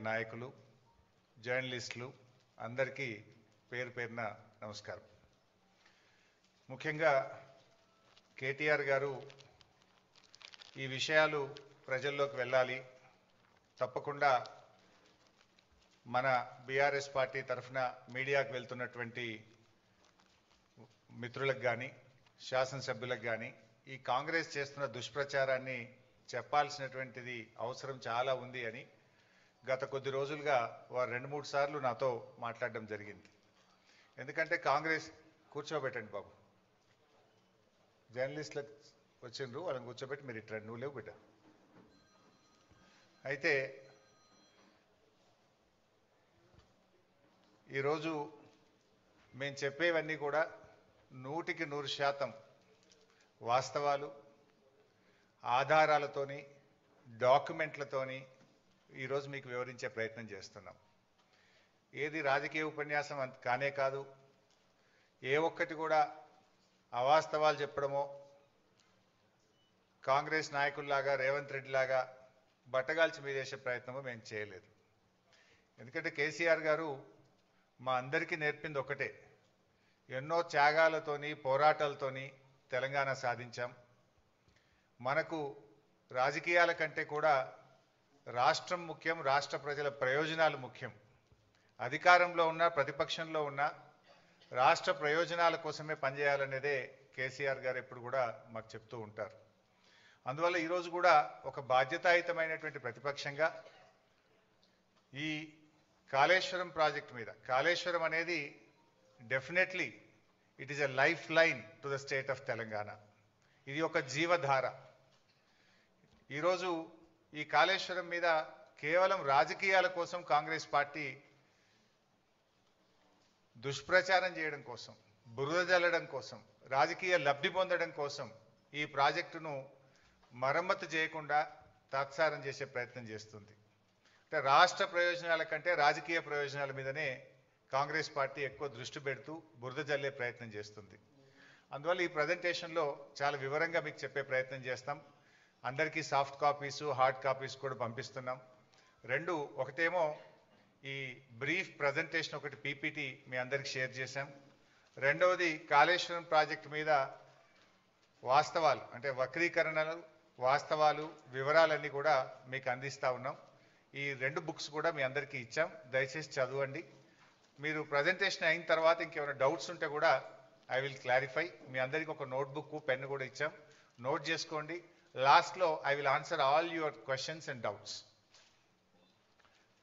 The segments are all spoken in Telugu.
సీనియర్ నాయకులు, జర్నలిస్టులు అందరికీ పేరు పేరున నమస్కారం. ముఖ్యంగా కేటీఆర్ గారు ఈ విషయాలు ప్రజల్లోకి వెళ్ళాలి, తప్పకుండా మన బీఆర్ఎస్ పార్టీ తరఫున మీడియాకు వెళ్తున్నటువంటి మిత్రులకు కానీ శాసనసభ్యులకు కానీ ఈ కాంగ్రెస్ చేస్తున్న దుష్ప్రచారాన్ని చెప్పాల్సినటువంటిది అవసరం చాలా ఉంది అని గత కొద్ది రోజులుగా వారు 2-3 సార్లు నాతో మాట్లాడడం జరిగింది. ఎందుకంటే కాంగ్రెస్ కూర్చోబెట్టండి బాబు, జర్నలిస్టులకు వచ్చిండ్రు, వాళ్ళని కూర్చోబెట్టి మీరు ఇట్లా నువ్వు లేవు బిడ్డ. అయితే ఈరోజు మేము చెప్పేవన్నీ కూడా 100% వాస్తవాలు, ఆధారాలతోని, డాక్యుమెంట్లతోని ఈరోజు మీకు వివరించే ప్రయత్నం చేస్తున్నాం. ఏది రాజకీయ ఉపన్యాసం కానే కాదు, ఏ ఒక్కటి కూడా అవాస్తవాలు చెప్పడమో కాంగ్రెస్ నాయకుల్లాగా రేవంత్ రెడ్డి లాగా బట్టగాల్చి మీదేసే ప్రయత్నమో మేము చేయలేదు. ఎందుకంటే కేసీఆర్ గారు మా అందరికీ నేర్పింది ఒకటే, ఎన్నో త్యాగాలతోని పోరాటాలతోని తెలంగాణ సాధించాం. మనకు రాజకీయాల కంటే కూడా రాష్ట్రం ముఖ్యం, రాష్ట్ర ప్రజల ప్రయోజనాలు ముఖ్యం. అధికారంలో ఉన్న ప్రతిపక్షంలో ఉన్న రాష్ట్ర ప్రయోజనాల కోసమే పనిచేయాలనేదే కేసీఆర్ గారు ఎప్పుడు కూడా మాకు చెప్తూ ఉంటారు. అందువల్ల ఈరోజు కూడా ఒక బాధ్యతాయుతమైనటువంటి ప్రతిపక్షంగా ఈ కాళేశ్వరం ప్రాజెక్టు మీద, కాళేశ్వరం అనేది definitely it is a life line to the state of Telangana. ఇది ఒక జీవధార. ఈరోజు ఈ కాళేశ్వరం మీద కేవలం రాజకీయాల కోసం కాంగ్రెస్ పార్టీ దుష్ప్రచారం చేయడం కోసం, బురద జల్లడం కోసం, రాజకీయ లబ్ధి పొందడం కోసం ఈ ప్రాజెక్టును మరమ్మతు చేయకుండా తాత్సారం చేసే ప్రయత్నం చేస్తుంది. అంటే రాష్ట్ర ప్రయోజనాల కంటే రాజకీయ ప్రయోజనాల మీదనే కాంగ్రెస్ పార్టీ ఎక్కువ దృష్టి పెడుతూ బురద జల్లే ప్రయత్నం చేస్తుంది. అందువల్ల ఈ ప్రజెంటేషన్లో చాలా వివరంగా మీకు చెప్పే ప్రయత్నం చేస్తాం. అందరికీ సాఫ్ట్ కాపీసు, హార్డ్ కాపీస్ కూడా పంపిస్తున్నాం. ఒకటేమో ఈ బ్రీఫ్ ప్రజెంటేషన్, ఒకటి పీపీటీ మీ అందరికి షేర్ చేశాం. రెండవది కాళేశ్వరం ప్రాజెక్టు మీద వాస్తవాలు, అంటే వక్రీకరణలు, వాస్తవాలు, వివరాలన్నీ కూడా మీకు అందిస్తూ ఉన్నాం. ఈ 2 బుక్స్ కూడా మీ అందరికీ ఇచ్చాం, దయచేసి చదవండి. మీరు ప్రజెంటేషన్ అయిన తర్వాత ఇంకేమైనా డౌట్స్ ఉంటే కూడా ఐ విల్ క్లారిఫై. మీ అందరికీ ఒక నోట్బుక్, పెన్ కూడా ఇచ్చాం, నోట్ చేసుకోండి. లాస్ట్లో I will answer all your questions and doubts.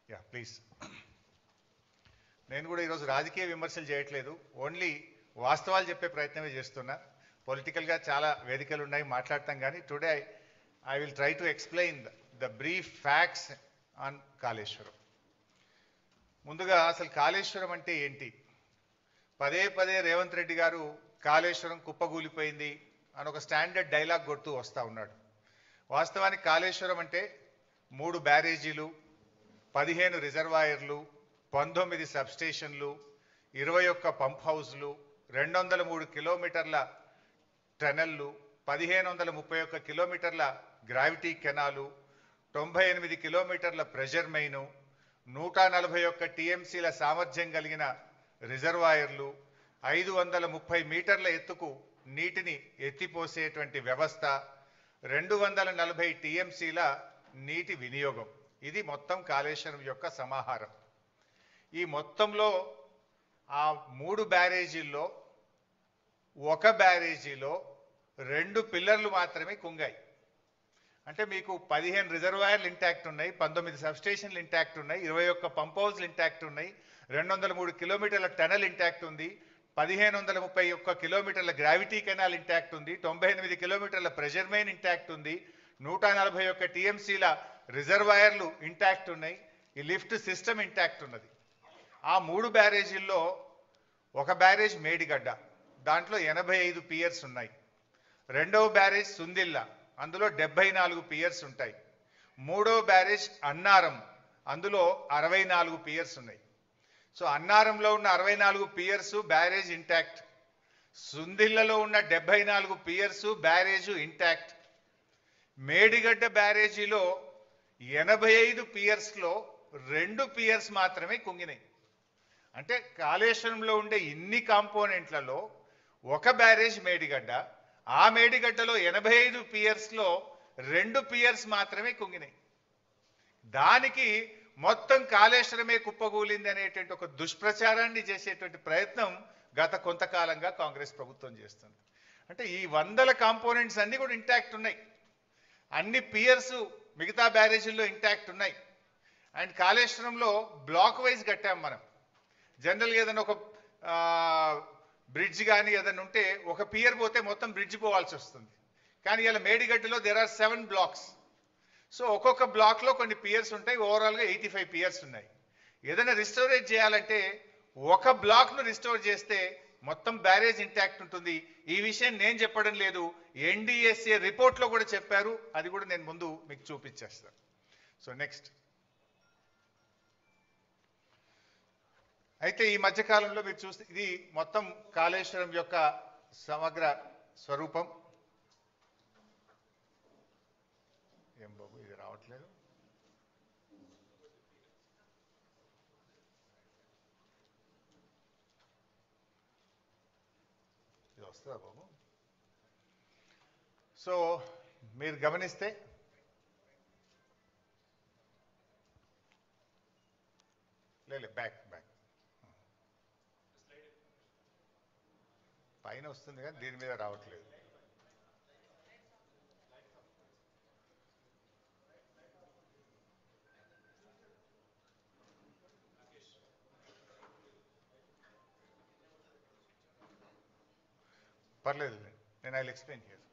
Yeah please. నేను కూడా ఈరోజు రాజకీయ విమర్శలు చేయట్లేదు, ఓన్లీ వాస్తవాలు చెప్పే ప్రయత్నమే చేస్తున్నా. పొలిటికల్గా చాలా వేదికలు ఉన్నాయి, మాట్లాడతాం, కానీ today I will try to explain the brief facts on Kaleshwaram. ముందుగా అసలు కాళేశ్వరం అంటే ఏంటి? పదే రేవంత్ రెడ్డి గారు కాళేశ్వరం కుప్పగూలిపోయింది అని ఒక స్టాండర్డ్ డైలాగ్ కొడుతూ వస్తూ ఉన్నాడు. వాస్తవానికి కాళేశ్వరం అంటే 3 బ్యారేజీలు, 15 రిజర్వాయర్లు, 19 సబ్స్టేషన్లు, 21 పంప్ హౌస్లు, 203 కిలోమీటర్ల టనెల్లు, 1531 కిలోమీటర్ల గ్రావిటీ కెనాలు, 98 కిలోమీటర్ల ప్రెషర్ మెయిను, 141 టీఎంసీల సామర్థ్యం కలిగిన రిజర్వాయర్లు, 530 మీటర్ల ఎత్తుకు నీటిని ఎత్తిపోసేటువంటి వ్యవస్థ, 240 టీఎంసీల నీటి వినియోగం. ఇది మొత్తం కాళేశ్వరం యొక్క సమాహారం. ఈ మొత్తంలో ఆ 3 బ్యారేజీల్లో ఒక బ్యారేజీలో 2 పిల్లర్లు మాత్రమే కుంగాయి. అంటే మీకు 15 రిజర్వాయర్లు ఇంటాక్ట్ ఉన్నాయి, 19 సబ్స్టేషన్లు ఇంటాక్ట్ ఉన్నాయి, 21 పంప్ హౌస్లు ఇంటాక్ట్ ఉన్నాయి, 203 కిలోమీటర్ల టనల్ ఇంటాక్ట్ ఉంది, 1531 కిలోమీటర్ల గ్రావిటీ కెనాల్ ఇంటాక్ట్ ఉంది, 98 కిలోమీటర్ల ప్రెషర్ మెయిన్ ఇంటాక్ట్ ఉంది, 141 టీఎంసీల రిజర్వాయర్లు ఇంటాక్ట్ ఉన్నాయి, ఈ లిఫ్ట్ సిస్టమ్ ఇంటాక్ట్ ఉన్నది. ఆ 3 బ్యారేజీల్లో ఒక బ్యారేజ్ మేడిగడ్డ, దాంట్లో 85 పియర్స్ ఉన్నాయి. రెండవ బ్యారేజ్ సుందిల్ల, అందులో 74 పియర్స్ ఉంటాయి. మూడవ బ్యారేజ్ అన్నారం, అందులో 64 పియర్స్ ఉన్నాయి. సో అన్నారంలో ఉన్న 64 పియర్స్ బ్యారేజ్ ఇంటాక్ట్, సుందిల్లలో ఉన్న 74 పియర్స్ బ్యారేజ్ ఇంటాక్ట్. మేడిగడ్డ బ్యారేజీలో 85 పియర్స్లో 2 పియర్స్ మాత్రమే కుంగినాయి. అంటే కాళేశ్వరంలో ఉండే ఇన్ని కాంపోనెంట్లలో ఒక బ్యారేజ్ మేడిగడ్డ, ఆ మేడిగడ్డలో 85 పియర్స్లో 2 పియర్స్ మాత్రమే కుంగినాయి. దానికి మొత్తం కాళేశ్వరమే కుప్పగూలింది అనేటువంటి ఒక దుష్ప్రచారాన్ని చేసేటువంటి ప్రయత్నం గత కొంతకాలంగా కాంగ్రెస్ ప్రభుత్వం చేస్తుంది. అంటే ఈ 100 కాంపోనెంట్స్ అన్ని కూడా ఇంటాక్ట్ ఉన్నాయి, అన్ని పియర్స్ మిగతా బ్యారేజీల్లో ఇంటాక్ట్ ఉన్నాయి. అండ్ కాళేశ్వరంలో బ్లాక్ వైజ్ కట్టాం మనం. జనరల్గా ఏదైనా ఒక బ్రిడ్జ్ కానీ ఏదైనా ఉంటే ఒక పియర్ పోతే మొత్తం బ్రిడ్జ్ పోవాల్సి వస్తుంది. కానీ ఇలా మేడిగడ్డలో దేర్ ఆర్ 7 బ్లాక్స్. సో ఒక్కొక్క బ్లాక్లో కొన్ని పియర్స్ ఉంటాయి, ఓవరాల్గా 85 పియర్స్ ఉన్నాయి. ఏదైనా రిస్టోరేట్ చేయాలంటే ఒక బ్లాక్ను రిస్టోర్ చేస్తే మొత్తం బ్యారేజ్ ఇంటాక్ట్ ఉంటుంది. ఈ విషయం నేను చెప్పడం లేదు, ఎన్డీఎస్ఏ రిపోర్ట్లో కూడా చెప్పారు. అది కూడా నేను ముందు మీకు చూపించేస్తాను. సో నెక్స్ట్, అయితే ఈ మధ్యకాలంలో మీరు చూస్తే ఇది మొత్తం కాళేశ్వరం యొక్క సమగ్ర స్వరూపం. ఏం బాబు ఇది రావట్లేదు, ఇది వస్తుందా బాబు? సో మీరు గమనిస్తే లేదు, బ్యాక్ పైన వస్తుంది కానీ దీని మీద రావట్లేదు. పర్లేదు, నేను ఐ విల్ ఎక్స్ప్లెయిన్ హియర్.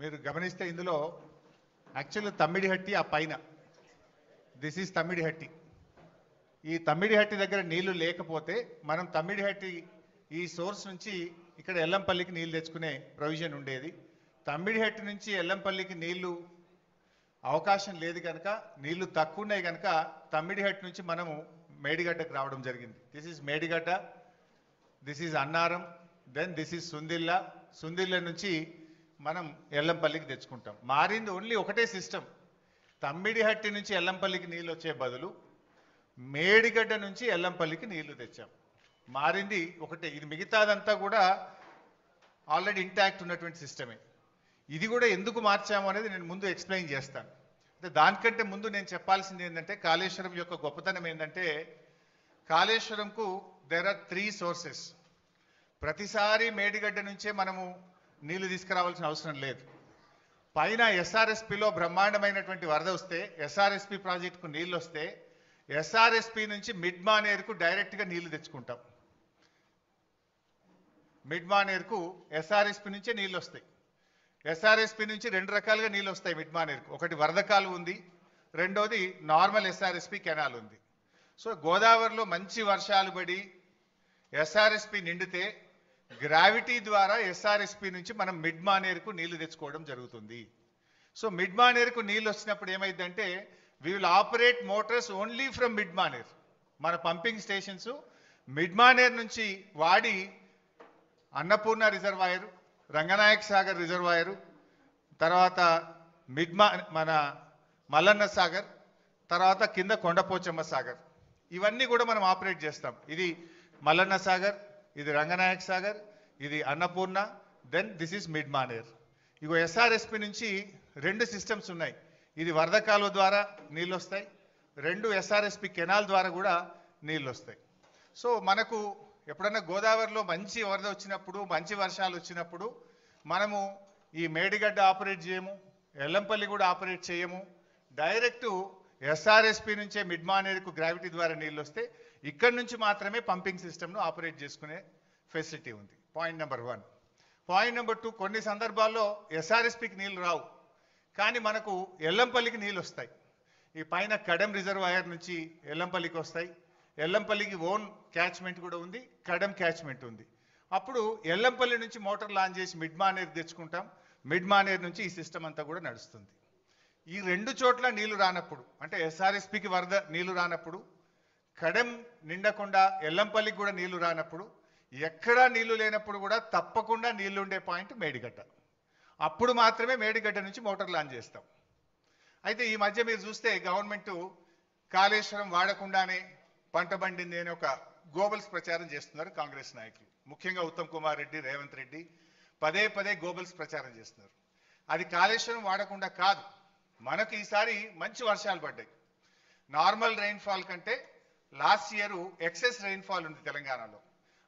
మీరు గమనిస్తే ఇందులో యాక్చువల్గా తమ్మిడిహట్టి ఆ పైన, దిస్ ఈజ్ తమ్మిడిహట్టి. ఈ తమ్మిడిహట్టి దగ్గర నీళ్లు లేకపోతే మనం తమ్మిడిహట్టి ఈ సోర్స్ నుంచి ఇక్కడ ఎల్లంపల్లికి నీళ్లు తెచ్చుకునే ప్రొవిజన్ ఉండేది. తమ్మిడిహట్టి నుంచి ఎల్లంపల్లికి నీళ్లు అవకాశం లేదు కనుక, నీళ్లు తక్కువ ఉన్నాయి కనుక తమ్మిడిహట్టి నుంచి మనము మేడిగడ్డకు రావడం జరిగింది. This is Medigadda, this is Annaram, then this is Sundilla. Sundilla నుంచి మనం ఎల్లంపల్లికి తెచ్చుకుంటాం. మారింది ఓన్లీ ఒకటే సిస్టమ్. తమ్మిడిహట్టి నుంచి ఎల్లంపల్లికి నీళ్ళు వచ్చే బదులు మేడిగడ్డ నుంచి ఎల్లంపల్లికి నీళ్లు తెచ్చాం. మారింది ఒకటే. ఇది మిగతాదంతా కూడా ఆల్రెడీ ఇంటాక్ట్ ఉన్నటువంటి సిస్టమే. ఇది కూడా ఎందుకు మార్చాము అనేది నేను ముందు ఎక్స్ప్లెయిన్ చేస్తాను. అంటే దానికంటే ముందు నేను చెప్పాల్సింది ఏంటంటే, కాళేశ్వరం యొక్క గొప్పతనం ఏంటంటే, కాళేశ్వరంకు దేర్ ఆర్ 3 సోర్సెస్. ప్రతిసారి మేడిగడ్డ నుంచే మనము నీళ్లు తీసుకురావాల్సిన అవసరం లేదు. పైన ఎస్ఆర్ఎస్పిలో బ్రహ్మాండమైనటువంటి వరద వస్తే, ఎస్ఆర్ఎస్పి ప్రాజెక్టుకు నీళ్ళు వస్తే, ఎస్ఆర్ఎస్పి నుంచి మిడ్ మానేరుకు డైరెక్ట్గా నీళ్లు తెచ్చుకుంటాం. మిడ్ మానేరుకు ఎస్ఆర్ఎస్పి నుంచే నీళ్ళు వస్తాయి. ఎస్ఆర్ఎస్పి నుంచి 2 రకాలుగా నీళ్ళు వస్తాయి మిడ్ మానేరుకు. ఒకటి వరద కాలువ ఉంది, రెండోది నార్మల్ ఎస్ఆర్ఎస్పి కెనాల్ ఉంది. సో గోదావరిలో మంచి వర్షాలు పడి ఎస్ఆర్ఎస్పి నిండితే గ్రావిటీ ద్వారా ఎస్ఆర్ఎస్పి నుంచి మనం మిడ్ మానేరుకు నీళ్లు తెచ్చుకోవడం జరుగుతుంది. సో మిడ్ మానేరుకు నీళ్ళు వచ్చినప్పుడు ఏమైందంటే, we will operate motors only from mid maner. మన పంపింగ్ స్టేషన్స్ మిడ్ మానేర్ నుంచి వాడి అన్నపూర్ణ రిజర్వాయర్, రంగనాయక్ సాగర్ రిజర్వాయర్, తర్వాత మన మల్లన్న సాగర్, తర్వాత కింద కొండపోచమ్మ సాగర్, ఇవన్నీ కూడా మనం ఆపరేట్ చేస్తాం. ఇది మల్లన్న సాగర్, ఇది రంగనాయక్ సాగర్, ఇది Annapurna, then this is Mid Maner. ఇగో ఎస్ఆర్ఎస్పి నుంచి 2 సిస్టమ్స్ ఉన్నాయి. ఇది వరద కాలువ ద్వారా నీళ్ళు వస్తాయి, 2 ఎస్ఆర్ఎస్పి కెనాల్ ద్వారా కూడా నీళ్ళు వస్తాయి. సో మనకు ఎప్పుడన్నా గోదావరిలో మంచి వరద వచ్చినప్పుడు, మంచి వర్షాలు వచ్చినప్పుడు మనము ఈ మేడిగడ్డ ఆపరేట్ చేయము, ఎల్లంపల్లి కూడా ఆపరేట్ చేయము. డైరెక్టు ఎస్ఆర్ఎస్పి నుంచే మిడ్ మానేరుకు గ్రావిటీ ద్వారా నీళ్ళు వస్తే ఇక్కడి నుంచి మాత్రమే పంపింగ్ సిస్టమ్ను ఆపరేట్ చేసుకునే ఫెసిలిటీ ఉంది. Point number 1. పాయింట్ నెంబర్ 2, కొన్ని సందర్భాల్లో ఎస్ఆర్ఎస్పికి నీళ్ళు రావు, కానీ మనకు ఎల్లంపల్లికి నీళ్ళు వస్తాయి. ఈ పైన కడెం రిజర్వాయర్ నుంచి ఎల్లంపల్లికి వస్తాయి. ఎల్లంపల్లికి ఓన్ క్యాచ్మెంట్ కూడా ఉంది, కడెం క్యాచ్మెంట్ ఉంది. అప్పుడు ఎల్లంపల్లి నుంచి మోటార్ లాంచ్ చేసి మిడ్ మానేరు తెచ్చుకుంటాం. మిడ్ మానేరు నుంచి ఈ సిస్టమ్ అంతా కూడా నడుస్తుంది. ఈ రెండు చోట్ల నీళ్లు రానప్పుడు అంటే ఎస్ఆర్ఎస్పికి వరద నీళ్లు రానప్పుడు, కడెం నిండకుండా ఎల్లంపల్లికి కూడా నీళ్లు రానప్పుడు, ఎక్కడా నీళ్లు లేనప్పుడు కూడా తప్పకుండా నీళ్లు ఉండే పాయింట్ మేడిగడ్డ. అప్పుడు మాత్రమే మేడిగడ్డ నుంచి మోటార్ లాంచ్ చేస్తాం. అయితే ఈ మధ్య మీరు చూస్తే గవర్నమెంట్ కాళేశ్వరం వాడకుండానే పంట పండింది అని ఒక గోబల్స్ ప్రచారం చేస్తున్నారు కాంగ్రెస్ నాయకులు, ముఖ్యంగా ఉత్తమ్ కుమార్ రెడ్డి, రేవంత్ రెడ్డి పదే పదే గోబల్స్ ప్రచారం చేస్తున్నారు. అది కాళేశ్వరం వాడకుండా కాదు, మనకు ఈసారి మంచి వర్షాలు పడ్డాయి. నార్మల్ రెయిన్ఫాల్ కంటే లాస్ట్ ఇయర్ ఎక్సెస్ రెయిన్ఫాల్ ఉంది తెలంగాణలో.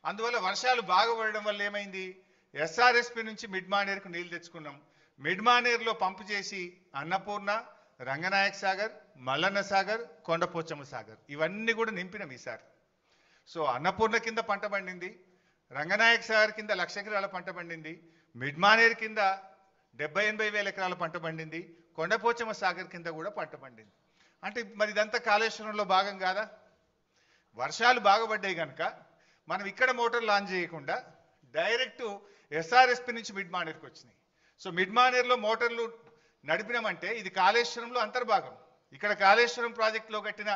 అందువల్ల వర్షాలు బాగా పడడం వల్ల ఏమైంది, ఎస్ఆర్ఎస్పి నుంచి మిడ్ మానేర్కు నీళ్లు తెచ్చుకున్నాం. మిడ్ మానేర్లో పంపు చేసి అన్నపూర్ణ, రంగనాయక్ సాగర్, మల్లన్న సాగర్, కొండపోచమ్మ సాగర్ ఇవన్నీ కూడా నింపినాం ఈసారి. సో అన్నపూర్ణ కింద పంట పండింది, రంగనాయక్ సాగర్ కింద 1,00,000 ఎకరాల పంట పండింది, మిడ్ మానేర్ కింద 70-80 వేల ఎకరాల పంట పండింది, కొండపోచమ్మ సాగర్ కింద కూడా పంట పండింది. అంటే మరి ఇదంతా కాళేశ్వరంలో భాగం కాదా? వర్షాలు బాగుపడ్డాయి కనుక మనం ఇక్కడ మోటార్ లాంచ్ చేయకుండా డైరెక్ట్ ఎస్ఆర్ఎస్పి నుంచి మిడ్ మానేర్కి వచ్చినాయి. సో మిడ్ మానేర్లో మోటార్లు నడిపినామంటే ఇది కాళేశ్వరంలో అంతర్భాగం. ఇక్కడ కాళేశ్వరం ప్రాజెక్టులో కట్టిన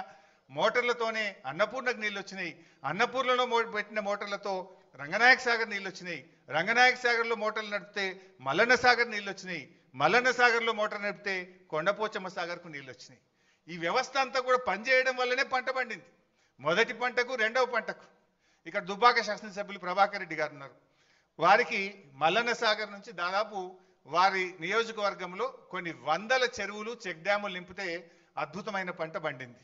మోటార్లతోనే అన్నపూర్ణకు నీళ్ళు వచ్చినాయి, అన్నపూర్ణలో పెట్టిన మోటార్లతో రంగనాయక సాగర్ నీళ్ళు వచ్చినాయి, రంగనాయక సాగర్లో మోటార్లు నడిపితే మల్లన్న సాగర్ నీళ్ళు వచ్చినాయి, మల్లన్న సాగర్లో మోటార్ నడిపితే కొండపోచమ్మ సాగర్కు నీళ్ళు వచ్చినాయి. ఈ వ్యవస్థ అంతా కూడా పనిచేయడం వల్లనే పంట పండింది, మొదటి పంటకు రెండవ పంటకు. ఇక్కడ దుబ్బాక శాసనసభ్యులు ప్రభాకర్ రెడ్డి గారు ఉన్నారు, వారికి మల్లన్న సాగర్ నుంచి దాదాపు వారి నియోజకవర్గంలో కొన్ని వందల చెరువులు, చెక్ డ్యాములు నింపితే అద్భుతమైన పంట పండింది.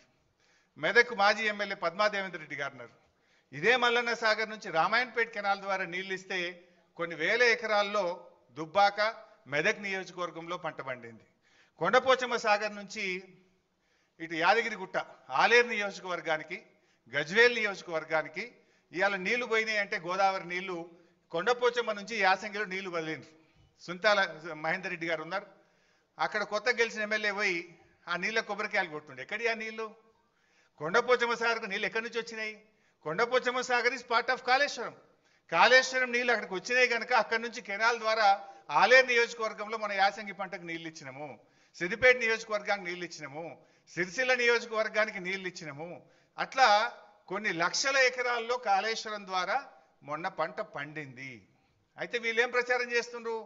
మెదక్ మాజీ ఎమ్మెల్యే పద్మాదేవేంద్ర రెడ్డి గారు ఉన్నారు, ఇదే మల్లన్న సాగర్ నుంచి రామాయణపేట కెనాల్ ద్వారా నీళ్లు ఇస్తే కొన్ని వేల ఎకరాల్లో దుబ్బాక, మెదక్ నియోజకవర్గంలో పంట పండింది. కొండపోచమ్మ సాగర్ నుంచి ఇటు యాదగిరిగుట్ట, ఆలేరు నియోజకవర్గానికి, గజ్వేల్ నియోజకవర్గానికి ఇవాళ నీళ్లు పోయినాయి అంటే గోదావరి నీళ్లు కొండపోచమ్మ నుంచి యాసంగిలో నీళ్లు వదిలిండ్రు. సుంతాల మహేందర్ రెడ్డి గారు ఉన్నారు, అక్కడ కొత్త గెలిచిన ఎమ్మెల్యే పోయి ఆ నీళ్ళ కొబ్బరికాయలు కొట్టుండే. ఎక్కడి ఆ నీళ్లు? కొండపోచమ్మ సాగర్కు నీళ్ళు ఎక్కడి నుంచి వచ్చినాయి? Kondapochamma Sagar is part of Kaleshwaram. Kaleshwaram నీళ్ళు అక్కడికి వచ్చినాయి కనుక అక్కడి నుంచి కెనాల్ ద్వారా ఆలేరు నియోజకవర్గంలో మన యాసంగి పంటకు నీళ్ళు ఇచ్చినాము, సిద్దిపేట నియోజకవర్గానికి నీళ్ళు ఇచ్చినాము, సిరిసిల్ల నియోజకవర్గానికి నీళ్ళు ఇచ్చినాము. అట్లా కొన్ని లక్షల ఎకరాల్లో కాళేశ్వరం ద్వారా మొన్న పంట పండింది. అయితే వీళ్ళేం ప్రచారం చేస్తున్నారు,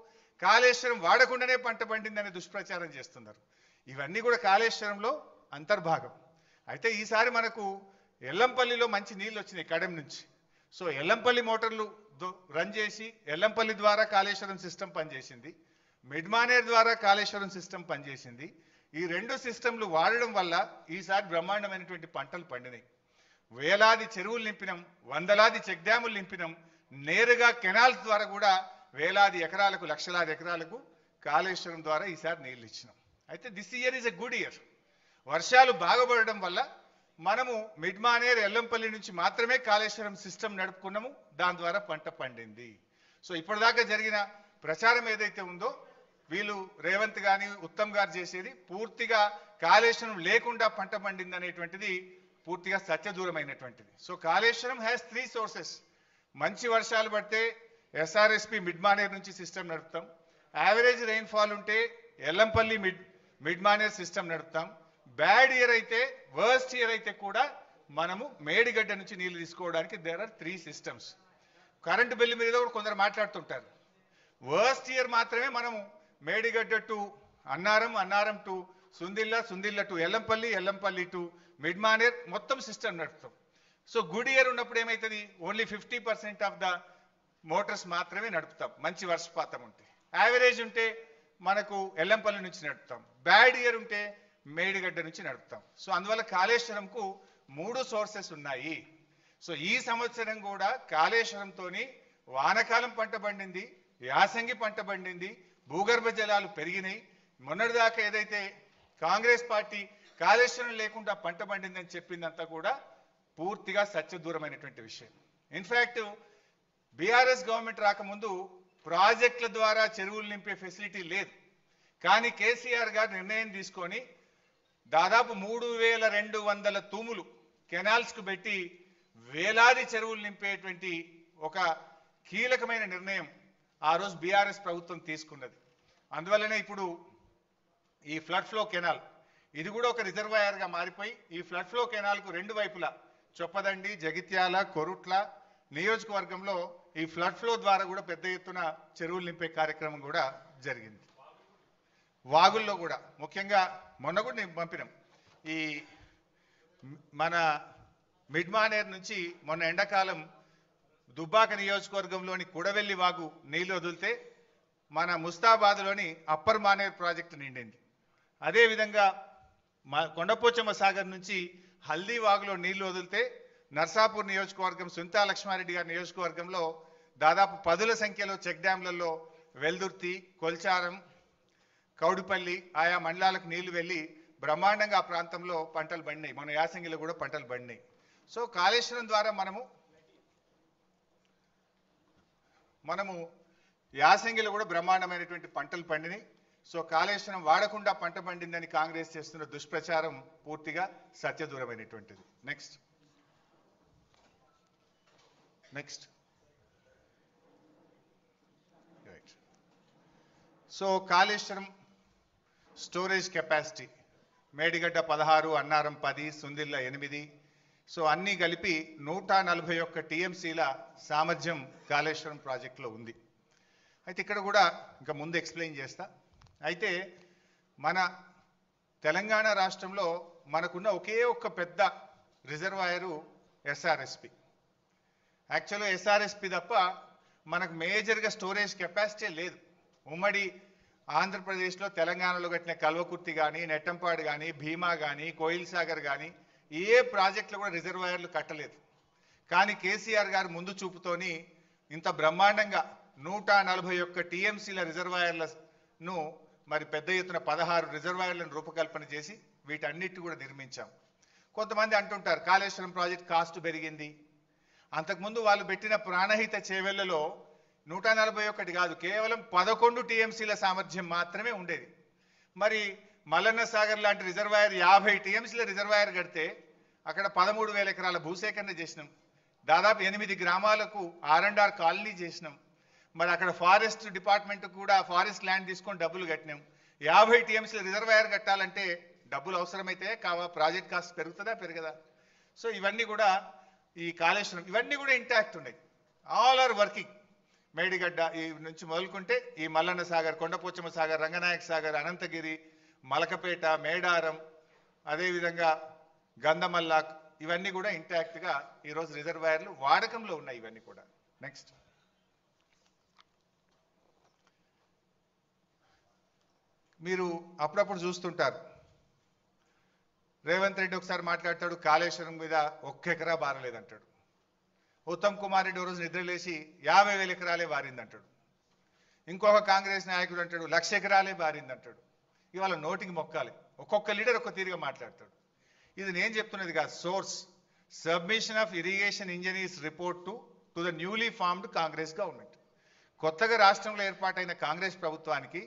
కాళేశ్వరం వాడకుండానే పంట పండిందనే దుష్ప్రచారం చేస్తున్నారు. ఇవన్నీ కూడా కాళేశ్వరంలో అంతర్భాగం. అయితే ఈసారి మనకు ఎల్లంపల్లిలో మంచి నీళ్ళు వచ్చినాయి కడెం నుంచి. సో ఎల్లంపల్లి మోటార్లు రన్ చేసి ఎల్లంపల్లి ద్వారా కాళేశ్వరం సిస్టమ్ పనిచేసింది, మిడ్ మానేర్ ద్వారా కాళేశ్వరం సిస్టమ్ పనిచేసింది. ఈ రెండు సిస్టంలు వాడడం వల్ల ఈసారి బ్రహ్మాండమైనటువంటి పంటలు పండినాయి. వేలాది చెరువులు నింపినాం, వందలాది చెక్ డ్యాములు నింపినాం, నేరుగా కెనాల్స్ ద్వారా కూడా వేలాది ఎకరాలకు, లక్షలాది ఎకరాలకు కాళేశ్వరం ద్వారా ఈసారి నీళ్ళు ఇచ్చినాం. అయితే this year is a good year. వర్షాలు బాగుపడడం వల్ల మనము మిడ్ మానేర్, ఎల్లంపల్లి నుంచి మాత్రమే కాళేశ్వరం సిస్టమ్ నడుపుకున్నాము, దాని ద్వారా పంట పండింది. సో ఇప్పటిదాకా జరిగిన ప్రచారం ఏదైతే ఉందో వీళ్ళు రేవంత్ గాని ఉత్తమ్ గారు చేసేది పూర్తిగా కాళేశ్వరం లేకుండా పంట పండింది అనేటువంటిది పూర్తిగా సత్యదూరమైనటువంటిది. So Kaleshwaram has 3 sources. మంచి వర్షాలు పడితే ఎస్ఆర్ఎస్పి మిడ్ మానేర్ నుంచి సిస్టమ్ నడుపుతాం, యావరేజ్ రెయిన్ఫాల్ ఉంటే ఎల్లంపల్లి మిడ్ మానేర్ సిస్టమ్ నడుపుతాం, బ్యాడ్ ఇయర్ అయితే, వర్స్ట్ ఇయర్ అయితే కూడా మనము మేడిగడ్డ నుంచి నీళ్లు తీసుకోవడానికి there are 3 systems. Current bill మీద కూడా కొందరు మాట్లాడుతుంటారు. వర్స్ట్ ఇయర్ మాత్రమే మనము Medigadda to Annaram, Annaram to Sundilla, Sundilla to Yellampalli, Yellampalli to mid Maner మొత్తం సిస్టమ్ నడుపుతాం. సో గుడ్ ఇయర్ ఉన్నప్పుడు ఏమవుతుంది, ఓన్లీ 50% ఆఫ్ ద మోటార్స్ మాత్రమే నడుపుతాం మంచి వర్షపాతం ఉంటే. యావరేజ్ ఉంటే మనకు ఎల్లంపల్లి నుంచి నడుపుతాం, బ్యాడ్ ఇయర్ ఉంటే మేడిగడ్డ నుంచి నడుపుతాం. సో అందువల్ల కాళేశ్వరంకు 3 సోర్సెస్ ఉన్నాయి. సో ఈ సంవత్సరం కూడా కాళేశ్వరంతోని వానకాలం పంట పండింది, యాసంగి పంట పండింది, భూగర్భ జలాలు పెరిగినాయి. మొన్నటిదాకా ఏదైతే కాంగ్రెస్ పార్టీ కాళేశ్వరం లేకుండా పంట పండిందని చెప్పిందంతా కూడా పూర్తిగా సత్యదూరమైనటువంటి విషయం. ఇన్ఫాక్ట్ బీఆర్ఎస్ గవర్నమెంట్ రాకముందు ప్రాజెక్టుల ద్వారా చెరువులు నింపే ఫెసిలిటీ లేదు. కానీ కేసీఆర్ గారు నిర్ణయం తీసుకొని దాదాపు 3200 తూములు కెనాల్స్ కు పెట్టి వేలాది చెరువులు నింపేటువంటి ఒక కీలకమైన నిర్ణయం ఆ రోజు బీఆర్ఎస్ ప్రభుత్వం తీసుకున్నది. అందువల్లనే ఇప్పుడు ఈ ఫ్లడ్ ఫ్లో కెనాల్ ఇది కూడా ఒక రిజర్వాయర్గా మారిపోయి ఈ ఫ్లడ్ ఫ్లో కెనాల్కు రెండు వైపులా చొప్పదండి, జగిత్యాల, కొరుట్ల నియోజకవర్గంలో ఈ ఫ్లడ్ ఫ్లో ద్వారా కూడా పెద్ద ఎత్తున చెరువులు నింపే కార్యక్రమం కూడా జరిగింది. వాగుల్లో కూడా ముఖ్యంగా మొన్న కూడా నేను పంపినాం. ఈ మన మిడ్మానేర్ నుంచి మొన్న ఎండాకాలం దుబ్బాక నియోజకవర్గంలోని కుడవెల్లి వాగు నీళ్లు వదిలితే మన ముస్తాబాద్లోని అప్పర్ మానేర్ ప్రాజెక్టు నిండింది. అదేవిధంగా కొండపోచమ్మ సాగర్ నుంచి హల్దీ వాగులో నీళ్లు వదిలితే నర్సాపూర్ నియోజకవర్గం సుంతా లక్ష్మారెడ్డి గారి నియోజకవర్గంలో దాదాపు 10ల సంఖ్యలో చెక్ డ్యాంలలో వెల్దుర్తి, కొల్చారం, కౌడిపల్లి ఆయా మండలాలకు నీళ్లు వెళ్ళి బ్రహ్మాండంగా ఆ ప్రాంతంలో పంటలు పండినాయి. మన యాసంగిలో కూడా పంటలు పండినాయి. సో కాళేశ్వరం ద్వారా మనము యాసంగిలో కూడా బ్రహ్మాండమైనటువంటి పంటలు పండినాయి. సో కాళేశ్వరం వాడకుండా పంట పండిందని కాంగ్రెస్ చేస్తున్న దుష్ప్రచారం పూర్తిగా సత్యదూరమైనటువంటిది. Next right. So Kaleshwaram storage capacity Medigadda 16, Annaram 10, Sundilla 8. So అన్నీ కలిపి 141 టీఎంసీల సామర్థ్యం కాళేశ్వరం ప్రాజెక్టులో ఉంది. అయితే ఇక్కడ కూడా ఇంకా ముందు ఎక్స్ప్లెయిన్ చేస్తా. అయితే మన తెలంగాణ రాష్ట్రంలో మనకున్న ఒకే ఒక్క పెద్ద రిజర్వాయరు ఎస్ఆర్ఎస్పి. యాక్చువల్గా ఎస్ఆర్ఎస్పి తప్ప మనకు మేజర్గా స్టోరేజ్ కెపాసిటీ లేదు. ఉమ్మడి ఆంధ్రప్రదేశ్లో తెలంగాణలో కట్టిన కల్వకుర్తి కానీ, నెట్టంపాడు కానీ, భీమా కానీ, కోయిల్ సాగర్ కానీ ఏ ప్రాజెక్టులు కూడా రిజర్వాయర్లు కట్టలేదు. కానీ కేసీఆర్ గారు ముందు చూపుతోని ఇంత బ్రహ్మాండంగా 141 టీఎంసీల రిజర్వాయర్లను మరి పెద్ద ఎత్తున 16 రిజర్వాయర్లను రూపకల్పన చేసి వీటన్నిటి కూడా నిర్మించాం. కొంతమంది అంటుంటారు కాళేశ్వరం ప్రాజెక్ట్ కాస్ట్ పెరిగింది. అంతకుముందు వాళ్ళు పెట్టిన ప్రాణహిత చేవెళ్లలో 141 కాదు, కేవలం 11 టీఎంసీల సామర్థ్యం మాత్రమే ఉండేది. మరి మల్లన్న సాగర్ లాంటి రిజర్వాయర్ 50 టీఎంసీల రిజర్వాయర్ కడితే అక్కడ 13,000 ఎకరాల భూసేకరణ చేసినాం. దాదాపు 8 గ్రామాలకు R&R కాలనీ చేసినాం. మరి అక్కడ ఫారెస్ట్ డిపార్ట్మెంట్ కూడా ఫారెస్ట్ ల్యాండ్ తీసుకొని డబ్బులు కట్టినాం. 50 టీఎంసీల రిజర్వాయర్ కట్టాలంటే డబ్బులు అవసరమైతే ప్రాజెక్ట్ కాస్ట్ పెరుగుతుందా పెరగదా? సో ఇవన్నీ కూడా ఈ కాళేశ్వరం ఇవన్నీ కూడా ఇంటాక్ట్ ఉన్నాయి. All are working. మేడిగడ్డ ఈ నుంచి మొదలుకుంటే ఈ మల్లన్న సాగర్, కొండపోచమ్మ సాగర్, రంగనాయక సాగర్, అనంతగిరి, మలకపేట, మేడారం, అదేవిధంగా గంధమల్లాక్ ఇవన్నీ కూడా ఇంటాక్ట్గా ఈరోజు రిజర్వాయర్లు వాడకంలో ఉన్నాయి. ఇవన్నీ కూడా నెక్స్ట్. మీరు అప్పుడప్పుడు చూస్తుంటారు రేవంత్ రెడ్డి ఒకసారి మాట్లాడతాడు కాళేశ్వరం మీద 1 ఎకరా బారలేదంటాడు. ఉత్తమ్ కుమార్ రెడ్డి రోజు నిద్రలేసి 50,000 ఎకరాలే బారిందంటాడు. ఇంకొక కాంగ్రెస్ నాయకుడు అంటాడు 1,00,000 ఎకరాలే బారిందంటాడు. ఇవాళ నోటికి మొక్కాలి. ఒక్కొక్క లీడర్ ఒక్క తీరుగా మాట్లాడతాడు. ఇది నేను చెప్తున్నది కాదు. Source submission of irrigation engineers report to the newly formed Congress government. కొత్తగా రాష్ట్రంలో ఏర్పాటైన కాంగ్రెస్ ప్రభుత్వానికి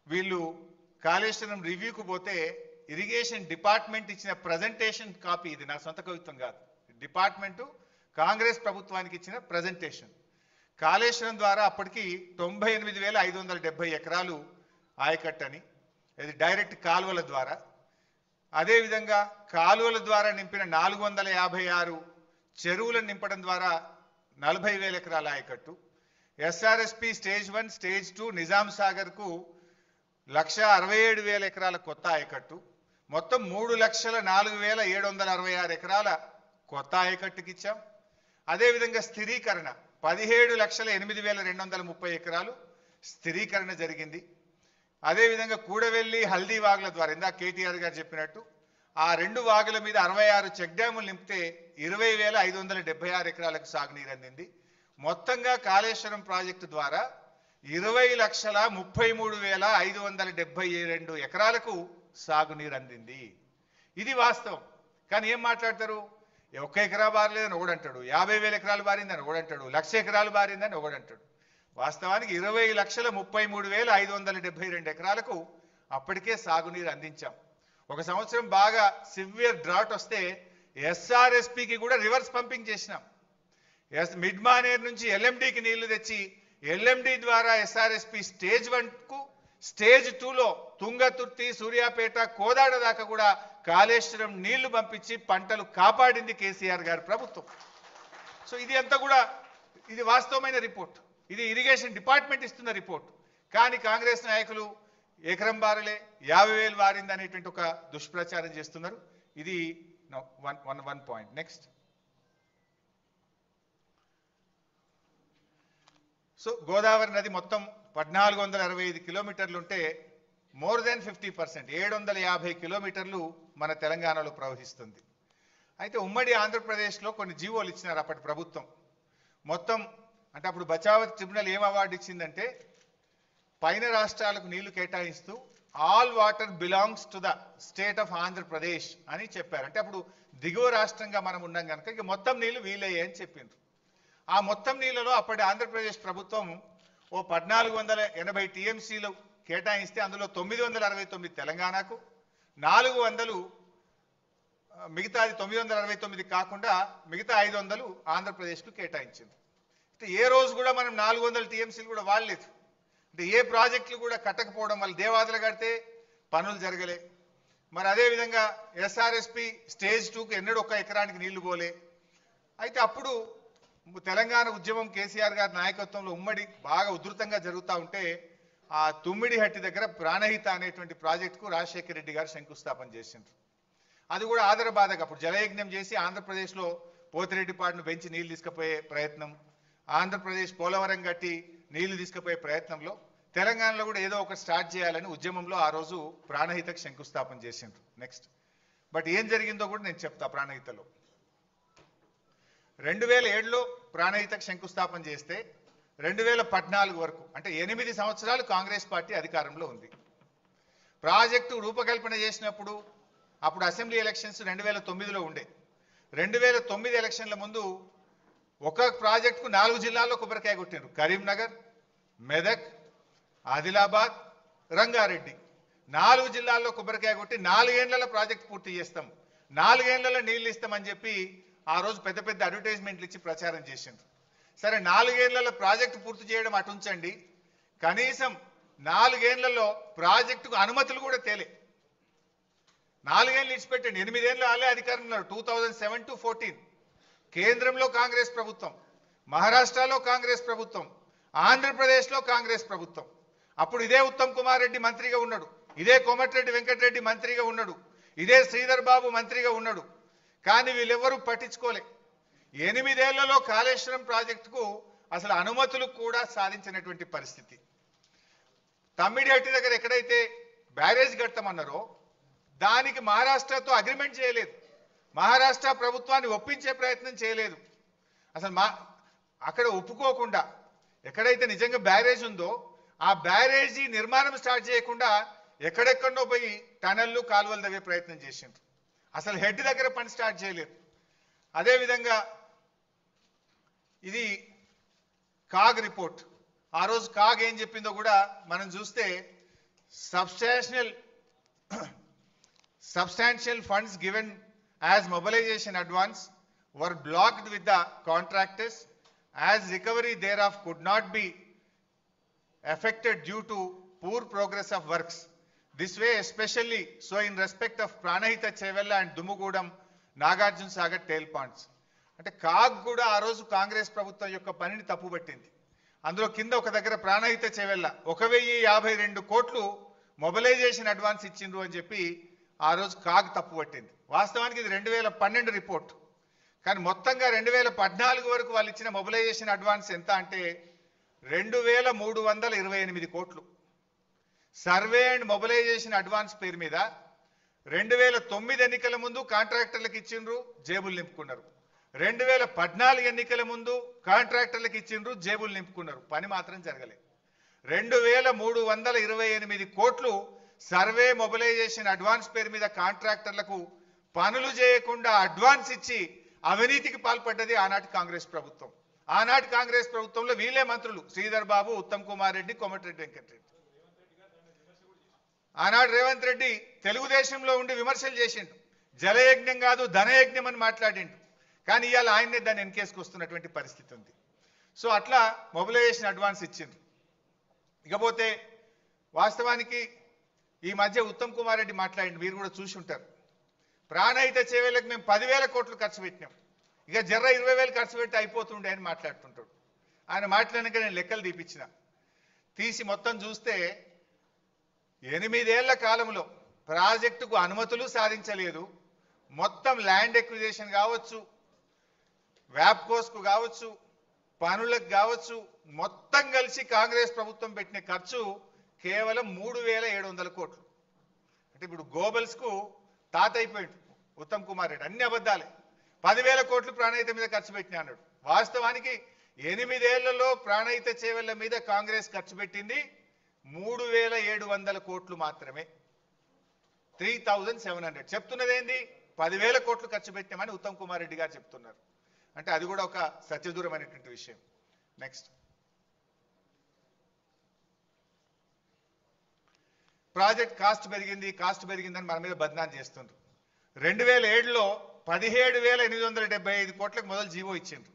వీళ్ళు కాళేశ్వరం రివ్యూకు పోతే ఇరిగేషన్ డిపార్ట్మెంట్ ఇచ్చిన ప్రజెంటేషన్ కాపీ, ఇది నా సొంత కవిత్వం కాదు, డిపార్ట్మెంటు కాంగ్రెస్ ప్రభుత్వానికి ఇచ్చిన ప్రజెంటేషన్. కాళేశ్వరం ద్వారా అప్పటికి 98,570 ఎకరాలు ఆయకట్టని, ఇది డైరెక్ట్ కాలువల ద్వారా. అదేవిధంగా కాలువల ద్వారా నింపిన 456 చెరువులను నింపడం ద్వారా 40,000 ఎకరాల ఆయకట్టు. ఎస్ఆర్ఎస్పి స్టేజ్ 1, స్టేజ్ 2 నిజాం సాగర్కు 1,67,000 ఎకరాల కొత్త ఆయకట్టు. మొత్తం 3,04,766 ఎకరాల కొత్త ఆయకట్టుకి ఇచ్చాం. అదేవిధంగా స్థిరీకరణ 17,08,230 ఎకరాలు స్థిరీకరణ జరిగింది. అదేవిధంగా కూడవెల్లి, హల్దీ వాగుల ద్వారా ఇందాక కేటీఆర్ గారు చెప్పినట్టు ఆ 2 వాగుల మీద 66 చెక్ డ్యాములు నింపితే 20,576 ఎకరాలకు సాగునీరు అందింది. మొత్తంగా కాళేశ్వరం ప్రాజెక్టు ద్వారా 20,33,572 ఎకరాలకు సాగునీరు అందింది. ఇది వాస్తవం. కానీ ఏం మాట్లాడతారు? 1 ఎకరా బారలేదని ఒకడంటాడు, 50,000 ఎకరాలు బారిందని ఒకడంటాడు, 1,00,000 ఎకరాలు బారిందని ఒకడంటాడు. వాస్తవానికి 20,33,572 ఎకరాలకు అప్పటికే సాగునీరు అందించాం. ఒక సంవత్సరం బాగా సివియర్ డ్రాట్ వస్తే ఎస్ఆర్ఎస్పికి కూడా రివర్స్ పంపింగ్ చేసినాం. మిడ్మానేర్ నుంచి ఎల్ఎండికి నీళ్లు తెచ్చి ఎల్ఎండి ద్వారా ఎస్ఆర్ఎస్పి స్టేజ్ 1కు స్టేజ్ 2లో తుంగతుర్తి, సూర్యాపేట, కోదాడ దాకా కూడా కాళేశ్వరం నీళ్లు పంపించి పంటలు కాపాడింది కేసీఆర్ గారి ప్రభుత్వం. సో ఇది అంతా కూడా ఇది వాస్తవమైన రిపోర్ట్. ఇది ఇరిగేషన్ డిపార్ట్మెంట్ ఇస్తున్న రిపోర్ట్. కానీ కాంగ్రెస్ నాయకులు ఎకరం బారలే 50,000 వారింది అనేటువంటి ఒక దుష్ప్రచారం చేస్తున్నారు. ఇది one point. Next, so Godavari నది మొత్తం 1465 కిలోమీటర్లు ఉంటే మోర్ దాన్ 50%, 750 కిలోమీటర్లు మన తెలంగాణలో ప్రవహిస్తుంది. అయితే ఉమ్మడి ఆంధ్రప్రదేశ్లో కొన్ని జీవోలు ఇచ్చినారు అప్పటి ప్రభుత్వం. మొత్తం అంటే అప్పుడు బచావత్ ట్రిబ్యునల్ ఏం అవార్డు ఇచ్చిందంటే పైన రాష్ట్రాలకు నీళ్లు కేటాయిస్తూ all water belongs to the state of Andhra Pradesh అని చెప్పారు. అంటే అప్పుడు దిగువ రాష్ట్రంగా మనం ఉన్నాం కనుక ఇక మొత్తం నీళ్లు వీలయ్యాయి అని చెప్పిండ్రు. ఆ మొత్తం నీళ్లలో అప్పటి ఆంధ్రప్రదేశ్ ప్రభుత్వం ఓ 1480 టీఎంసీలు కేటాయిస్తే అందులో 969 తెలంగాణకు, 400 మిగతాది 969 కాకుండా మిగతా 500 ఆంధ్రప్రదేశ్కు కేటాయించింది. అంటే ఏ రోజు కూడా మనం 400 టీఎంసీలు కూడా వాడలేదు. అంటే ఏ ప్రాజెక్టులు కూడా కట్టకపోవడం వల్ల దేవాదులు కడితే పనులు జరగలే. మరి అదేవిధంగా ఎస్ఆర్ఎస్పి స్టేజ్ 2కు ఎన్నడూ 1 ఎకరానికి నీళ్లు పోలే. అయితే అప్పుడు తెలంగాణ ఉద్యమం కేసీఆర్ గారి నాయకత్వంలో ఉమ్మడి బాగా ఉధృతంగా జరుగుతూ ఉంటే ఆ తుమ్మిడిహట్టి దగ్గర ప్రాణహిత అనేటువంటి ప్రాజెక్టుకు రాజశేఖర రెడ్డి గారు శంకుస్థాపన చేసిండ్రు. అది కూడా ఆదరబాధగా అప్పుడు జలయజ్ఞం చేసి ఆంధ్రప్రదేశ్లో పోతిరెడ్డిపాడును పెంచి నీళ్లు తీసుకుపోయే ప్రయత్నం, ఆంధ్రప్రదేశ్ పోలవరం కట్టి నీళ్లు తీసుకుపోయే ప్రయత్నంలో తెలంగాణలో కూడా ఏదో ఒకటి స్టార్ట్ చేయాలని ఉద్యమంలో ఆ రోజు ప్రాణహితకు శంకుస్థాపన చేసిండ్రు. నెక్స్ట్, బట్ ఏం జరిగిందో కూడా నేను చెప్తా. ప్రాణహితలో 2007లో ప్రాణహితకు శంకుస్థాపన చేస్తే 2014 వరకు అంటే 8 సంవత్సరాలు కాంగ్రెస్ పార్టీ అధికారంలో ఉంది. ప్రాజెక్టు రూపకల్పన చేసినప్పుడు అప్పుడు అసెంబ్లీ ఎలక్షన్స్ 2009లో ఉండే. 2009 ఎలక్షన్ల ముందు ఒక ప్రాజెక్టుకు 4 జిల్లాల్లో కొబ్బరికాయ కొట్టిండ్రు. కరీంనగర్, మెదక్, ఆదిలాబాద్, రంగారెడ్డి 4 జిల్లాల్లో కొబ్బరికాయ కొట్టి 4 ఏళ్లలో ప్రాజెక్ట్ పూర్తి చేస్తాం, 4 ఏళ్లలో నీళ్లు ఇస్తామని చెప్పి ఆ రోజు పెద్ద పెద్ద అడ్వర్టైజ్మెంట్లు ఇచ్చి ప్రచారం చేసిండ్రు. సరే 4 ఏళ్లలో ప్రాజెక్టు పూర్తి చేయడం అటుంచండి, కనీసం 4 ఏళ్లలో ప్రాజెక్టుకు అనుమతులు కూడా తేలే. 4 ఏళ్ళు ఇచ్చిపెట్టండి, 8 ఏళ్ళు వాళ్ళే అధికారంలో. 2007 to 14 కేంద్రంలో కాంగ్రెస్ ప్రభుత్వం, మహారాష్ట్రలో కాంగ్రెస్ ప్రభుత్వం, ఆంధ్రప్రదేశ్లో కాంగ్రెస్ ప్రభుత్వం. అప్పుడు ఇదే ఉత్తమ్ కుమార్ రెడ్డి మంత్రిగా ఉన్నాడు, ఇదే కోమటిరెడ్డి వెంకటరెడ్డి మంత్రిగా ఉన్నాడు, ఇదే శ్రీధర్ బాబు మంత్రిగా ఉన్నాడు. కానీ వీళ్ళెవరూ పట్టించుకోలే. 8 ఏళ్లలో కాళేశ్వరం ప్రాజెక్టుకు అసలు అనుమతులు కూడా సాధించినటువంటి పరిస్థితి. తమ్మిడిహట్టి దగ్గర ఎక్కడైతే బ్యారేజ్ కడతామన్నారో దానికి మహారాష్ట్రతో అగ్రిమెంట్ చేయలేదు, మహారాష్ట్ర ప్రభుత్వాన్ని ఒప్పించే ప్రయత్నం చేయలేదు. అసలు అక్కడ ఒప్పుకోకుండా ఎక్కడైతే నిజంగా బ్యారేజ్ ఉందో ఆ బ్యారేజీ నిర్మాణం స్టార్ట్ చేయకుండా ఎక్కడెక్కడో పోయి టనల్లు, కాలువలు తవ్వే ప్రయత్నం చేసిండ్రు. అసలు హెడ్ దగ్గర పని స్టార్ట్ చేయలేదు. అదేవిధంగా ఇది కాగ్ రిపోర్ట్. ఆ రోజు కాగ్ ఏం చెప్పిందో కూడా మనం చూస్తే substantial funds given as mobilization advance were blocked with the contractors as recovery thereof could not be affected due to poor progress of works. This way especially so in respect of Pranahita Chevella and Dumugudam Nagarjuna Sagar tail ponds. అంటే కాగ్ కూడా ఆ రోజు కాంగ్రెస్ ప్రభుత్వం యొక్క పనిని తప్పుపట్టింది. అందులో కింద ఒక దగ్గర ప్రాణహిత చెవెల్ల 1052 కోట్లు మొబిలైజేషన్ అడ్వాన్స్ ఇచ్చిండ్రు అని చెప్పి ఆ రోజు కాగ్ తప్పుపట్టింది. వాస్తవానికి ఇది 2012 రిపోర్ట్. కానీ మొత్తంగా 2014 వరకు వాళ్ళు ఇచ్చిన మొబిలైజేషన్ అడ్వాన్స్ ఎంత అంటే 2328 కోట్లు. సర్వే అండ్ మొబిలైజేషన్ అడ్వాన్స్ పేరు మీద 2009 ఎన్నికల ముందు కాంట్రాక్టర్లకు ఇచ్చిండ్రు, జేబులు నింపుకున్నారు. 2014 ఎన్నికల ముందు కాంట్రాక్టర్లకు ఇచ్చిండ్రు, జేబులు నింపుకున్నారు. పని మాత్రం జరగలేదు. 2328 కోట్లు సర్వే మొబిలైజేషన్ అడ్వాన్స్ పేరు మీద కాంట్రాక్టర్లకు పనులు చేయకుండా అడ్వాన్స్ ఇచ్చి అవినీతికి పాల్పడ్డది ఆనాటి కాంగ్రెస్ ప్రభుత్వం. ఆనాటి కాంగ్రెస్ ప్రభుత్వంలో వీళ్ళే మంత్రులు శ్రీధర్ బాబు, ఉత్తమ్ కుమార్ రెడ్డి, కోమటిరెడ్డి వెంకటరెడ్డి. ఆనాడు రేవంత్ రెడ్డి తెలుగుదేశంలో ఉండి విమర్శలు చేసిండు, జలయజ్ఞం కాదు ధనయజ్ఞం అని మాట్లాడిండు. కానీ ఇవాళ ఆయన్నే దాన్ని ఎన్కేసుకొస్తున్నటువంటి పరిస్థితి ఉంది. సో అట్లా మొబిలైజేషన్ అడ్వాన్స్ ఇచ్చిండ్రు. ఇకపోతే వాస్తవానికి ఈ మధ్య ఉత్తమ్ కుమార్ రెడ్డి మాట్లాడింది, మీరు కూడా చూసి ఉంటారు. ప్రాణహిత చేవేలకు మేము 10,000 కోట్లు ఖర్చు పెట్టినాం, ఇక జర్ర 20,000 ఖర్చు పెట్టి అయిపోతుండే అని మాట్లాడుతుంటాడు. ఆయన మాట్లాడినాక నేను లెక్కలు తీసి మొత్తం చూస్తే 8 ఏళ్ల కాలంలో ప్రాజెక్టుకు అనుమతులు సాధించలేదు. మొత్తం ల్యాండ్ ఎక్విజిషన్ కావచ్చు, వ్యాప్కోస్కు కావచ్చు, పనులకు కావచ్చు, మొత్తం కలిసి కాంగ్రెస్ ప్రభుత్వం పెట్టిన ఖర్చు కేవలం 3,700 కోట్లు. అంటే ఇప్పుడు గోబల్స్కు తాత అయిపోయింది ఉత్తమ్ కుమార్ రెడ్డి, అన్ని అబద్ధాలే. 10,000 కోట్లు ప్రాణహిత మీద ఖర్చు పెట్టినా అన్నాడు. వాస్తవానికి 8 ఏళ్లలో ప్రాణహిత చేవెళ్ల మీద కాంగ్రెస్ ఖర్చు పెట్టింది 3,700 కోట్లు మాత్రమే. 3,700 చెప్తున్నది ఏంది? 10,000 కోట్లు ఖర్చు పెట్టామని ఉత్తమ్ కుమార్ రెడ్డి గారు చెప్తున్నారు. అంటే అది కూడా ఒక సత్యదూరమైనటువంటి విషయం. నెక్స్ట్, ప్రాజెక్ట్ కాస్ట్ పెరిగిందని మన మీద బద్నాం చేస్తుండ్రు. 2007లో 17,875 కోట్లకు మొదలు జీవో ఇచ్చిండ్రు.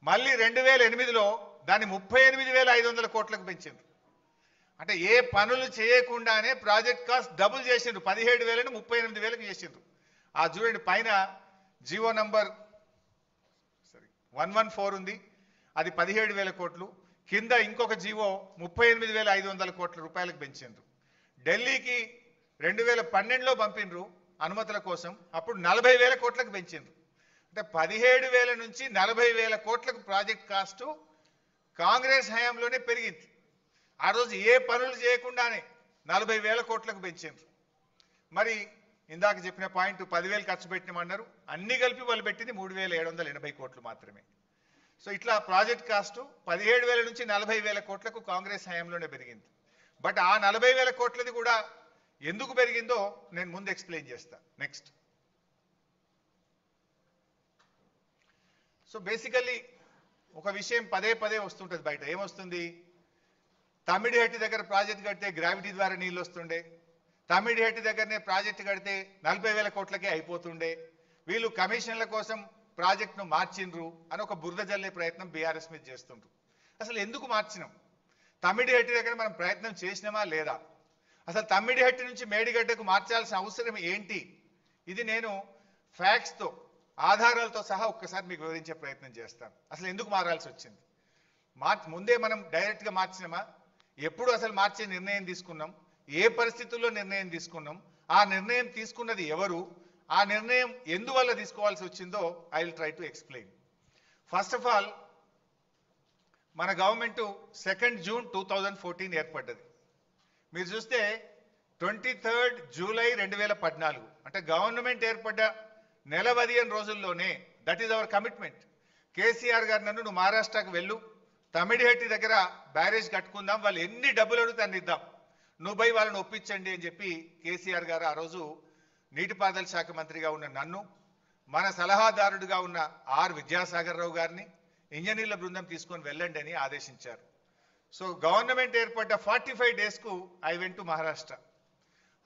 మళ్ళీ 2008లో దాన్ని 38,500 కోట్లకు పెంచిండ్రు. అంటే ఏ పనులు చేయకుండానే ప్రాజెక్ట్ కాస్ట్ డబుల్ చేసిండ్రు. 17,000ను 38,000కు చేసిండ్రు. ఆ చూడండి పైన జీవో నంబర్ 114 ఉంది, అది 17,000 కోట్లు. కింద ఇంకొక జీవో 38,500 కోట్ల రూపాయలకు పెంచిండ్రు. ఢిల్లీకి 2012లో పంపిండ్రు అనుమతుల కోసం, అప్పుడు 40,000 కోట్లకు పెంచిండ్రు. అంటే 17,000 నుంచి 40,000 కోట్లకు ప్రాజెక్ట్ కాస్టు కాంగ్రెస్ హయాంలోనే పెరిగింది. ఆ రోజు ఏ పనులు చేయకుండానే 40,000 కోట్లకు పెంచిండ్రు. మరి ఇందాక చెప్పిన పాయింట్ 10,000 ఖర్చు పెట్టినామన్నారు, అన్ని కలిపి వాళ్ళు పెట్టింది 3,780 కోట్లు మాత్రమే. సో ఇట్లా ప్రాజెక్ట్ కాస్ట్ 17,000 నుంచి 40,000 కోట్లకు కాంగ్రెస్ హయాంలోనే పెరిగింది. బట్ ఆ 40,000 కోట్లది కూడా ఎందుకు పెరిగిందో నేను ముందు ఎక్స్ప్లెయిన్ చేస్తా. నెక్స్ట్, సో బేసికల్లీ ఒక విషయం పదే వస్తుంటుంది బయట. ఏమొస్తుంది? తమిడిహెట్టి దగ్గర ప్రాజెక్ట్ కడితే గ్రావిటీ ద్వారా నీళ్ళు వస్తుండే, తమిడిహెట్టి దగ్గరనే ప్రాజెక్టు కడితే 40,000 కోట్లకే అయిపోతుండే, వీళ్ళు కమిషన్ల కోసం ప్రాజెక్టును మార్చిండ్రు అని ఒక బురద జల్లే ప్రయత్నం బీఆర్ఎస్ మీద చేస్తుండ్రు. అసలు ఎందుకు మార్చినాం? తమిడిహెట్టి దగ్గర మనం ప్రయత్నం చేసినామా లేదా? అసలు తమ్మిడిహెట్టి నుంచి మేడిగడ్డకు మార్చాల్సిన అవసరం ఏంటి? ఇది నేను ఫ్యాక్ట్స్తో, ఆధారాలతో సహా ఒక్కసారి మీకు వివరించే ప్రయత్నం చేస్తాను. అసలు ఎందుకు మారాల్సి వచ్చింది? ముందే మనం డైరెక్ట్గా మార్చినామా? ఎప్పుడు అసలు మార్చే నిర్ణయం తీసుకున్నాం? ఏ పరిస్థితుల్లో నిర్ణయం తీసుకున్నాం? ఆ నిర్ణయం తీసుకున్నది ఎవరు? ఆ నిర్ణయం ఎందువల్ల తీసుకోవాల్సి వచ్చిందో I will try to explain. First of all, మన గవర్నమెంట్ 2 జూన్ 2014 ఏర్పడ్డది. మీరు చూస్తే 23 జూలై 2014, అంటే గవర్నమెంట్ ఏర్పడ్డ నెల 15 రోజుల్లోనే, that is our commitment. KCR గారు నన్ను, నువ్వు మహారాష్ట్రకు వెళ్ళు, తమిడిహెట్టి దగ్గర బ్యారేజ్ కట్టుకుందాం, వాళ్ళు ఎన్ని డబ్బులు అడిగితే అన్ని ఇద్దాం, నువ్వు పోయి వాళ్ళని ఒప్పించండి అని చెప్పి కేసీఆర్ గారు ఆ రోజు నీటిపారుదల శాఖ మంత్రిగా ఉన్న నన్ను, మన సలహాదారుడిగా ఉన్న ఆర్ విద్యాసాగర్ రావు గారిని ఇంజనీర్ల బృందం తీసుకొని వెళ్ళండి అని ఆదేశించారు. సో గవర్నమెంట్ ఏర్పడ్డ 45 డేస్కు ఐ వెంట్ టు మహారాష్ట్ర.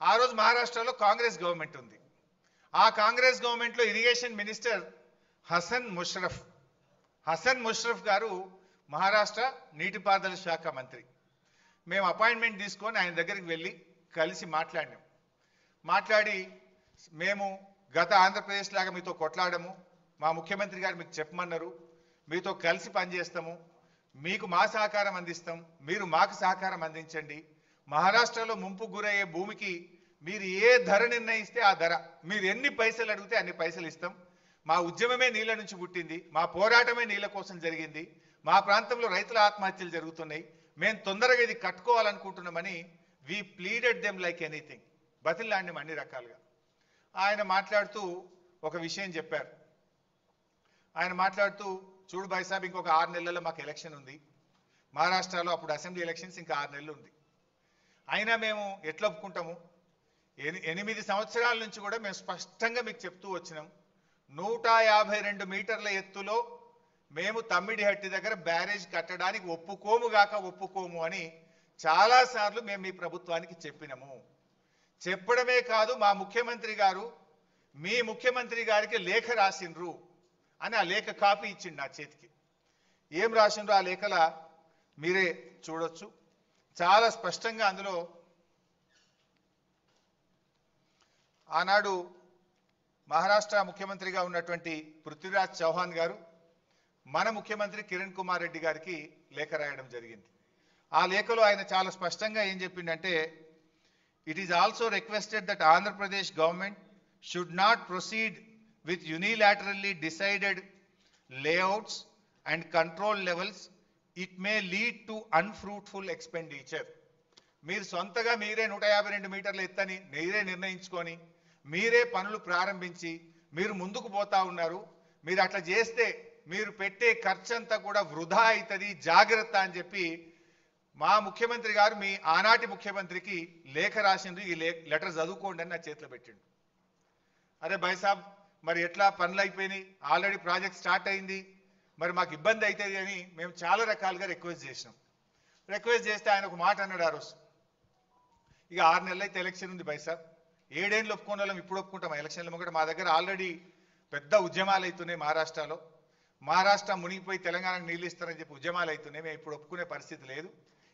ఆ రోజు మహారాష్ట్రలో కాంగ్రెస్ గవర్నమెంట్ ఉంది. ఆ కాంగ్రెస్ గవర్నమెంట్లో ఇరిగేషన్ మినిస్టర్ హసన్ ముషరఫ్ గారు మహారాష్ట్ర నీటిపారుదల శాఖ మంత్రి. మేము అపాయింట్మెంట్ తీసుకొని ఆయన దగ్గరికి వెళ్ళి కలిసి మాట్లాడి మేము గత ఆంధ్రప్రదేశ్ లాగా మీతో కొట్లాడము, మా ముఖ్యమంత్రి గారు మీకు చెప్పమన్నారు, మీతో కలిసి పనిచేస్తాము, మీకు మా సహకారం అందిస్తాం, మీరు మాకు సహకారం అందించండి, మహారాష్ట్రలో ముంపు గురయ్యే భూమికి మీరు ఏ ధర నిర్ణయిస్తే ఆ ధర, మీరు ఎన్ని పైసలు అడిగితే అన్ని పైసలు ఇస్తాం, మా ఉద్యమమే నీళ్ళ నుంచి పుట్టింది, మా పోరాటమే నీళ్ళ కోసం జరిగింది, మా ప్రాంతంలో రైతుల ఆత్మహత్యలు జరుగుతున్నాయి, మేము తొందరగా ఇది కట్టుకోవాలనుకుంటున్నామని వి ప్లీడెడ్ దెమ్ లైక్ ఎనీథింగ్, బతిలాడినాం అన్ని రకాలుగా. ఆయన మాట్లాడుతూ ఒక విషయం చెప్పారు. ఆయన మాట్లాడుతూ, చూడు భాయ్ సాబ్, ఇంకొక 6 నెలల్లో మాకు ఎలక్షన్ ఉంది మహారాష్ట్రలో, అప్పుడు అసెంబ్లీ ఎలక్షన్స్ ఇంకా 6 నెలలు ఉంది, అయినా మేము ఎట్లా ఒప్పుకుంటాము? 8 సంవత్సరాల నుంచి కూడా మేము స్పష్టంగా మీకు చెప్తూ వచ్చినాం, 152 మీటర్ల ఎత్తులో మేము తమ్మిడిహట్టి దగ్గర బ్యారేజ్ కట్టడానికి ఒప్పుకోము అని చాలాసార్లు మేము మీ ప్రభుత్వానికి చెప్పినాము. చెప్పడమే కాదు, మా ముఖ్యమంత్రి గారు మీ ముఖ్యమంత్రి గారికి లేఖ రాసిండ్రు అని ఆ లేఖ కాపీ ఇచ్చిండు నా చేతికి. ఏం రాసిండ్రు ఆ లేఖల మీరే చూడొచ్చు. చాలా స్పష్టంగా అందులో ఆనాడు మహారాష్ట్ర ముఖ్యమంత్రిగా ఉన్నటువంటి పృథ్వీరాజ్ చౌహాన్ గారు మన ముఖ్యమంత్రి కిరణ్ కుమార్ రెడ్డి గారికి లేఖ రాయడం జరిగింది. ఆ లేఖలో ఆయన చాలా స్పష్టంగా ఏం చెప్పిండంటే, it is also requested that Andhra Pradesh government should not proceed with unilaterally decided layouts and control levels. It may lead to unfruitful expenditure. మీరు సొంతగా మీరే 152 మీటర్ల ఎత్తని మీరే నిర్ణయించుకొని మీరే పనులు ప్రారంభించి మీరు ముందుకు పోతా ఉన్నారు. మీరు అట్లా చేస్తే మీరు పెట్టే ఖర్చంతా కూడా వృధా అవుతుంది, జాగ్రత్త అని చెప్పి మా ముఖ్యమంత్రి గారు మీ ఆనాటి ముఖ్యమంత్రికి లేఖ రాసిండ్రు. ఈ లెటర్ చదువుకోండి అని నా చేతిలో పెట్టిండు. అరే భాయ్ సాబ్, మరి ఎట్లా పనులు అయిపోయినాయి, ఆల్రెడీ ప్రాజెక్ట్ స్టార్ట్ అయింది, మరి మాకు ఇబ్బంది అవుతుంది అని మేము చాలా రకాలుగా రిక్వెస్ట్ చేసినాం. రిక్వెస్ట్ చేస్తే ఆయన ఒక మాట అన్నాడు ఆ రోజు, ఇక 6 నెలలు అయితే ఎలక్షన్ ఉంది భాయ్ సాబ్, 7 ఏళ్ళు ఒప్పుకునే వాళ్ళం ఇప్పుడు ఒప్పుకుంటాం ఎలక్షన్లు కూడా. మా దగ్గర ఆల్రెడీ పెద్ద ఉద్యమాలు అవుతున్నాయి మహారాష్ట్రలో. మహారాష్ట్ర మునిగిపోయి తెలంగాణకు నీళ్ళు ఇస్తారని చెప్పి ఉద్యమాలు అవుతున్నాయి. మేము ఇప్పుడు ఒప్పుకునే పరిస్థితి లేదు.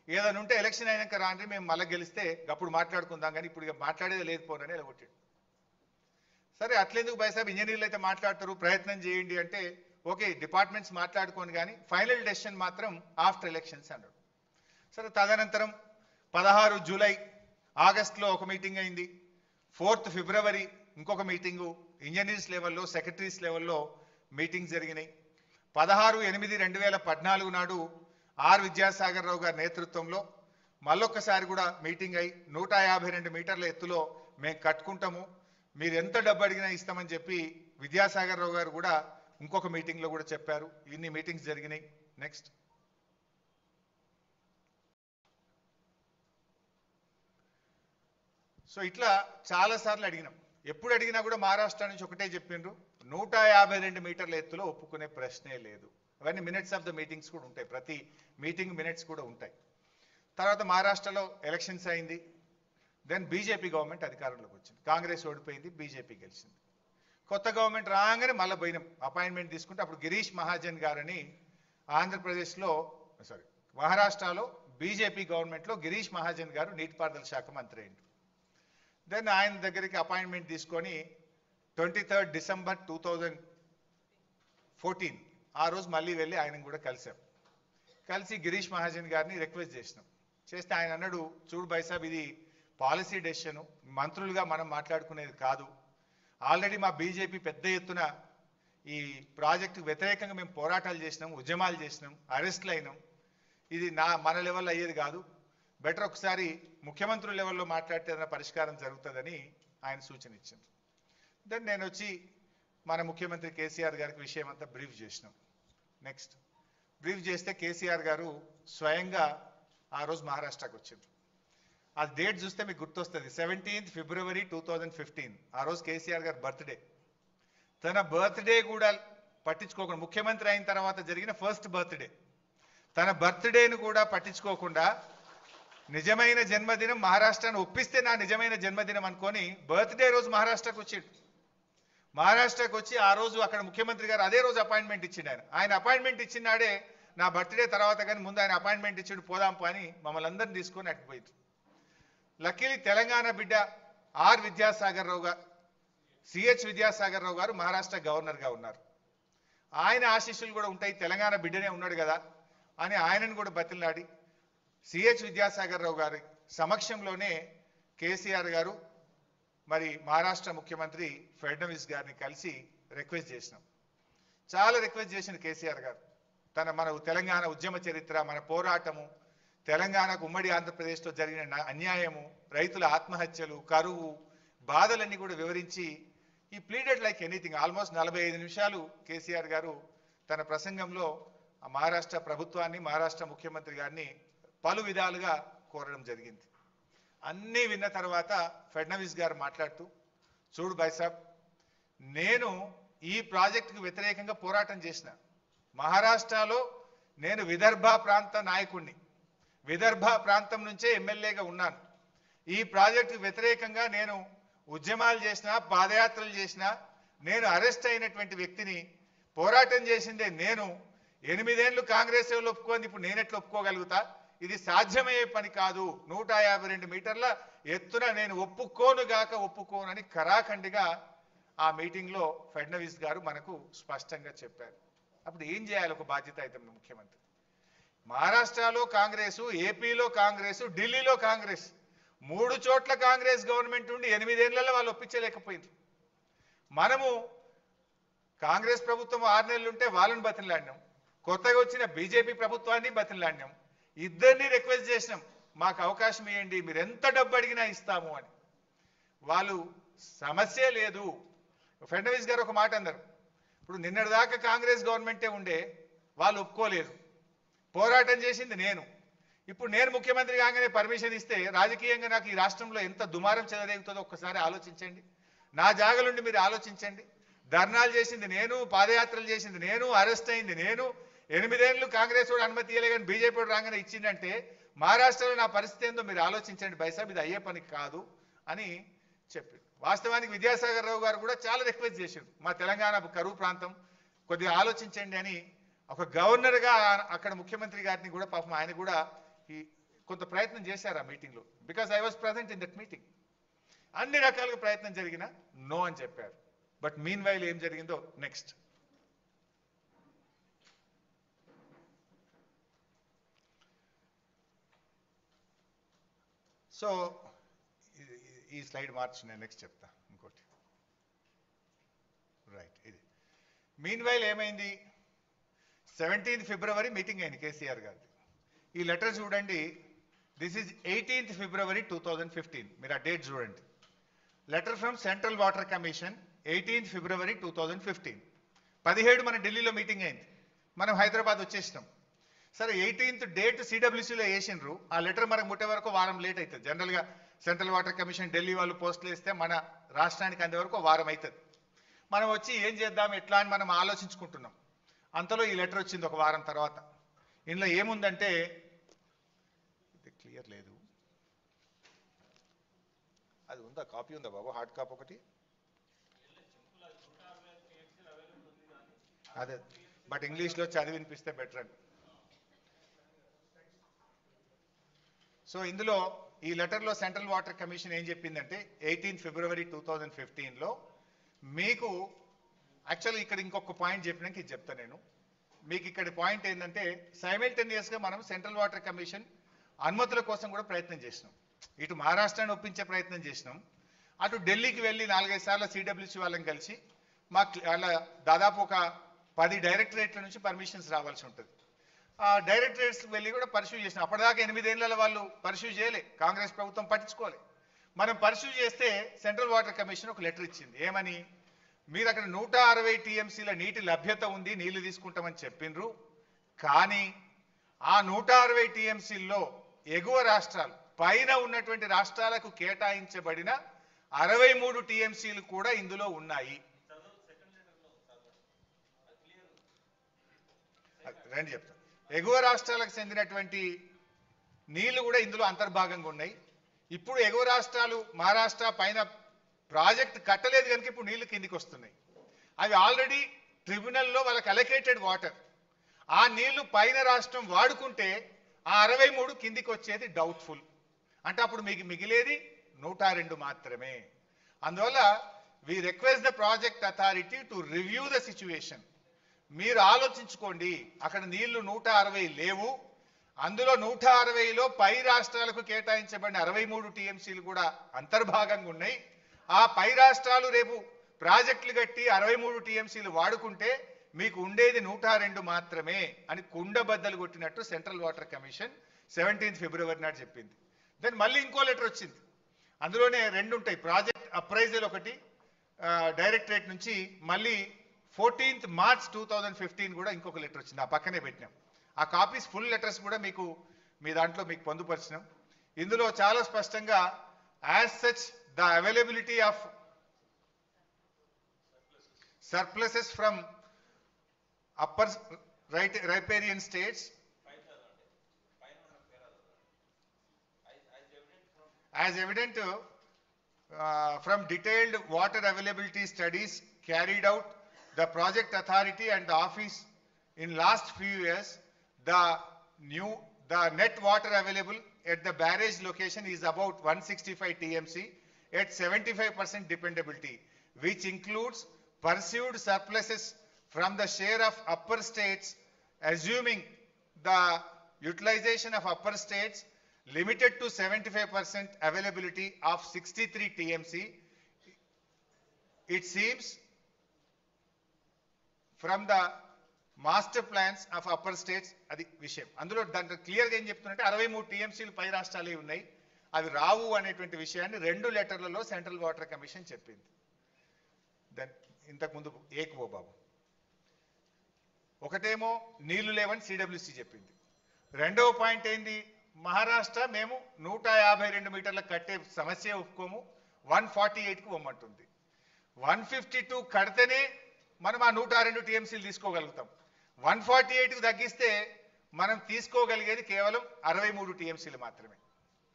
ఏదైనా ఉంటే ఎలక్షన్ అయినాక రాండి, మేము మళ్ళీ గెలిస్తే అప్పుడు మాట్లాడుకుందాం, కానీ ఇప్పుడు ఇక మాట్లాడేది లేదు పోరని ఇలా కొట్టాడు. సరే అట్లెందుకు భాయ్ సాబ్, ఇంజనీర్లు అయితే మాట్లాడతారు, ప్రయత్నం చేయండి అంటే ఓకే డిపార్ట్మెంట్స్ మాట్లాడుకోండి, కానీ ఫైనల్ డెసిషన్ మాత్రం ఆఫ్టర్ ఎలక్షన్స్ అన్నాడు. సరే తదనంతరం 16 జూలై ఆగస్టులో ఒక మీటింగ్ అయింది. 4th ఫిబ్రవరి ఇంకొక మీటింగు ఇంజనీర్స్ లెవెల్లో, సెక్రటరీస్ లెవెల్లో మీటింగ్ జరిగినాయి. 16/8/2014 నాడు ఆర్ విద్యాసాగర్ రావు గారి నేతృత్వంలో మళ్ళొక్కసారి కూడా మీటింగ్ అయి 152 మీటర్ల ఎత్తులో మేము కట్టుకుంటాము, మీరు ఎంత డబ్బు అడిగినా ఇస్తామని చెప్పి విద్యాసాగర్ రావు గారు కూడా ఇంకొక మీటింగ్లో కూడా చెప్పారు. ఇన్ని మీటింగ్స్ జరిగినాయి. నెక్స్ట్ సో ఇట్లా చాలాసార్లు అడిగినాం. ఎప్పుడు అడిగినా కూడా మహారాష్ట్ర నుంచి ఒకటే చెప్పిండ్రు, 152 మీటర్ల ఎత్తులో ఒప్పుకునే ప్రశ్నే లేదు. అవన్నీ మినిట్స్ ఆఫ్ ద మీటింగ్స్ కూడా ఉంటాయి, ప్రతి మీటింగ్ మినిట్స్ కూడా ఉంటాయి. తర్వాత మహారాష్ట్రలో ఎలక్షన్స్ అయింది. దెన్ బీజేపీ గవర్నమెంట్ అధికారంలోకి వచ్చింది. కాంగ్రెస్ ఓడిపోయింది, బీజేపీ గెలిచింది. కొత్త గవర్నమెంట్ రాగానే మళ్ళీ పోయినాం అపాయింట్మెంట్ తీసుకుంటే. అప్పుడు గిరీష్ మహాజన్ గారని ఆంధ్రప్రదేశ్లో మహారాష్ట్రలో బీజేపీ గవర్నమెంట్లో గిరీష్ మహాజన్ గారు నీటిపారుదల శాఖ మంత్రి అయింది. దెన్ ఆయన దగ్గరికి అపాయింట్మెంట్ తీసుకొని 23rd డిసెంబర్ 2014 ఆ రోజు మళ్ళీ వెళ్ళి ఆయన కూడా కలిసాం. కలిసి గిరీష్ మహాజన్ గారిని రిక్వెస్ట్ చేసినాం. చేస్తే ఆయన అన్నాడు, చూడు భాయ్ సాబ్, ఇది పాలసీ డెసిషన్, మంత్రులుగా మనం మాట్లాడుకునేది కాదు. ఆల్రెడీ మా బీజేపీ పెద్ద ఎత్తున ఈ ప్రాజెక్టుకు వ్యతిరేకంగా మేము పోరాటాలు చేసినాం, ఉద్యమాలు చేసినాం, అరెస్టులు అయినాం. ఇది మన లెవెల్లో అయ్యేది కాదు, బెటర్ ఒకసారి ముఖ్యమంత్రుల లెవెల్లో మాట్లాడితే ఏదైనా పరిష్కారం జరుగుతుందని ఆయన సూచన ఇచ్చింది. దెన్ నేను వచ్చి మన ముఖ్యమంత్రి కేసీఆర్ గారికి విషయం అంతా బ్రీఫ్ చేసినాం. నెక్స్ట్ బ్రీఫ్ చేస్తే కేసీఆర్ గారు స్వయంగా ఆ రోజు మహారాష్ట్రకు వచ్చింది. ఆ డేట్ చూస్తే మీకు గుర్తొస్తుంది, 17th ఫిబ్రవరి 2015. ఆ రోజు కేసీఆర్ గారు బర్త్డే. తన బర్త్డే కూడా పట్టించుకోకుండా, ముఖ్యమంత్రి అయిన తర్వాత జరిగిన ఫస్ట్ బర్త్డే, తన బర్త్డేను కూడా పట్టించుకోకుండా నిజమైన జన్మదినం మహారాష్ట్రను ఒప్పిస్తే నా నిజమైన జన్మదినం అనుకొని బర్త్డే రోజు మహారాష్ట్రకు వచ్చిండు. మహారాష్ట్రకు వచ్చి ఆ రోజు అక్కడ ముఖ్యమంత్రి గారు అదే రోజు అపాయింట్మెంట్ ఇచ్చిండు. ఆయన అపాయింట్మెంట్ ఇచ్చినాడే నా బర్త్డే తర్వాత, కానీ ముందు ఆయన అపాయింట్మెంట్ ఇచ్చిండు, పోదాం అని మమ్మల్ని అందరిని తీసుకొని అటుపోయింది. లక్కీలీ తెలంగాణ బిడ్డ ఆర్ విద్యాసాగర్ రావు గారు, సిహెచ్ విద్యాసాగర్ రావు గారు మహారాష్ట్ర గవర్నర్గా ఉన్నారు. ఆయన ఆశీస్సులు కూడా ఉంటాయి, తెలంగాణ బిడ్డనే ఉన్నాడు కదా అని ఆయనను కూడా బతిలాడి సిహెచ్ విద్యాసాగర్ రావు గారి సమక్షంలోనే కేసీఆర్ గారు మరి మహారాష్ట్ర ముఖ్యమంత్రి ఫడ్నవీస్ గారిని కలిసి రిక్వెస్ట్ చేసినాం. చాలా రిక్వెస్ట్ చేసిన కేసీఆర్ గారు, మన తెలంగాణ ఉద్యమ చరిత్ర, మన పోరాటము, తెలంగాణకు ఉమ్మడి ఆంధ్రప్రదేశ్లో జరిగిన అన్యాయము, రైతుల ఆత్మహత్యలు, కరువు, బాధలన్నీ కూడా వివరించి ఈ ప్లీడెడ్ లైక్ ఎనీథింగ్. ఆల్మోస్ట్ 45 నిమిషాలు కేసీఆర్ గారు తన ప్రసంగంలో మహారాష్ట్ర ప్రభుత్వాన్ని, మహారాష్ట్ర ముఖ్యమంత్రి గారిని పలు విధాలుగా కోరడం జరిగింది. అన్నీ విన్న తర్వాత ఫడ్నవీస్ గారు మాట్లాడుతూ, చూడు భాయ్ సాబ్, నేను ఈ ప్రాజెక్టుకు వ్యతిరేకంగా పోరాటం చేసిన, మహారాష్ట్రలో నేను విదర్భ ప్రాంత నాయకుడిని, విదర్భ ప్రాంతం నుంచే ఎమ్మెల్యేగా ఉన్నాను. ఈ ప్రాజెక్టుకు వ్యతిరేకంగా నేను ఉద్యమాలు చేసినా, పాదయాత్రలు చేసినా, నేను అరెస్ట్ అయినటువంటి వ్యక్తిని, పోరాటం చేసిందే నేను. 8 ఏళ్ళు కాంగ్రెస్ వాళ్ళు ఒప్పుకోండి, ఇప్పుడు నేను ఎట్లా ఒప్పుకోగలుగుతా? ఇది సాధ్యమయ్యే పని కాదు, 152 మీటర్ల ఎత్తున నేను ఒప్పుకోనని ఖరాఖండిగా ఆ మీటింగ్లో ఫడ్నవీస్ గారు మనకు స్పష్టంగా చెప్పారు. అప్పుడు ఏం చేయాలి ఒక బాధ్యత అయితే ముఖ్యమంత్రి? మహారాష్ట్రలో కాంగ్రెస్, ఏపీలో కాంగ్రెస్, ఢిల్లీలో కాంగ్రెస్, 3 చోట్ల కాంగ్రెస్ గవర్నమెంట్ ఉండి 8 ఏళ్లలో వాళ్ళు ఒప్పించలేకపోయింది. మనము కాంగ్రెస్ ప్రభుత్వం 6 నెలలు ఉంటే వాళ్ళని బతిలాడినాం, కొత్తగా వచ్చిన బీజేపీ ప్రభుత్వాన్ని బతిలాడినాం, ఇద్దరిని రిక్వెస్ట్ చేసినాం మాకు అవకాశం ఇవ్వండి, మీరు ఎంత డబ్బు అడిగినా ఇస్తాము అని. వాళ్ళు సమస్య లేదు. ఫడ్నవీస్ గారు ఒక మాట అన్నారు, ఇప్పుడు నిన్నటిదాకా కాంగ్రెస్ గవర్నమెంటే ఉండే, వాళ్ళు ఒప్పుకోలేదు, పోరాటం చేసింది నేను, ఇప్పుడు నేను ముఖ్యమంత్రి కాగానే పర్మిషన్ ఇస్తే రాజకీయంగా నాకు ఈ రాష్ట్రంలో ఎంత దుమారం చెలరేగుతుందో ఒక్కసారి ఆలోచించండి. నా జాగలుండి మీరు ఆలోచించండి. ధర్నాలు చేసింది నేను, పాదయాత్రలు చేసింది నేను, అరెస్ట్ అయింది నేను, 8 ఏళ్ళు కాంగ్రెస్ వాడు అనుమతి ఇవ్వలే కానీ బీజేపీ వాడు రాగానే ఇచ్చిందంటే మహారాష్ట్రలో నా పరిస్థితి ఏందో మీరు ఆలోచించండి బైసాబ్, ఇది అయ్యే పని కాదు అని చెప్పి. వాస్తవానికి విద్యాసాగర్ రావు గారు కూడా చాలా రిక్వెస్ట్ చేశారు, మా తెలంగాణ కరువు ప్రాంతం కొద్దిగా ఆలోచించండి అని. ఒక గవర్నర్గా అక్కడ ముఖ్యమంత్రి గారిని కూడా పాపం ఆయన కూడా కొంత ప్రయత్నం చేశారు ఆ మీటింగ్లో. Because I was present in that meeting. అన్ని రకాలుగా ప్రయత్నం జరిగినా నో అని చెప్పారు. బట్ మీన్ వైల్ ఏం జరిగిందో నెక్స్ట్. సో ఈ స్లైడ్ మార్చి నేను నెక్స్ట్ చెప్తా ఇంకోటి. రైట్, ఇది మీన్ వైల్ ఏమైంది? 17th ఫిబ్రవరి మీటింగ్ అయింది కేసీఆర్ గారిది. ఈ లెటర్ చూడండి, దిస్ ఈజ్ 18th ఫిబ్రవరి 2015. మీరు ఆ డేట్ చూడండి. Letter from central water commission 18th ఫిబ్రవరి 2015. 17 మన ఢిల్లీలో మీటింగ్ అయింది, మనం హైదరాబాద్ వచ్చేసినాం. సరే 18th డేట్ సిడబ్ల్యూసీలో వేసిండ్రు, ఆ లెటర్ మనకు ముట్టే వరకు వారం లేట్ అవుతుంది. జనరల్గా సెంట్రల్ వాటర్ కమిషన్ ఢిల్లీ వాళ్ళు పోస్టులు వేస్తే మన రాష్ట్రానికి అందే వరకు వారం అవుతుంది. మనం వచ్చి ఏం చేద్దాం ఎట్లా అని మనం ఆలోచించుకుంటున్నాం. అంతలో ఈ లెటర్ వచ్చింది ఒక వారం తర్వాత. ఇందులో ఏముందంటే, ఇది క్లియర్ లేదు, అది ఉందా? కాపీ ఉందా బాబు? హార్డ్ కాపీ ఒకటి అదే, బట్ ఇంగ్లీష్లో చదివి వినిపిస్తే బెటర్ అండి. సో ఇందులో ఈ లెటర్లో సెంట్రల్ వాటర్ కమిషన్ ఏం చెప్పిందంటే 18th ఫిబ్రవరి 2015లో మీకు యాక్చువల్లీ ఇక్కడ ఇంకొక పాయింట్ చెప్పినాక ఇది చెప్తాను నేను మీకు. ఇక్కడ పాయింట్ ఏంటంటే సైమల్టేనియస్గా మనం సెంట్రల్ వాటర్ కమిషన్ అనుమతుల కోసం కూడా ప్రయత్నం చేసినాం. ఇటు మహారాష్ట్రాన్ని ఒప్పించే ప్రయత్నం చేసినాం, అటు ఢిల్లీకి వెళ్ళి 4-5 సార్లు సిడబ్ల్యూసీ వాళ్ళని కలిసి మాకు అలా దాదాపు ఒక 10 డైరెక్టరేట్ల నుంచి పర్మిషన్స్ రావాల్సి ఉంటుంది. ఆ డైరెక్టరేట్స్కి వెళ్ళి కూడా పర్స్యూ చేసినాం. అప్పటిదాకా 8 ఏళ్ల వాళ్ళు పర్స్యూ చేయలే, కాంగ్రెస్ ప్రభుత్వం పట్టించుకోలే. మనం పర్స్యూ చేస్తే సెంట్రల్ వాటర్ కమిషన్ ఒక లెటర్ ఇచ్చింది. ఏమని? మీరు అక్కడ 160 టీఎంసీల నీటి లభ్యత ఉంది, నీళ్లు తీసుకుంటామని చెప్పిండ్రు, కానీ ఆ 160 టీఎంసీల్లో ఎగువ రాష్ట్రాలు పైన ఉన్నటువంటి రాష్ట్రాలకు కేటాయించబడిన 63 టీఎంసీలు కూడా ఇందులో ఉన్నాయి. రండి చెప్తా. ఎగువ రాష్ట్రాలకు చెందినటువంటి నీళ్లు కూడా ఇందులో అంతర్భాగంగా ఉన్నాయి. ఇప్పుడు ఎగువ రాష్ట్రాలు మహారాష్ట్ర పైన ప్రాజెక్ట్ కట్టలేదు కనుక ఇప్పుడు నీళ్లు కిందికి వస్తున్నాయి. అవి ఆల్రెడీ ట్రిబ్యునల్లో వాళ్ళకి అలొకేటెడ్ వాటర్. ఆ నీళ్లు పైన రాష్ట్రం వాడుకుంటే ఆ 63 కిందికి వచ్చేది డౌట్ఫుల్. అంటే అప్పుడు మీకు మిగిలేది 102 మాత్రమే. అందువల్ల we request the project authority to review the situation. మీరు ఆలోచించుకోండి, అక్కడ నీళ్లు 160 లేవు, అందులో 160లో పై రాష్ట్రాలకు కేటాయించబడిన 63 టీఎంసీలు కూడా అంతర్భాగంగా ఉన్నాయి. ఆ పై రాష్ట్రాలు రేపు ప్రాజెక్టులు కట్టి 63 టీఎంసీలు వాడుకుంటే మీకు ఉండేది 102 మాత్రమే అని కుండబద్దలు కొట్టినట్టు సెంట్రల్ వాటర్ కమిషన్ 17th ఫిబ్రవరి నాడు చెప్పింది. దెన్ మళ్ళీ ఇంకో లెటర్ వచ్చింది, అందులోనే 2 ఉంటాయి, ప్రాజెక్ట్ అప్రైజల్ ఒకటి డైరెక్టరేట్ నుంచి, మళ్ళీ 14th మార్చ్ 2015 కూడా ఇంకొక లెటర్ వచ్చింది, ఆ పక్కనే పెట్టినాం. ఆ కాపీస్ ఫుల్ లెటర్స్ కూడా మీకు మీ దాంట్లో మీకు పొందుపరిచినాం. ఇందులో చాలా స్పష్టంగా as such the availability of surpluses from upper riparian states as evident from detailed water availability studies carried out the project authority and the office in last few years, the net water available at the barrage location is about 165 TMC at 75% dependability, which includes perceived surpluses from the share of upper states, assuming the utilization of upper states limited to 75% availability of 63 TMC. It seems from the master plans of upper states అది విషయం. అందులో దాంట్లో క్లియర్గా ఏం చెప్తున్నట్టే 63 టీఎంసీలు పై రాష్ట్రాలే ఉన్నాయి, అవి రావు అనేటువంటి విషయాన్ని 2 లెటర్లలో సెంట్రల్ వాటర్ కమిషన్ చెప్పింది. ఇంతకుముందు ఏకో బాబు ఒకటేమో నీళ్లు లేవని సిడబ్ల్యూసి చెప్పింది. రెండవ పాయింట్ ఏంది, మహారాష్ట్ర మేము 152 మీటర్లకు కట్టే సమస్య ఒప్పుకోము, 148కు ఇవ్వమంటుంది. 152 కడితేనే మనం ఆ 102 టీఎంసీలు తీసుకోగలుగుతాం. 148కు తగ్గిస్తే మనం తీసుకోగలిగేది కేవలం 63 టీఎంసీలు మాత్రమే,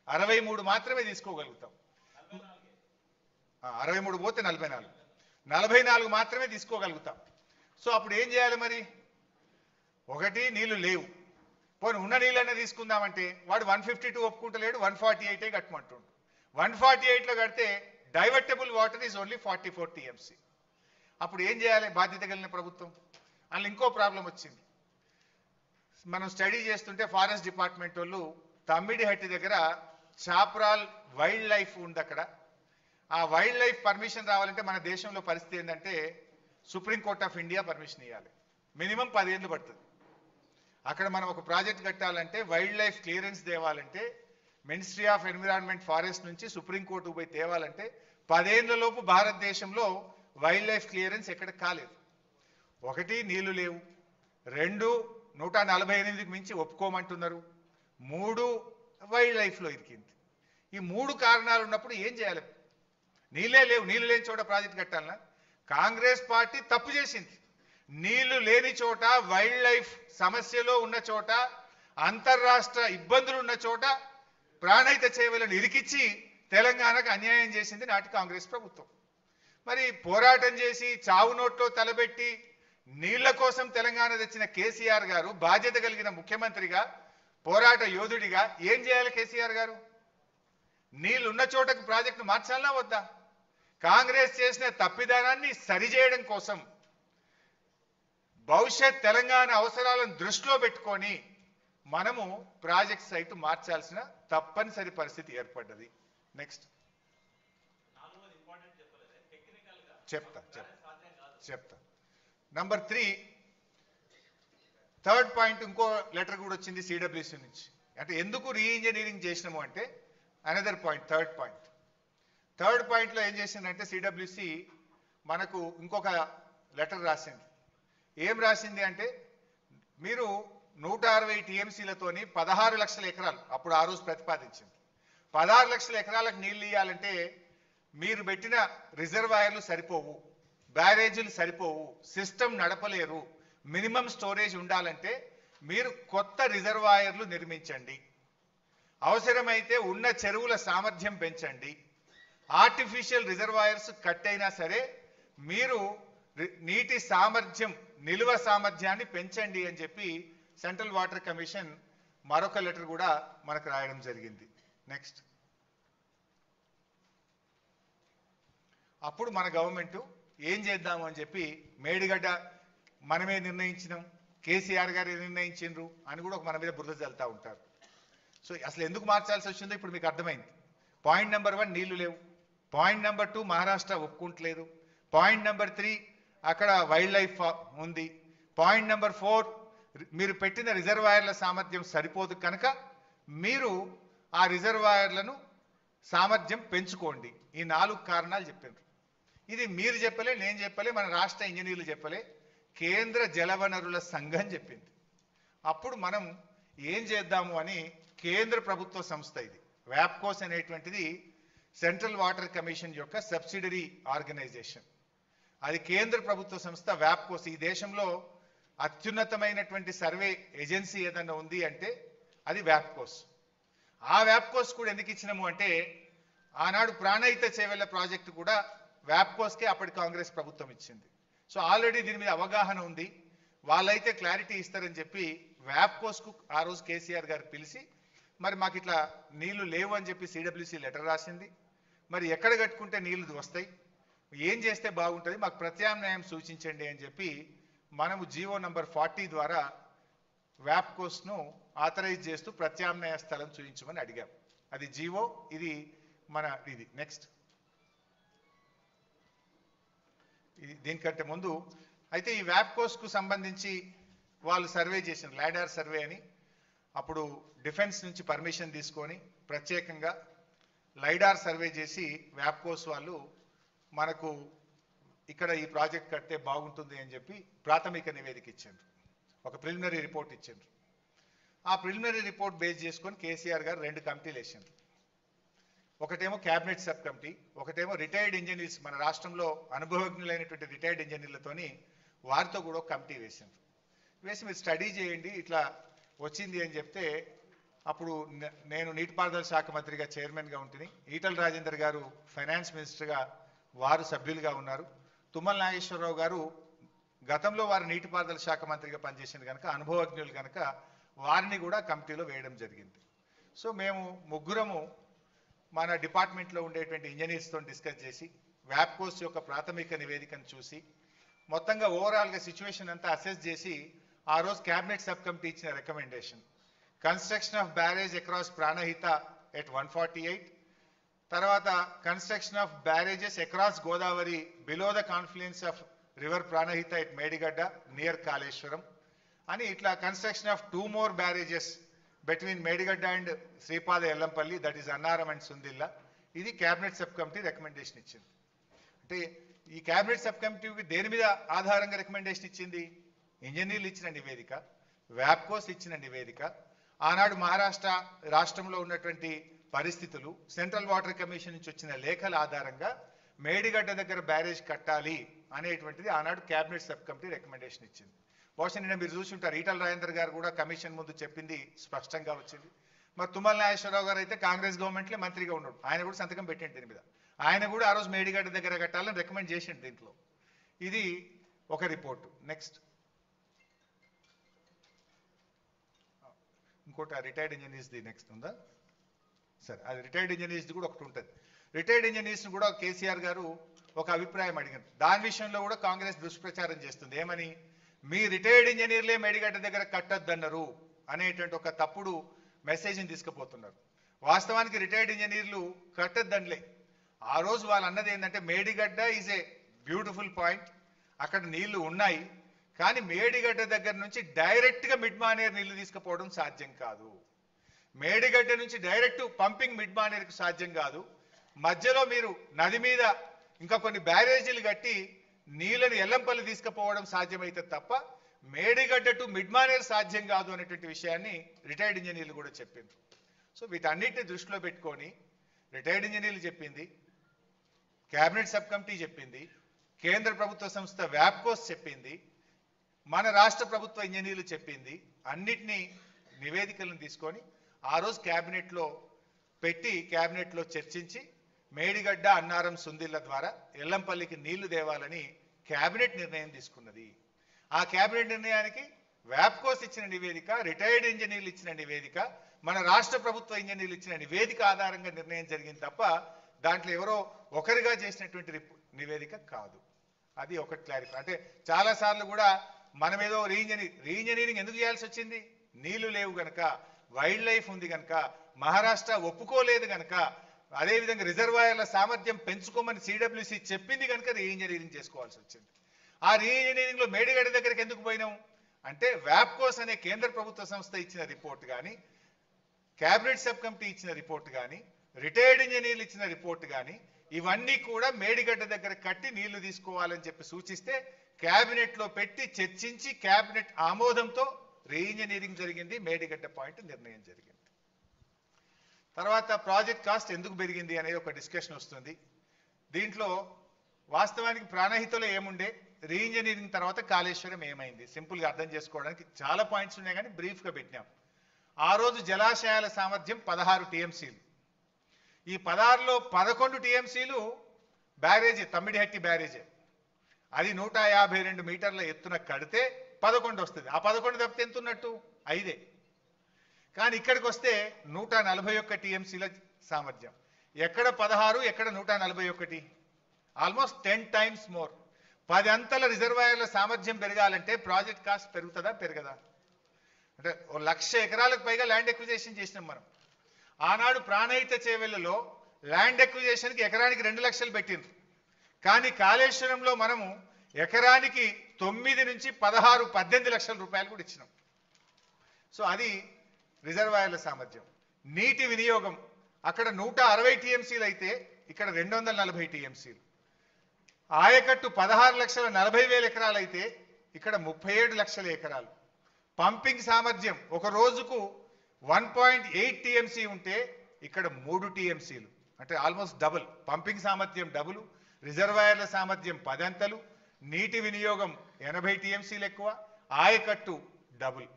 63 మాత్రమే తీసుకోగలుగుతాం. 63 పోతే 44 మాత్రమే తీసుకోగలుగుతాం. సో అప్పుడు ఏం చేయాలి మరి? ఒకటి నీళ్లు లేవు, పోనీ ఉన్న నీళ్ళనే తీసుకుందామంటే వాడు 152 ఒప్పుకుంటలేడు, 148 కట్టమంటుండు. 148లో కడితే divertible water is only 44 TMC. అప్పుడు ఏం చేయాలి బాధ్యత కలిగిన ప్రభుత్వం? అందులో ఇంకో ప్రాబ్లం వచ్చింది. మనం స్టడీ చేస్తుంటే ఫారెస్ట్ డిపార్ట్మెంట్ వాళ్ళు తమ్మిడిహట్టి దగ్గర చాప్రాల్ వైల్డ్ లైఫ్ ఉంది, అక్కడ ఆ వైల్డ్ లైఫ్ పర్మిషన్ రావాలంటే మన దేశంలో పరిస్థితి ఏంటంటే సుప్రీంకోర్ట్ ఆఫ్ ఇండియా పర్మిషన్ ఇవ్వాలి, మినిమం 10 ఏళ్ళు పడుతుంది. అక్కడ మనం ఒక ప్రాజెక్ట్ కట్టాలంటే వైల్డ్ లైఫ్ క్లియరెన్స్ తేవాలంటే మినిస్ట్రీ ఆఫ్ ఎన్విరాన్మెంట్ ఫారెస్ట్ నుంచి సుప్రీంకోర్టుకు పోయి తేవాలంటే 10 ఏళ్లలోపు భారతదేశంలో వైల్డ్ లైఫ్ క్లియరెన్స్ ఎక్కడ కాలేదు. ఒకటి నీళ్లు లేవు, 2 148కి మించి ఒప్పుకోమంటున్నారు, 3 వైల్డ్ లైఫ్లో ఇరికింది. ఈ 3 కారణాలు ఉన్నప్పుడు ఏం చేయాలి? నీళ్ళే లేవు, నీళ్లు లేని చోట ప్రాజెక్ట్ కట్టాలన్నా? కాంగ్రెస్ పార్టీ తప్పు చేసింది. నీళ్లు లేని చోట, వైల్డ్ లైఫ్ సమస్యలో ఉన్న చోట, అంతర్రాష్ట్ర ఇబ్బందులు ఉన్న చోట ప్రాణహిత చేవలను ఇరికిచ్చి తెలంగాణకు అన్యాయం చేసింది నాటి కాంగ్రెస్ ప్రభుత్వం. మరి పోరాటం చేసి చావు నోట్లో తలబెట్టి నీళ్ల కోసం తెలంగాణ తెచ్చిన కేసీఆర్ గారు బాధ్యత కలిగిన ముఖ్యమంత్రిగా, పోరాట యోధుడిగా ఏం చేయాలి కేసీఆర్ గారు? నీళ్లున్న చోటకు ప్రాజెక్టు మార్చాలనా వద్దా? కాంగ్రెస్ చేసిన తప్పిదానాన్ని సరిచేయడం కోసం భవిష్యత్ తెలంగాణ అవసరాలను దృష్టిలో పెట్టుకొని మనము ప్రాజెక్ట్ సైట్ మార్చాల్సిన తప్పనిసరి పరిస్థితి ఏర్పడ్డది. నెక్స్ట్ చెప్తా. నంబర్ 3, థర్డ్ పాయింట్, ఇంకో లెటర్ కూడా వచ్చింది సిడబ్ల్యూసి నుంచి. అంటే ఎందుకు రీఇంజనీరింగ్ చేసినాము అంటే అనదర్ పాయింట్, థర్డ్ పాయింట్లో ఏం చేసిందంటే సిడబ్ల్యూసి మనకు ఇంకొక లెటర్ రాసింది. ఏం రాసింది అంటే మీరు 160 టీఎంసీలతోని 16 లక్షల ఎకరాలు అప్పుడు ఆ రోజు ప్రతిపాదించింది. 16 లక్షల ఎకరాలకు నీళ్లు ఇవ్వాలంటే మీరు పెట్టిన రిజర్వాయర్లు సరిపోవు, బ్యారేజీలు సరిపోవు, సిస్టమ్ నడపలేరు. మినిమం స్టోరేజ్ ఉండాలంటే మీరు కొత్త రిజర్వాయర్లు నిర్మించండి, అవసరమైతే ఉన్న చెరువుల సామర్థ్యం పెంచండి, ఆర్టిఫిషియల్ రిజర్వాయర్స్ కట్టైనా సరే మీరు నీటి సామర్థ్యం, నిల్వ సామర్థ్యాన్ని పెంచండి అని చెప్పి సెంట్రల్ వాటర్ కమిషన్ మరొక లెటర్ కూడా మనకు రాయడం జరిగింది. నెక్స్ట్, అప్పుడు మన గవర్నమెంట్ ఏం చేద్దాము అని చెప్పి మేడిగడ్డ మనమే నిర్ణయించినాం, కేసీఆర్ గారు నిర్ణయించిండ్రు అని కూడా మన మీద బురద చల్లుతూ ఉంటారు. సో అసలు ఎందుకు మార్చాల్సి వచ్చిందో ఇప్పుడు మీకు అర్థమైంది. పాయింట్ నెంబర్ 1 నీళ్లు లేవు, పాయింట్ నెంబర్ 2 మహారాష్ట్ర ఒప్పుకుంటలేదు, పాయింట్ నెంబర్ 3 అక్కడ వైల్డ్ లైఫ్ ఉంది, పాయింట్ నెంబర్ 4 మీరు పెట్టిన రిజర్వాయర్ల సామర్థ్యం సరిపోదు కనుక మీరు ఆ రిజర్వాయర్లను సామర్థ్యం పెంచుకోండి. ఈ 4 కారణాలు చెప్పారు. ఇది మీరు చెప్పలే, నేను చెప్పలే, మన రాష్ట్ర ఇంజనీర్లు చెప్పలే, కేంద్ర జలవనరుల సంఘం చెప్పింది. అప్పుడు మనం ఏం చేద్దాము అని కేంద్ర ప్రభుత్వ సంస్థ, ఇది వ్యాప్కోస్ అనేటువంటిది సెంట్రల్ వాటర్ కమిషన్ యొక్క సబ్సిడరీ ఆర్గనైజేషన్. అది కేంద్ర ప్రభుత్వ సంస్థ వ్యాప్కోస్. ఈ దేశంలో అత్యున్నతమైనటువంటి సర్వే ఏజెన్సీ ఏదన్నా ఉంది అంటే అది వ్యాప్కోస్. ఆ వ్యాప్కోస్ కూడా ఎందుకు ఇచ్చినాము అంటే ఆనాడు ప్రాణహిత చేవెళ్ల ప్రాజెక్టు కూడా వ్యాప్కోస్కే అప్పటి కాంగ్రెస్ ప్రభుత్వం ఇచ్చింది. సో ఆల్రెడీ దీని మీద అవగాహన ఉంది. వాళ్ళైతే క్లారిటీ ఇస్తారని చెప్పి వ్యాప్కోస్కు ఆ రోజు కేసీఆర్ గారు పిలిచి మరి మాకు ఇట్లా నీళ్లు లేవు అని చెప్పి సిడబ్ల్యూసి లెటర్ రాసింది. మరి ఎక్కడ కట్టుకుంటే నీళ్లు వస్తాయి, ఏం చేస్తే బాగుంటుంది, మాకు ప్రత్యామ్నాయం సూచించండి అని చెప్పి మనము జీవో నంబర్ 40 ద్వారా వ్యాప్కోస్ను ఆథరైజ్ చేస్తూ ప్రత్యామ్నాయ స్థలం చూపించమని అడిగాం. అది జీవో, ఇది మన ఇది నెక్స్ట్. దీనికంటే ముందు అయితే ఈ వ్యాప్కోస్కు సంబంధించి వాళ్ళు సర్వే చేసిన లాడార్ సర్వే అని, అప్పుడు డిఫెన్స్ నుంచి పర్మిషన్ తీసుకొని ప్రత్యేకంగా లైడార్ సర్వే చేసి వ్యాప్కోస్ వాళ్ళు మనకు ఇక్కడ ఈ ప్రాజెక్ట్ కడితే బాగుంటుంది అని చెప్పి ప్రాథమిక నివేదిక ఇచ్చారు, ఒక ప్రిలిమినరీ రిపోర్ట్ ఇచ్చారు. ఆ ప్రిలిమినరీ రిపోర్ట్ బేస్ చేసుకొని కేసీఆర్ గారు 2 కమిటీలు వేసారు. ఒకటేమో క్యాబినెట్ సబ్ కమిటీ, ఒకటేమో రిటైర్డ్ ఇంజనీర్స్, మన రాష్ట్రంలో అనుభవజ్ఞులైనటువంటి రిటైర్డ్ ఇంజనీర్లతోని వారితో కూడా ఒక కమిటీ వేసారు. వేసి మీరు స్టడీ చేయండి ఇట్లా వచ్చింది అని చెప్తే, అప్పుడు నేను నీటిపారుదల శాఖ మంత్రిగా చైర్మన్గా ఉంటుంది, ఈటల రాజేందర్ గారు ఫైనాన్స్ మినిస్టర్గా వారు సభ్యులుగా ఉన్నారు, తుమ్మల నాగేశ్వరరావు గారు గతంలో వారు నీటిపారుదల శాఖ మంత్రిగా పనిచేసింది కనుక అనుభవజ్ఞులు కనుక వారిని కూడా కమిటీలో వేయడం జరిగింది. సో మేము ముగ్గురము మన డిపార్ట్మెంట్లో ఉండేటువంటి ఇంజనీర్స్తో డిస్కస్ చేసి వ్యాప్కోస్ యొక్క ప్రాథమిక నివేదికను చూసి మొత్తంగా ఓవరాల్గా సిచ్యువేషన్ అంతా అసెస్ చేసి ఆ రోజు క్యాబినెట్ సబ్ కమిటీ ఇచ్చిన recommendation construction of barrage across Pranahita at 148, తర్వాత construction of barrages across Godavari below the confluence of river Pranahita at Medigadda near Kaleshwaram అని, ఇట్లా construction of 2 more barrages between Medigadda and Sripada Yellampalli, that is Annaram and Sundilla. ఇది క్యాబినెట్ సబ్ కమిటీ రికమెండేషన్ ఇచ్చింది. అంటే ఈ క్యాబినెట్ సబ్ కమిటీకి దేని మీద ఆధారంగా రికమెండేషన్ ఇచ్చింది? ఇంజనీర్లు ఇచ్చిన నివేదిక, వ్యాప్కోస్ ఇచ్చిన నివేదిక, ఆనాడు మహారాష్ట్ర రాష్ట్రంలో ఉన్నటువంటి పరిస్థితులు, సెంట్రల్ వాటర్ కమిషన్ నుంచి వచ్చిన లేఖల ఆధారంగా మేడిగడ్డ దగ్గర బ్యారేజ్ కట్టాలి అనేటువంటిది ఆనాడు క్యాబినెట్ సబ్ కమిటీ రికమెండేషన్ ఇచ్చింది. బహుశా నిన్న మీరు చూసి ఉంటారు, ఈటల రాజేందర్ గారు కూడా కమిషన్ ముందు చెప్పింది స్పష్టంగా వచ్చింది. మరి తుమ్మల నాగేశ్వరరావు గారు అయితే కాంగ్రెస్ గవర్నమెంట్లో మంత్రిగా ఉన్నాడు, ఆయన కూడా సంతకం పెట్టండి దీని మీద. ఆయన కూడా ఆ రోజు మేడిగడ్డ దగ్గర కట్టాలని రికమెండ్ చేసిండు దీంట్లో. ఇది ఒక రిపోర్టు. నెక్స్ట్ ఇంకోటి రిటైర్డ్ ఇంజనీర్స్ది నెక్స్ట్ ఉందా సరే, అది రిటైర్డ్ ఇంజనీర్స్ది కూడా ఒకటి ఉంటుంది. రిటైర్డ్ ఇంజనీర్స్ని కూడా కేసీఆర్ గారు ఒక అభిప్రాయం అడిగారు. దాని విషయంలో కూడా కాంగ్రెస్ దుష్ప్రచారం చేస్తుంది. ఏమని? మీ రిటైర్డ్ ఇంజనీర్లే మేడిగడ్డ దగ్గర కట్టొద్దన్నారు అనేటువంటి ఒక తప్పుడు మెసేజ్ని తీసుకుపోతున్నారు. వాస్తవానికి రిటైర్డ్ ఇంజనీర్లు కట్టొద్దనిలే. ఆ రోజు వాళ్ళు అన్నది ఏంటంటే Medigadda is a beautiful point, అక్కడ నీళ్లు ఉన్నాయి, కానీ మేడిగడ్డ దగ్గర నుంచి డైరెక్ట్గా మిడ్ మానేర్ నీళ్లు తీసుకుపోవడం సాధ్యం కాదు. మేడిగడ్డ నుంచి డైరెక్ట్ పంపింగ్ మిడ్ మానేర్కు సాధ్యం కాదు. మధ్యలో మీరు నది మీద ఇంకా కొన్ని బ్యారేజీలు కట్టి నీళ్ళని ఎల్లంపల్లి తీసుకుపోవడం సాధ్యమైతే తప్ప మేడిగడ్డ టు మిడ్ మానేర్ సాధ్యం కాదు అనేటువంటి విషయాన్ని రిటైర్డ్ ఇంజనీర్లు కూడా చెప్పింది. సో వీటన్నిటిని దృష్టిలో పెట్టుకొని రిటైర్డ్ ఇంజనీర్లు చెప్పింది, క్యాబినెట్ సబ్ కమిటీ చెప్పింది, కేంద్ర ప్రభుత్వ సంస్థ వ్యాప్కోస్ చెప్పింది, మన రాష్ట్ర ప్రభుత్వ ఇంజనీర్లు చెప్పింది, అన్నిటినీ నివేదికలను తీసుకొని ఆ రోజు క్యాబినెట్లో పెట్టి క్యాబినెట్లో చర్చించి మేడిగడ్డ అన్నారం సుందిల్ల ద్వారా ఎల్లంపల్లికి నీళ్లు దేవాలని క్యాబినెట్ నిర్ణయం తీసుకున్నది. ఆ క్యాబినెట్ నిర్ణయానికి వ్యాప్కోస్ ఇచ్చిన నివేదిక, రిటైర్డ్ ఇంజనీర్లు ఇచ్చిన నివేదిక, మన రాష్ట్ర ప్రభుత్వ ఇంజనీర్లు ఇచ్చిన నివేదిక ఆధారంగా నిర్ణయం జరిగింది తప్ప దాంట్లో ఎవరో ఒకరిగా చేసినటువంటి నివేదిక కాదు. అది ఒకటి క్లారిఫై. అంటే చాలాసార్లు కూడా మనం ఏదో రీఇంజనీరింగ్ ఎందుకు చేయాల్సి వచ్చింది? నీళ్లు లేవు గనక, వైల్డ్ లైఫ్ ఉంది గనక, మహారాష్ట్ర ఒప్పుకోలేదు గనక, అదేవిధంగా రిజర్వాయర్ల సామర్థ్యం పెంచుకోమని సిడబ్ల్యూసి చెప్పింది కనుక రీఇంజనీరింగ్ చేసుకోవాల్సి వచ్చింది. ఆ రీఇంజనీరింగ్ లో మేడిగడ్డ దగ్గరికి ఎందుకు పోయినాం అంటే వ్యాప్కోస్ అనే కేంద్ర ప్రభుత్వ సంస్థ ఇచ్చిన రిపోర్ట్ కానీ, క్యాబినెట్ సబ్ కమిటీ ఇచ్చిన రిపోర్ట్ కానీ, రిటైర్డ్ ఇంజనీర్లు ఇచ్చిన రిపోర్ట్ కానీ ఇవన్నీ కూడా మేడిగడ్డ దగ్గర కట్టి నీళ్లు తీసుకోవాలని చెప్పి సూచిస్తే క్యాబినెట్ లో పెట్టి చర్చించి క్యాబినెట్ ఆమోదంతో రీఇంజనీరింగ్ జరిగింది, మేడిగడ్డ పాయింట్ నిర్ణయం జరిగింది. తర్వాత ప్రాజెక్ట్ కాస్ట్ ఎందుకు పెరిగింది అనేది ఒక డిస్కషన్ వస్తుంది. దీంట్లో వాస్తవానికి ప్రాణహితలో ఏముండే, రీఇంజనీరింగ్ తర్వాత కాళేశ్వరం ఏమైంది, సింపుల్గా అర్థం చేసుకోవడానికి చాలా పాయింట్స్ ఉన్నాయి కానీ బ్రీఫ్గా పెట్టినాం. ఆ రోజు జలాశయాల సామర్థ్యం 16 టీఎంసీలు. ఈ 16లో 11 టీఎంసీలు బ్యారేజీ, తమ్మిడిహట్టి బ్యారేజీ. అది 152 మీటర్ల ఎత్తున కడితే 11 వస్తుంది. ఆ 11 తప్పితే ఎంత ఉన్నట్టు 5. కానీ ఇక్కడికి వస్తే 141 టీఎంసీల సామర్థ్యం. ఎక్కడ 16, ఎక్కడ 141, ఆల్మోస్ట్ 10 టైమ్స్ మోర్. 10 అంతల రిజర్వాయర్ల సామర్థ్యం పెరగాలంటే ప్రాజెక్ట్ కాస్ట్ పెరుగుతుందా పెరగదా? అంటే 1,00,000 ఎకరాలకు పైగా ల్యాండ్ ఎక్విజిషన్ చేసినాం మనం. ఆనాడు ప్రాణహిత చేవెళ్లలో ల్యాండ్ ఎక్విజిషన్కి ఎకరానికి 2 లక్షలు పెట్టిండ్రు. కానీ కాళేశ్వరంలో మనము ఎకరానికి 9 నుంచి 16, 18 లక్షల రూపాయలు కూడా ఇచ్చినాం. సో అది రిజర్వాయర్ల సామర్థ్యం. నీటి వినియోగం అక్కడ 160 టీఎంసీలు అయితే ఇక్కడ 240 టీఎంసీలు. ఆయకట్టు 16,40,000 ఎకరాలు అయితే ఇక్కడ 37 లక్షల ఎకరాలు. పంపింగ్ సామర్థ్యం ఒక రోజుకు 1.8 టీఎంసీ ఉంటే ఇక్కడ 3 టీఎంసీలు, అంటే ఆల్మోస్ట్ డబుల్. పంపింగ్ సామర్థ్యం డబుల్, రిజర్వాయర్ల సామర్థ్యం 10 అంతలు, నీటి వినియోగం 80 టీఎంసీలు ఎక్కువ, ఆయకట్టు డబుల్.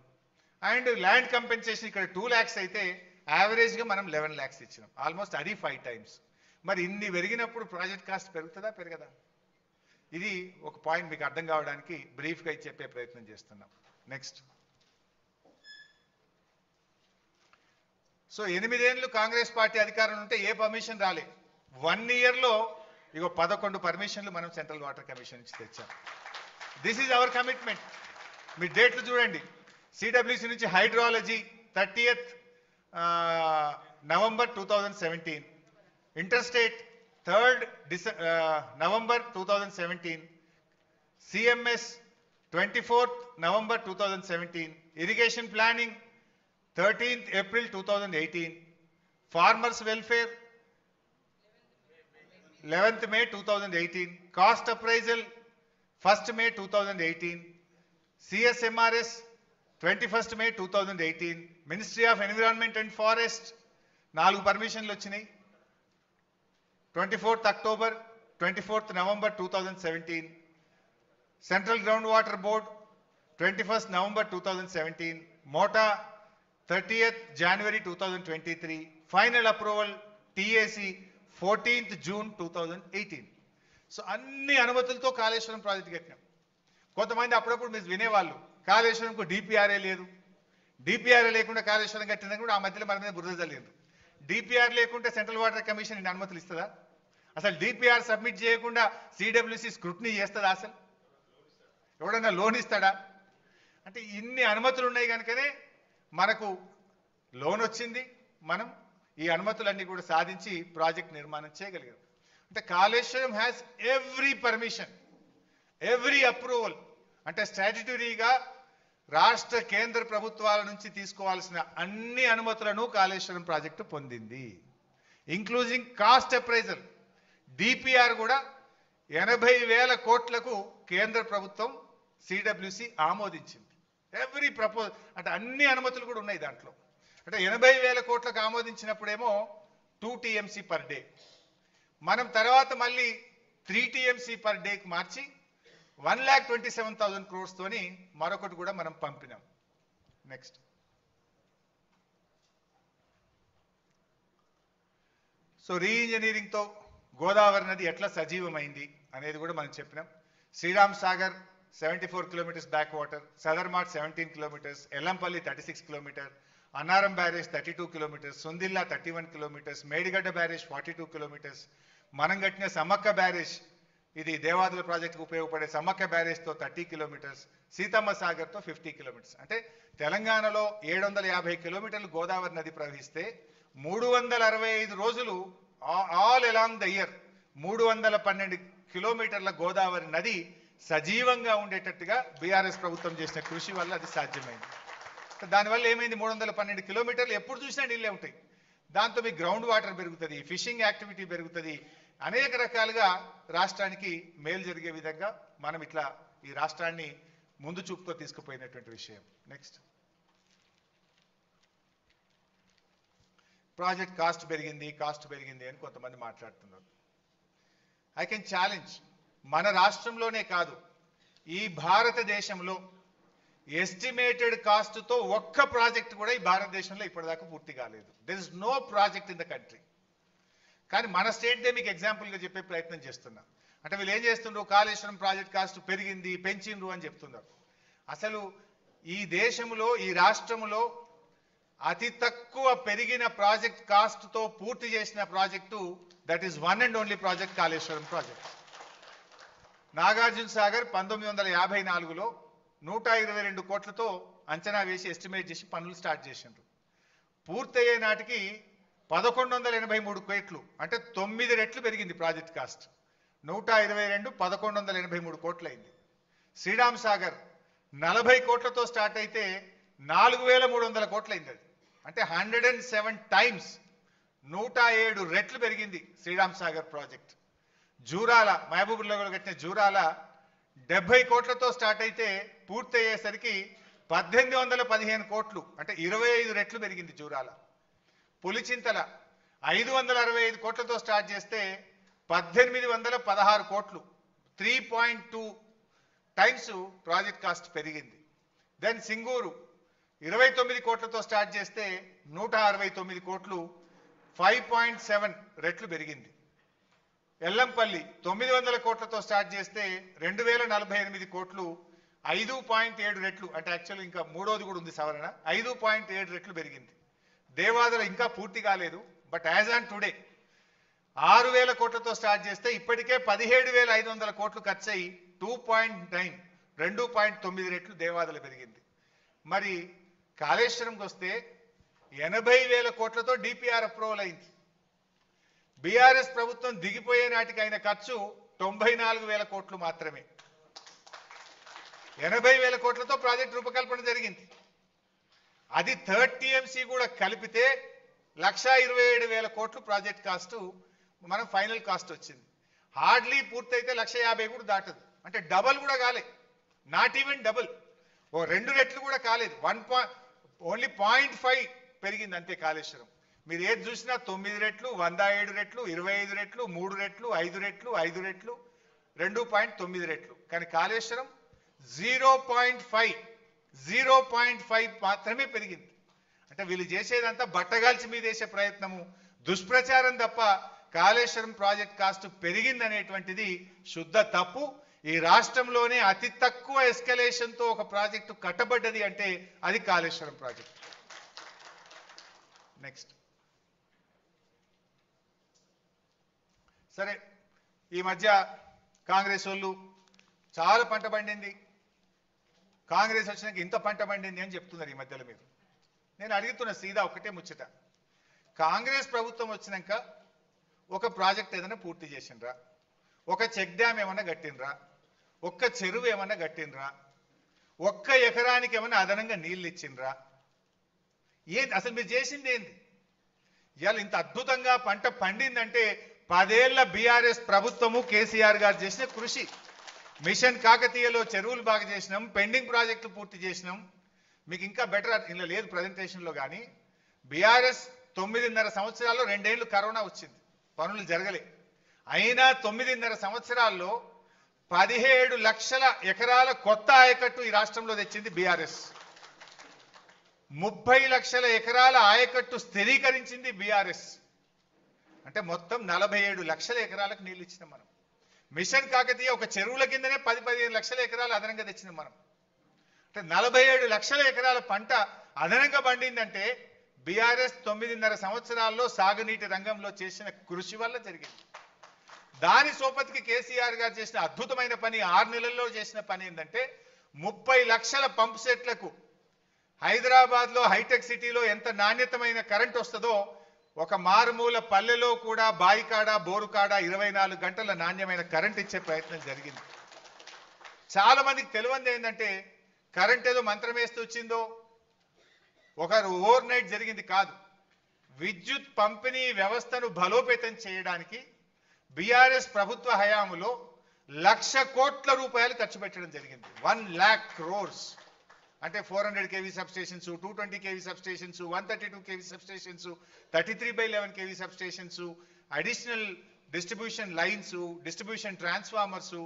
అండ్ ల్యాండ్ కంపెన్సేషన్ ఇక్కడ 2 lakhs అయితే యావరేజ్గా మనం 11 lakhs ఇచ్చినాం. ఆల్మోస్ట్ అది 5 times. మరి ఇన్ని పెరిగినప్పుడు ప్రాజెక్ట్ కాస్ట్ పెరుగుతుందా పెరగదా? ఇది ఒక పాయింట్ మీకు అర్థం కావడానికి బ్రీఫ్గా చెప్పే ప్రయత్నం చేస్తున్నాం. నెక్స్ట్. సో 8 ఏళ్ళు కాంగ్రెస్ పార్టీ అధికారంలో ఉంటే ఏ పర్మిషన్ రాలే. 1 yearలో ఇగో 11 పర్మిషన్లు మనం సెంట్రల్ వాటర్ కమిషన్ నుంచి తెచ్చాం. This is our commitment. మీ డేట్లు చూడండి. సిడబ్ల్యూసి నుంచి hydrology 30th November 2017, interstate 3rd November 2017, CMS 24th November 2017, irrigation planning 13th April 2018, farmers welfare 11th May 2018, cost appraisal 1st May 2018, CSMRS 21st May 2018, ministry of environment and forest 4 పర్మిషన్లు వచ్చినాయి. 24th October, 24th November 2017, central ground water board 21st November 2017, మోటా 30th January 2023, final approval TAC 14th June 2018. So అన్ని అనుమతులతో కాళేశ్వరం ప్రాజెక్ట్ కట్టినాం. కొంతమంది అప్పుడప్పుడు మీరు వినేవాళ్ళు కాళేశ్వరంకు డిపిఆర్ఏ లేదు, డిపిఆర్ఏ లేకుండా కాళేశ్వరం కట్టినా కూడా ఆ మధ్యలో మన మీద బురద జల్లేదు. డిపిఆర్ లేకుంటే సెంట్రల్ వాటర్ కమిషన్ ఇన్ని అనుమతులు ఇస్తుందా? అసలు డిపిఆర్ సబ్మిట్ చేయకుండా సిడబ్ల్యూసి స్క్రూటినీ చేస్తుందా? అసలు ఎవడన్నా లోన్ ఇస్తాడా? అంటే ఇన్ని అనుమతులు ఉన్నాయి కనుకనే మనకు లోన్ వచ్చింది. మనం ఈ అనుమతులన్నీ కూడా సాధించి ప్రాజెక్ట్ నిర్మాణం చేయగలిగాం. అంటే Kaleshwaram has every permission, every approval. అంటే స్టాట్యుటరీగా రాష్ట్ర కేంద్ర ప్రభుత్వాల నుంచి తీసుకోవాల్సిన అన్ని అనుమతులను కాళేశ్వరం ప్రాజెక్టు పొందింది, ఇంక్లూజింగ్ కాస్ట్ అప్రైజల్. డిపిఆర్ కూడా 80,000 కోట్లకు కేంద్ర ప్రభుత్వం సిడబ్ల్యూసి ఆమోదించింది. ఎవ్రీ అంటే అన్ని అనుమతులు కూడా ఉన్నాయి దాంట్లో. అంటే 80,000 కోట్లకు ఆమోదించినప్పుడేమో 2 టీఎంసీ పర్ డే, మనం తర్వాత మళ్ళీ 3 టీఎంసీ పర్ డేకి మార్చి 1,27,000 crores తోని మరొకటి కూడా మనం పంపినాం. నెక్స్ట్. సో రీఇంజనీరింగ్తో గోదావరి నది ఎట్లా సజీవమైంది అనేది కూడా మనం చెప్పినాం. Sriram Sagar 74 kilometers back water, Sadarmat 17 kilometers, Yellampalli 36 kilometers, Annaram barrage 32 kilometers, Sundilla 31 kilometers, Medigadda barrage 42 kilometers, మనం కట్టిన సమ్మక్క బ్యారేజ్, ఇది దేవాదుల ప్రాజెక్టుకు ఉపయోగపడే సమ్మక్క బ్యారేజ్తో 30 kilometers, సీతమ్మ సాగర్తో 50 kilometers. అంటే తెలంగాణలో 750 kilometers గోదావరి నది ప్రవహిస్తే 365 రోజులు all along the year 312 kilometers Godavari నది సజీవంగా ఉండేటట్టుగా బీఆర్ఎస్ ప్రభుత్వం చేసిన కృషి వల్ల అది సాధ్యమైంది. దానివల్ల ఏమైంది? 312 kilometers ఎప్పుడు చూసినా నీళ్ళే ఉంటాయి. దాంతో మీ గ్రౌండ్ వాటర్ పెరుగుతుంది, ఫిషింగ్ యాక్టివిటీ పెరుగుతుంది, అనేక రకాలుగా రాష్ట్రానికి మేలు జరిగే విధంగా మనం ఇట్లా ఈ రాష్ట్రాన్ని ముందు చూపుతో తీసుకుపోయినటువంటి విషయం. నెక్స్ట్. ప్రాజెక్ట్ కాస్ట్ పెరిగింది అని కొంతమంది మాట్లాడుతున్నారు. ఐ కెన్ ఛాలెంజ్, మన రాష్ట్రంలోనే కాదు ఈ భారతదేశంలో ఎస్టిమేటెడ్ కాస్ట్తో ఒక్క ప్రాజెక్ట్ కూడా ఈ భారతదేశంలో ఇప్పటిదాకా పూర్తి కాలేదు. There is no project in the country. కానీ మన స్టేట్ డే మీకు ఎగ్జాంపుల్గా చెప్పే ప్రయత్నం చేస్తున్నా. అంటే వీళ్ళు ఏం చేస్తుండ్రు, కాళేశ్వరం ప్రాజెక్ట్ కాస్ట్ పెరిగింది, పెంచిండ్రు అని చెప్తున్నారు. అసలు ఈ దేశంలో ఈ రాష్ట్రంలో అతి తక్కువ పెరిగిన ప్రాజెక్ట్ కాస్ట్ తో పూర్తి చేసిన project that is one and only project Kaleshwaram project. Nagarjuna Sagar 1954లో 122 కోట్లతో అంచనా వేసి ఎస్టిమేట్ చేసి పనులు స్టార్ట్ చేసిండ్రు. పూర్తయ్యే నాటికి 1183 కోట్లు, అంటే 9 రెట్లు పెరిగింది ప్రాజెక్ట్ కాస్ట్. 122 1183 కోట్లు అయింది. శ్రీరామ్ సాగర్ 40 కోట్లతో స్టార్ట్ అయితే 4300 కోట్లు అయింది. అది అంటే 107 టైమ్స్ 107 రెట్లు పెరిగింది శ్రీరామ్ సాగర్ ప్రాజెక్ట్. జూరాల మహబూబ్నగర్లో కట్టిన జూరాల 70 కోట్లతో స్టార్ట్ అయితే పూర్తయ్యేసరికి 1815 కోట్లు, అంటే 25 రెట్లు పెరిగింది జూరాల. పులిచింతల 565 కోట్లతో స్టార్ట్ చేస్తే 1816 కోట్లు, 3.2 టైమ్స్ ప్రాజెక్ట్ కాస్ట్ పెరిగింది. దెన్ సింగూరు 29 కోట్లతో స్టార్ట్ చేస్తే 169 కోట్లు, 5.7 రెట్లు పెరిగింది. ఎల్లంపల్లి 900 కోట్లతో స్టార్ట్ చేస్తే 2048 కోట్లు, 5.7 రెట్లు, అంటే యాక్చువల్ ఇంకా మూడోది కూడా ఉంది సవరణ, 5.7 రెట్లు పెరిగింది. దేవాదుల ఇంకా పూర్తి కాలేదు, బట్ యాజ్ ఆన్ టుడే 6000 కోట్లతో స్టార్ట్ చేస్తే ఇప్పటికే 17,500 కోట్లు ఖర్చు అయ్యి 2.9 2.9 రెట్లు దేవాదుల పెరిగింది. మరి కాళేశ్వరంకి వస్తే 80,000 కోట్లతో డిపిఆర్ అప్రూవల్ అయింది. బీఆర్ఎస్ ప్రభుత్వం దిగిపోయే నాటికి అయిన ఖర్చు 94,000 కోట్లు మాత్రమే. 80,000 కోట్లతో ప్రాజెక్ట్ రూపకల్పన జరిగింది. అది 30 TMC కూడా కలిపితే 1,27,000 కోట్లు ప్రాజెక్ట్ కాస్ట్ మనం ఫైనల్ కాస్ట్ వచ్చింది. హార్డ్లీ పూర్తయితే 1,50,000 కూడా దాటదు, అంటే డబల్ కూడా కాలే, నాట్ ఈవెన్ డబుల్, ఓ 2 రెట్లు కూడా కాలేదు. ఓన్లీ 0.5 పెరిగింది అంతే కాళేశ్వరం. మీరు ఏది చూసినా 9 రెట్లు, 107 రెట్లు, 25 రెట్లు, 3 రెట్లు, 5 రెట్లు, 5 రెట్లు, 2.9 రెట్లు. కానీ కాళేశ్వరం 0.5 మాత్రమే పెరిగింది. అంటే వీళ్ళు చేసేదంతా బట్టగాల్చి మీద వేసే ప్రయత్నము, దుష్ప్రచారం తప్ప కాళేశ్వరం ప్రాజెక్ట్ కాస్ట్ పెరిగిందనేటువంటిది శుద్ధ తప్పు. ఈ రాష్ట్రంలోనే అతి తక్కువ ఎస్కలేషన్ తో ఒక ప్రాజెక్టు కట్టబడ్డది అంటే అది కాళేశ్వరం ప్రాజెక్ట్. నెక్స్ట్, సరే ఈ మధ్య కాంగ్రెస్ వాళ్ళు చాలా పంట పండింది, కాంగ్రెస్ వచ్చినాక ఇంత పంట పండింది అని చెప్తున్నారు ఈ మధ్యలో. మీరు నేను అడుగుతున్న సీదా ఒకటే ముచ్చట, కాంగ్రెస్ ప్రభుత్వం వచ్చినాక ఒక ప్రాజెక్ట్ ఏదైనా పూర్తి చేసిండ్రా, ఒక చెక్ డ్యామ్ ఏమన్నా కట్టినరా, ఒక్క చెరువు ఏమన్నా కట్టినరా, ఒక్క ఎకరానికి ఏమన్నా అదనంగా నీళ్ళు ఇచ్చిండ్రా? ఏంటి అసలు మీరు చేసింది ఏంది? ఇవాళ ఇంత అద్భుతంగా పంట పండిందంటే 10 ఏళ్ల బీఆర్ఎస్ ప్రభుత్వము కేసీఆర్ గారు చేసిన కృషి. మిషన్ కాకతీయలో చెరువులు బాగా చేసినాం, పెండింగ్ ప్రాజెక్టులు పూర్తి చేసినాం. మీకు ఇంకా బెటర్ ఇలా లేదు ప్రజెంటేషన్లో, కానీ బీఆర్ఎస్ 9.5 సంవత్సరాల్లో 2 ఏళ్ళు కరోనా వచ్చింది, పనులు జరగలే. అయినా 9.5 సంవత్సరాల్లో 17 లక్షల ఎకరాల కొత్త ఆయకట్టు ఈ రాష్ట్రంలో తెచ్చింది బీఆర్ఎస్. 30 లక్షల ఎకరాల ఆయకట్టు స్థిరీకరించింది బీఆర్ఎస్. అంటే మొత్తం 47 లక్షల ఎకరాలకు నీళ్ళు ఇచ్చినాం మనం. మిషన్ కాకతీయ ఒక చెరువుల కిందనే 10-15 లక్షల ఎకరాలు అదనంగా తెచ్చినాం మనం. అంటే 47 లక్షల ఎకరాల పంట అదనంగా పండిందంటే బీఆర్ఎస్ 9.5 సంవత్సరాల్లో సాగునీటి రంగంలో చేసిన కృషి వల్ల జరిగింది. దాని సోపతికి కేసీఆర్ గారు చేసిన అద్భుతమైన పని, 6 నెలల్లో చేసిన పని ఏంటంటే 30 లక్షల పంప్ సెట్లకు హైదరాబాద్ లో హైటెక్ సిటీలో ఎంత నాణ్యతమైన కరెంట్ వస్తుందో ఒక మారుమూల పల్లెలో కూడా బాయికాడ బోరుకాడ 24 గంటల నాణ్యమైన కరెంట్ ఇచ్చే ప్రయత్నం జరిగింది. చాలా మందికి తెలియంది ఏంటంటే కరెంట్ ఏదో మంత్రం వేస్తూ వచ్చిందో, ఒక ఓవర్ నైట్ జరిగింది కాదు. విద్యుత్ పంపిణీ వ్యవస్థను బలోపేతం చేయడానికి బీఆర్ఎస్ ప్రభుత్వ హయాంలో 1,00,000 కోట్ల రూపాయలు ఖర్చు పెట్టడం జరిగింది. 1 lakh crores. అంటే 400 kV substations, 220 kV substations, 132 kV substations, 33/11 kV substations, additional distribution lines, distribution transformers,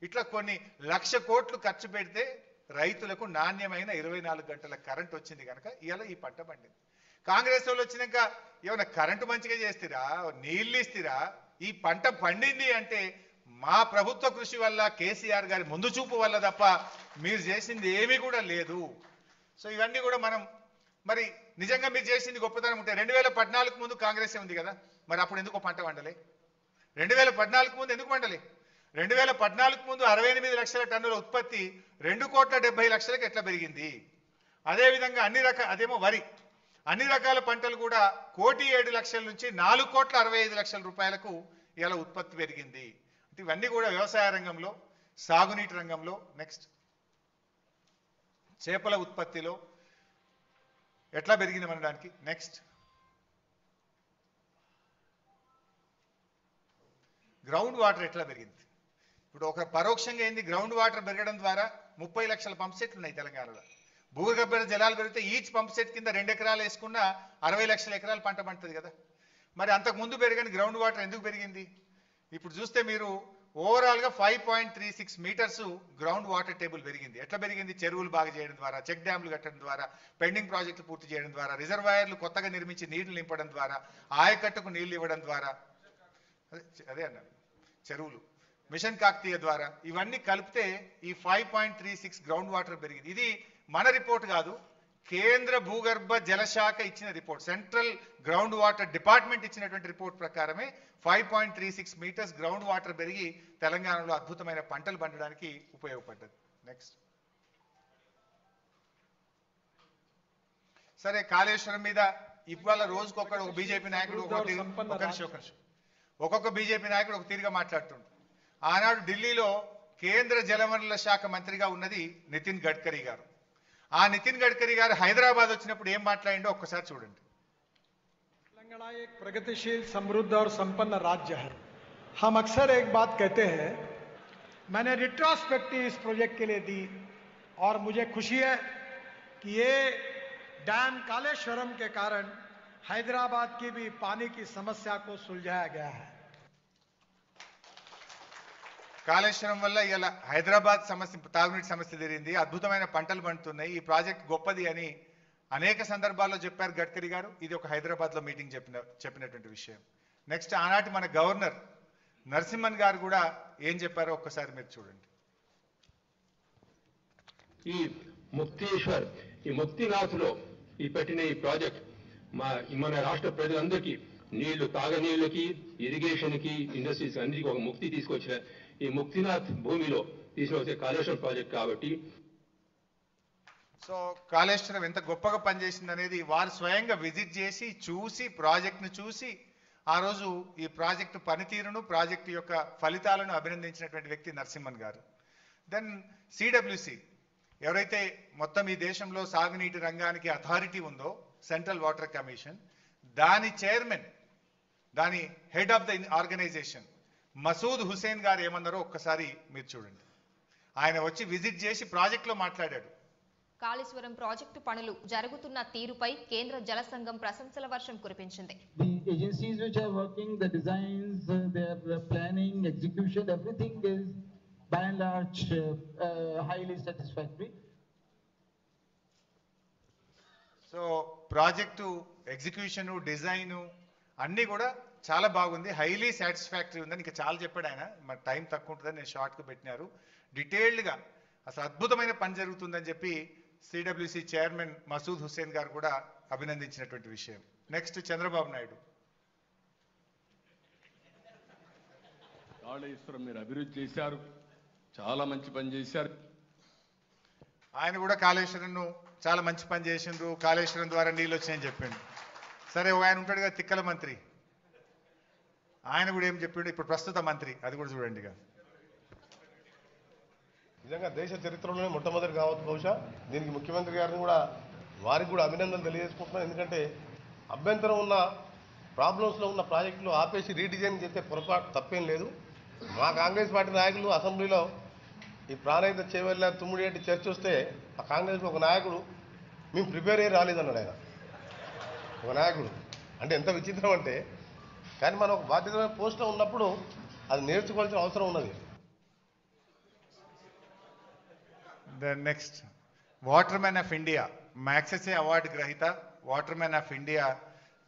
ఇట్లా కొన్ని 1,00,000 కోట్లు ఖర్చు పెడితే రైతులకు నాణ్యమైన 24 గంటల కరెంట్ వచ్చింది కనుక ఇవాళ ఈ పంట పండింది. కాంగ్రెస్ వాళ్ళు వచ్చినాక ఏమైనా కరెంటు మంచిగా చేస్తారా, నీళ్ళు ఇస్తారా? ఈ పంట పండింది అంటే మా ప్రభుత్వ కృషి వల్ల, కేసీఆర్ గారి ముందు చూపు వల్ల తప్ప మీరు చేసింది ఏమీ కూడా లేదు. సో ఇవన్నీ కూడా మనం మరి నిజంగా మీరు చేసింది గొప్పతనం ఉంటే 2014 ముందు కాంగ్రెస్ ఉంది కదా, మరి అప్పుడు ఎందుకు పంట వండలే? 2014 ముందు ఎందుకు వండలే? 2014 ముందు 68 లక్షల టన్నుల ఉత్పత్తి 2,70,00,000కి ఎట్లా పెరిగింది? అదేవిధంగా అదేమో వరి, అన్ని రకాల పంటలు కూడా 1,07,00,000 నుంచి 4,65,00,000 రూపాయలకు ఇలా ఉత్పత్తి పెరిగింది. అంటే ఇవన్నీ కూడా వ్యవసాయ రంగంలో, సాగునీటి రంగంలో, నెక్స్ట్ చేపల ఉత్పత్తిలో ఎట్లా పెరిగింది అనడానికి, నెక్స్ట్ గ్రౌండ్ వాటర్ ఎట్లా పెరిగింది. ఇప్పుడు ఒక పరోక్షంగా ఏంది, గ్రౌండ్ వాటర్ పెరగడం ద్వారా 30 లక్షల పంప్ సెట్లు ఉన్నాయి తెలంగాణలో. భూగర్భ జలాలు పెరిగితే ఈచ్ పంప్ సెట్ కింద 2 ఎకరాలు వేసుకున్న 60 లక్షల ఎకరాలు పంట పండుతుంది కదా. మరి అంతకు ముందు పెరగని గ్రౌండ్ వాటర్ ఎందుకు పెరిగింది? ఇప్పుడు చూస్తే మీరు ఓవరాల్ గా 5.36 మీటర్స్ గ్రౌండ్ వాటర్ టేబుల్ పెరిగింది. ఎట్లా పెరిగింది? చెరువులు బాగా చేయడం ద్వారా, చెక్ డ్యామ్లు కట్టడం ద్వారా, పెండింగ్ ప్రాజెక్టులు పూర్తి చేయడం ద్వారా, రిజర్వాయర్లు కొత్తగా నిర్మించి నీళ్లు నింపడం ద్వారా, ఆయకట్టుకు నీళ్లు ఇవ్వడం ద్వారా, అదే అన్నారు చెరువులు, మిషన్ కాకతీయ ద్వారా, ఇవన్నీ కలిపితే ఈ 5.36 గ్రౌండ్ వాటర్ పెరిగింది. ఇది మన రిపోర్ట్ కాదు, కేంద్ర భూగర్భ జలశాఖ ఇచ్చిన report, central ground water department ఇచ్చినటువంటి రిపోర్ట్ ప్రకారమే 5.36 మీటర్స్ గ్రౌండ్ వాటర్ పెరిగి తెలంగాణలో అద్భుతమైన పంటలు పండడానికి ఉపయోగపడ్డది. నెక్స్ట్ సరే, కాళేశ్వరం మీద ఇవాళ రోజుకొకడు ఒక బీజేపీ నాయకుడు ఒక్కొక్క బీజేపీ నాయకుడు ఒక తీరుగా మాట్లాడుతుండు. ఆనాడు ఢిల్లీలో కేంద్ర జలవనరుల శాఖ మంత్రిగా ఉన్నది నితిన్ గడ్కరీ గారు. ఆ నితిన్ గడ్కరీ గారు హైదరాబాద్ వచ్చినప్పుడు ఏం మాట్లాడిండో ఒక్కసారి చూడండి. तेलंगाना एक प्रगतिशील, समृद्ध और संपन्न राज्य है. हम अक्सर एक बात कहते हैं, मैंने रिट्रोस्पेक्टिव इस प्रोजेक्ट के लिए दी और मुझे खुशी है कि ये डैम कालेश्वरम के कारण हैदराबाद की भी पानी की समस्या को सुलझाया गया है. కాళేశ్వరం వల్ల ఇలా హైదరాబాద్ సమస్య, తాగునీటి సమస్య తీరింది, అద్భుతమైన పంటలు పండుతున్నాయి, ఈ ప్రాజెక్ట్ గొప్పది అని అనేక సందర్భాల్లో చెప్పారు గడ్కరీ గారు. ఇది ఒక హైదరాబాద్ లో మీటింగ్ చెప్పినటువంటి విషయం. నెక్స్ట్ ఆనాటి మన గవర్నర్ నరసింహన్ గారు కూడా ఏం చెప్పారో ఒక్కసారి మీరు చూడండి. ఈ ముక్తేశ్వర్, ఈ ముక్తినాథ్లో ఈ పెట్టిన ఈ ప్రాజెక్ట్ మన రాష్ట్ర ప్రజలందరికీ నీళ్లు, తాగనీళ్ళకి, ఇరిగేషన్ కి, ఇండస్ట్రీస్ అన్నిటికీ ఒక ముక్తి తీసుకొచ్చిన ఈ ముక్తినాథ్ భూమిలో తీసుకొచ్చే కాళేశ్వరం ప్రాజెక్ట్ కాబట్టి, సో కాళేశ్వరం ఎంత గొప్పగా పనిచేసింది అనేది వారు స్వయంగా విజిట్ చేసి చూసి, ప్రాజెక్ట్ను చూసి, ఆ రోజు ఈ ప్రాజెక్టు పనితీరును, ప్రాజెక్టు యొక్క ఫలితాలను అభినందించినటువంటి వ్యక్తి నరసింహన్ గారు. దెన్ సిడబ్ల్యూసి, ఎవరైతే మొత్తం ఈ దేశంలో సాగునీటి రంగానికి అథారిటీ ఉందో, సెంట్రల్ వాటర్ కమిషన్, దాని చైర్మన్, దాని head of the organisation Masood Hussain గారు ఏమన్నారో ఒక్కసారి మీరు చూడండి. ఆయన వచ్చి విజిట్ చేసి ప్రాజెక్టులో మాట్లాడాడు. కాళేశ్వరం ప్రాజెక్టు పనులు జరుగుతున్న తీరుపై కేంద్ర జల సంఘం ప్రశంసల వర్షం కురిపించింది. The agencies which are working, the designs, their planning, execution, everything is by and large highly satisfactory. So project execution, design అన్నీ కూడా చాలా బాగుంది, హైలీ సాటిస్ఫాక్టరీ ఉందని ఇంకా చాలా చెప్పాడు ఆయన. మరి టైం తక్కువ ఉంటుందని నేను షార్ట్గా పెట్టినారు. డీటెయిల్డ్గా అసలు అద్భుతమైన పని జరుగుతుందని చెప్పి సిడబ్ల్యూసి చైర్మన్ మసూద్ హుస్సేన్ గారు కూడా అభినందించినటువంటి విషయం. నెక్స్ట్ చంద్రబాబు నాయుడు. కాళేశ్వరం మీరు అభివృద్ధి చేశారు, చాలా మంచి పని చేశారు. ఆయన కూడా కాళేశ్వరంను చాలా మంచి పని చేసిండ్రు, కాళేశ్వరం ద్వారా నీళ్ళు వచ్చాయని చెప్పిండు. సరే, ఆయన ఉంటాడు కదా తిక్కల మంత్రి, ఆయన కూడా ఏం చెప్పిండు, ఇప్పుడు ప్రస్తుత మంత్రి, అది కూడా చూడండి. నిజంగా దేశ చరిత్రలోనే మొట్టమొదటి కావచ్చు బహుశా. దీనికి ముఖ్యమంత్రి గారిని కూడా, వారికి కూడా అభినందనలు తెలియజేసుకుంటున్నాను. ఎందుకంటే అభ్యంతరం ఉన్న, ప్రాబ్లమ్స్లో ఉన్న ప్రాజెక్టులు ఆపేసి రీడిజైన్ చేస్తే పొరపాటు తప్పేం లేదు. మా కాంగ్రెస్ పార్టీ నాయకులు అసెంబ్లీలో ఈ ప్రాణహిత చేవెళ్ళ తుమ్మిడేటి చర్చ వస్తే ఆ కాంగ్రెస్లో ఒక నాయకుడు మేము ప్రిపేర్ అయ్యి రాలేదన్నాడు. ఆయన ఒక నాయకుడు అంటే ఎంత విచిత్రం అంటే, కానీ మనం ఒక బాధ్యతమైన పోస్ట్లో ఉన్నప్పుడు అది నేర్చుకోవాల్సిన అవసరం ఉన్నది. Next water man of India, Magsaysay award గ్రహీత water man of India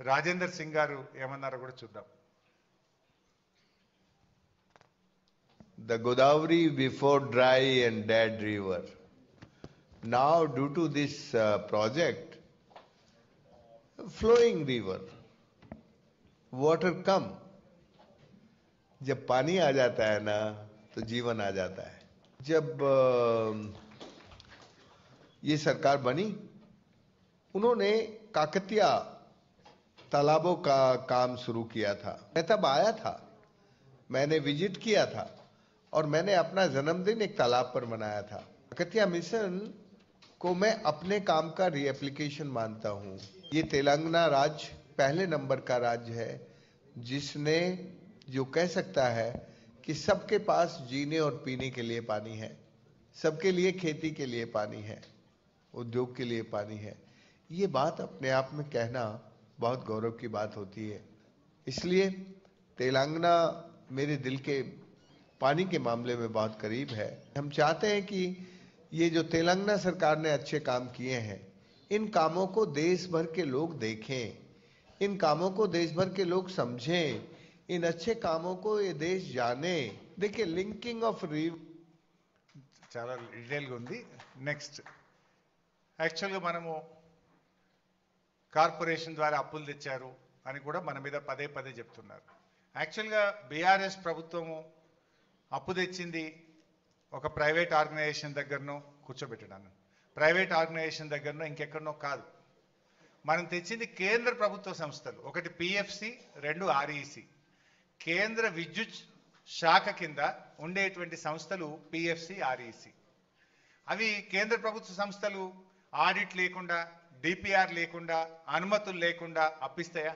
Rajender Singh గారు ఏమన్నారో కూడా చూద్దాం. The Godavari before dry and dead river, now due to this project, flowing river, water come. जब पानी आ जाता है ना तो जीवन आ जाता है. जब ये सरकार बनी, उन्होंने काकतिया तालाबों का काम शुरू किया था. मैं तब आया था, मैंने विजिट किया था और मैंने अपना जन्मदिन एक तालाब पर मनाया था. काकतिया मिशन को मैं अपने काम का रीएप्लीकेशन मानता हूं. ये तेलंगाना राज्य पहले नंबर का राज्य है जिसने जो कह सकता है कि सबके पास जीने और पीने के लिए पानी है, सबके लिए खेती के लिए पानी है, उद्योग के लिए पानी है. ये बात अपने आप में कहना बहुत गौरव की बात होती है. इसलिए तेलंगाना मेरे दिल के पानी के मामले में बहुत करीब है. हम चाहते हैं कि ये जो तेलंगाना सरकार ने अच्छे काम किए हैं, इन कामों को देश भर के लोग देखें, इन कामों को देश भर के लोग समझें, इन अच्छे कामों को ये देश जाने. देखिए लिंकिंग ऑफ रीव చాలా డీటెయిల్గా ఉంది. నెక్స్ట్, యాక్చువల్గా మనము కార్పొరేషన్ ద్వారా అప్పులు తెచ్చారు అని కూడా మన మీద పదే పదే చెప్తున్నారు. యాక్చువల్గా బీఆర్ఎస్ ప్రభుత్వము అప్పు తెచ్చింది ఒక ప్రైవేట్ ఆర్గనైజేషన్ దగ్గరనో కూర్చోబెట్టడాను, ప్రైవేట్ ఆర్గనైజేషన్ దగ్గరనో ఇంకెక్కడనో కాదు. మనం తెచ్చింది కేంద్ర ప్రభుత్వ సంస్థలు, ఒకటి పిఎఫ్సి, రెండు ఆర్ఈసి. కేంద్ర విద్యుత్ శాఖ కింద ఉండేటువంటి సంస్థలు పిఎఫ్సి, ఆర్ఈసి. అవి కేంద్ర ప్రభుత్వ సంస్థలు ఆడిట్ లేకుండా, డిపిఆర్ లేకుండా, అనుమతులు లేకుండా అప్పిస్తాయా?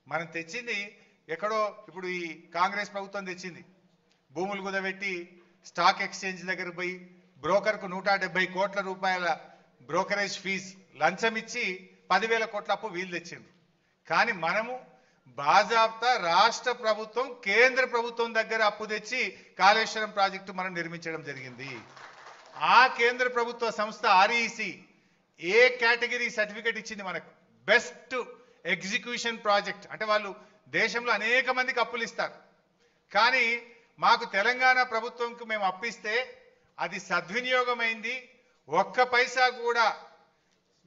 మనం తెచ్చింది ఎక్కడో, ఇప్పుడు ఈ కాంగ్రెస్ ప్రభుత్వం తెచ్చింది, భూములు కుదబెట్టి స్టాక్ ఎక్స్చేంజ్ దగ్గర పోయి బ్రోకర్కు 170 కోట్ల రూపాయల బ్రోకరేజ్ ఫీజు లంచం ఇచ్చి 10,000 కోట్ల అప్పు వీలు తెచ్చిండ్రు. కానీ మనము బాజాబ్తా రాష్ట్ర ప్రభుత్వం కేంద్ర ప్రభుత్వం దగ్గర అప్పు తెచ్చి కాళేశ్వరం ప్రాజెక్టు మనం నిర్మించడం జరిగింది. ఆ కేంద్ర ప్రభుత్వ సంస్థ ఆర్ఈసి ఏ కేటగిరీ సర్టిఫికెట్ ఇచ్చింది మనకు? Best execution project. అంటే వాళ్ళు దేశంలో అనేక మందికి అప్పులు ఇస్తారు, కానీ మాకు తెలంగాణ ప్రభుత్వంకు మేము అప్పిస్తే అది సద్వినియోగమైంది, ఒక్క పైసా కూడా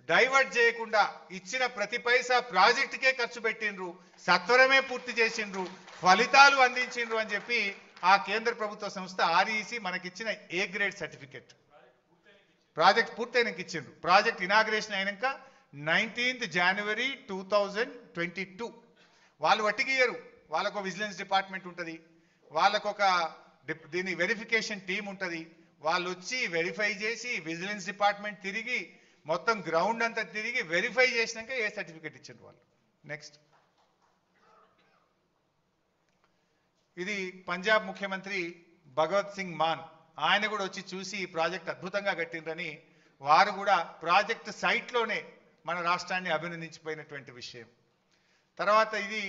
డైవర్ట్ చేయకుండా ఇచ్చిన ప్రతి పైసా ప్రాజెక్టుకే ఖర్చు పెట్టిండ్రు, సత్వరమే పూర్తి చేసిండ్రు, ఫలితాలు అందించిండ్రు అని చెప్పి ఆ కేంద్ర ప్రభుత్వ సంస్థ ఆర్ఈసి మనకిచ్చిన ఏ గ్రేడ్ సర్టిఫికెట్. ప్రాజెక్ట్ పూర్తయినాక ఇచ్చిండ్రు. ప్రాజెక్ట్ ఇనాగ్రేషన్ అయినాక 19th January 2022. వాళ్ళు వట్టిగియ్యరు, వాళ్ళకు విజిలెన్స్ డిపార్ట్మెంట్ ఉంటుంది, వాళ్ళకు ఒక దీని వెరిఫికేషన్ టీం ఉంటుంది. వాళ్ళు వచ్చి వెరిఫై చేసి విజిలెన్స్ డిపార్ట్మెంట్ తిరిగి మొత్తం గ్రౌండ్ అంతా తిరిగి వెరిఫై చేసినాక ఏ సర్టిఫికెట్ ఇచ్చిండ్రు వాళ్ళు. నెక్స్ట్, ఇది పంజాబ్ ముఖ్యమంత్రి భగవత్ సింగ్ మాన్, ఆయన కూడా వచ్చి చూసి ఈ ప్రాజెక్ట్ అద్భుతంగా కట్టిండ్రని వారు కూడా ప్రాజెక్ట్ సైట్లోనే మన రాష్ట్రాన్ని అభినందించిపోయినటువంటి విషయం. తర్వాత ఇది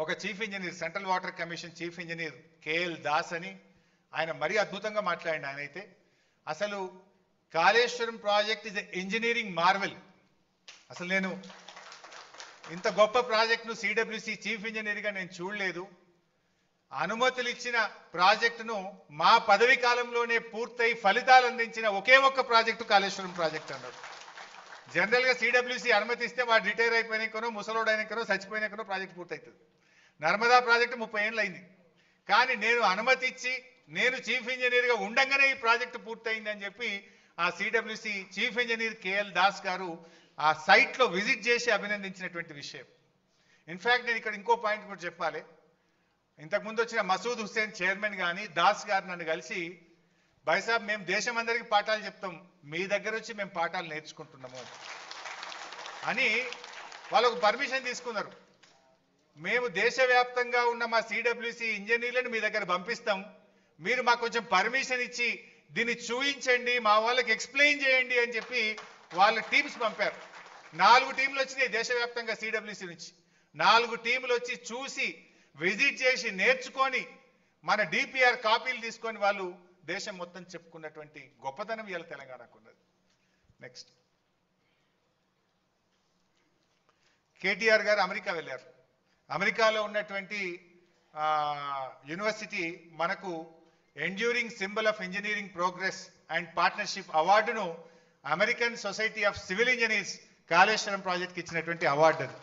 ఒక chief engineer, central water commission chief engineer KL Das అని, ఆయన మరీ అద్భుతంగా మాట్లాడిన ఆయన అయితే, అసలు Kaleshwaram project is engineering Marvel. అసలు నేను ఇంత గొప్ప ప్రాజెక్టును సిడబ్ల్యూసి చీఫ్ ఇంజనీర్గా నేను చూడలేదు. అనుమతులు ఇచ్చిన ప్రాజెక్టును మా పదవి కాలంలోనే పూర్తయి ఫలితాలు అందించిన ఒకే ఒక్క ప్రాజెక్టు కాళేశ్వరం ప్రాజెక్ట్ అన్నారు. జనరల్గా సిడబ్ల్యూసి అనుమతిస్తే వాడు రిటైర్ అయిపోయినాకనో, ముసలోడైనాకనో, చచ్చిపోయినాకనో ప్రాజెక్ట్ పూర్తవుతుంది. నర్మదా ప్రాజెక్టు 30 ఏళ్ళు అయింది, కానీ నేను అనుమతి ఇచ్చి నేను చీఫ్ ఇంజనీర్గా ఉండంగానే ఈ ప్రాజెక్టు పూర్తయింది అని చెప్పి ఆ CWC chief engineer KL Das గారు ఆ సైట్లో విజిట్ చేసి అభినందించినటువంటి విషయం. ఇన్ఫ్యాక్ట్ నేను ఇక్కడ ఇంకో పాయింట్ కూడా చెప్పాలి. ఇంతకుముందు వచ్చిన మసూద్ హుస్సేన్ చైర్మన్ కానీ దాస్ గారు నన్ను కలిసి, బైసాబ్ మేము దేశం అందరికీ పాఠాలు చెప్తాం, మీ దగ్గర వచ్చి మేము పాఠాలు నేర్చుకుంటున్నాము అని వాళ్ళకు పర్మిషన్ తీసుకున్నారు. మేము దేశవ్యాప్తంగా ఉన్న మా సిడబ్ల్యూసి ఇంజనీర్లను మీ దగ్గర పంపిస్తాం, మీరు మాకు కొంచెం పర్మిషన్ ఇచ్చి దీన్ని చూయించండి, మా వాళ్ళకి ఎక్స్ప్లెయిన్ చేయండి అని చెప్పి వాళ్ళ టీమ్స్ పంపారు. 4 టీంలు వచ్చినాయి దేశవ్యాప్తంగా సిడబ్ల్యూసి నుంచి. 4 టీంలు వచ్చి చూసి విజిట్ చేసి నేర్చుకొని మన డిపిఆర్ కాపీలు తీసుకొని వాళ్ళు దేశం మొత్తం చెప్పుకున్నటువంటి గొప్పతనం ఇవాళ తెలంగాణకు ఉన్నది. నెక్స్ట్, కేటీఆర్ గారు అమెరికా వెళ్ళారు. అమెరికాలో ఉన్నటువంటి యూనివర్సిటీ మనకు enduring symbol of engineering progress and partnership అవార్డును American society of civil engineers Kaleshwaram ప్రాజెక్ట్కి ఇచ్చినటువంటి అవార్డు అది.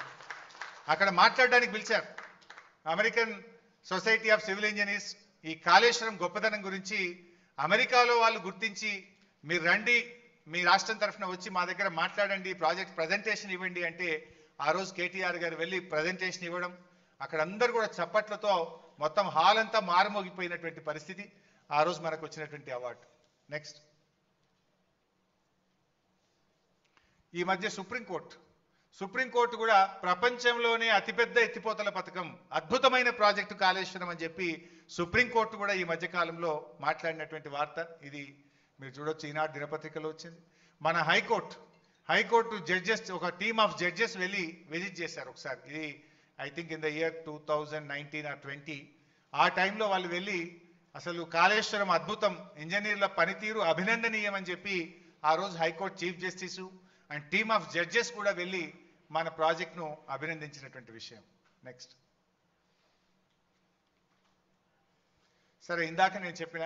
అక్కడ మాట్లాడడానికి పిలిచారు American society of civil engineers. ఈ కాళేశ్వరం గొప్పదనం గురించి అమెరికాలో వాళ్ళు గుర్తించి మీరు రండి, మీ రాష్ట్రం తరఫున వచ్చి మా దగ్గర మాట్లాడండి, ప్రాజెక్ట్ ప్రజెంటేషన్ ఇవ్వండి అంటే ఆ రోజు కేటీఆర్ గారు వెళ్ళి ప్రజెంటేషన్ ఇవ్వడం, అక్కడ అందరూ కూడా చప్పట్లతో మొత్తం హాల్ అంతా మారుమోగిపోయినటువంటి పరిస్థితి. ఆ రోజు మనకు వచ్చినటువంటి అవార్డు. నెక్స్ట్, ఈ మధ్య సుప్రీంకోర్టు కూడా ప్రపంచంలోనే అతిపెద్ద ఎత్తిపోతల పథకం, అద్భుతమైన ప్రాజెక్టు కాళేశ్వరం అని చెప్పి సుప్రీంకోర్టు కూడా ఈ మధ్య కాలంలో మాట్లాడినటువంటి వార్త. ఇది మీరు చూడొచ్చు, ఈనాడు దినపత్రికలో వచ్చింది. మన హైకోర్టు జడ్జెస్, ఒక టీమ్ ఆఫ్ జడ్జెస్ వెళ్ళి విజిట్ చేశారు ఒకసారి. ఇది I think in the year 2019 or 20. ఆ టైంలో వాళ్ళు వెళ్ళి అసలు కాళేశ్వరం అద్భుతం, ఇంజనీర్ల పనితీరు అభినందనీయం అని చెప్పి ఆ రోజు high court chief justice and team of judges కూడా వెళ్ళి మన ప్రాజెక్ట్ను అభినందించినటువంటి విషయం. నెక్స్ట్, సరే ఇందాక నేను చెప్పిన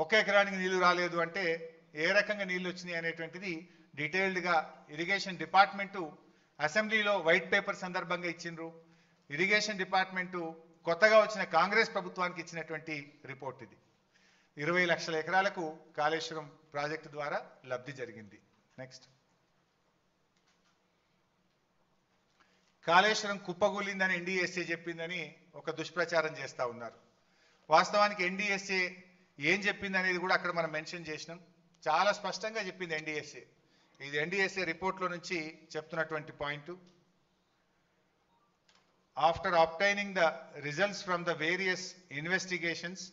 ఒక ఎకరానికి నీళ్లు రాలేదు అంటే ఏ రకంగా నీళ్లు వచ్చినాయి అనేటువంటిది డీటెయిల్డ్గా ఇరిగేషన్ డిపార్ట్మెంటు అసెంబ్లీలో వైట్ పేపర్ సందర్భంగా ఇచ్చిండ్రు. ఇరిగేషన్ డిపార్ట్మెంటు కొత్తగా వచ్చిన కాంగ్రెస్ ప్రభుత్వానికి ఇచ్చినటువంటి రిపోర్ట్ ఇది. 20 లక్షల ఎకరాలకు కాళేశ్వరం ప్రాజెక్టు ద్వారా లబ్ధి జరిగింది. నెక్స్ట్, కాళేశ్వరం కుప్పగూలిందని ఎన్డీఎస్ఏ చెప్పిందని ఒక దుష్ప్రచారం చేస్తూ ఉన్నారు. వాస్తవానికి ఎన్డీఎస్ఏ ఏం చెప్పింది అనేది కూడా అక్కడ మనం మెన్షన్ చేసినాం. చాలా స్పష్టంగా చెప్పింది ఎన్డీఎస్ఏ. ఇది ఎన్డీఎస్ఏ రిపోర్ట్లో నుంచి చెప్తున్నటువంటి point. After obtaining the results from the various investigations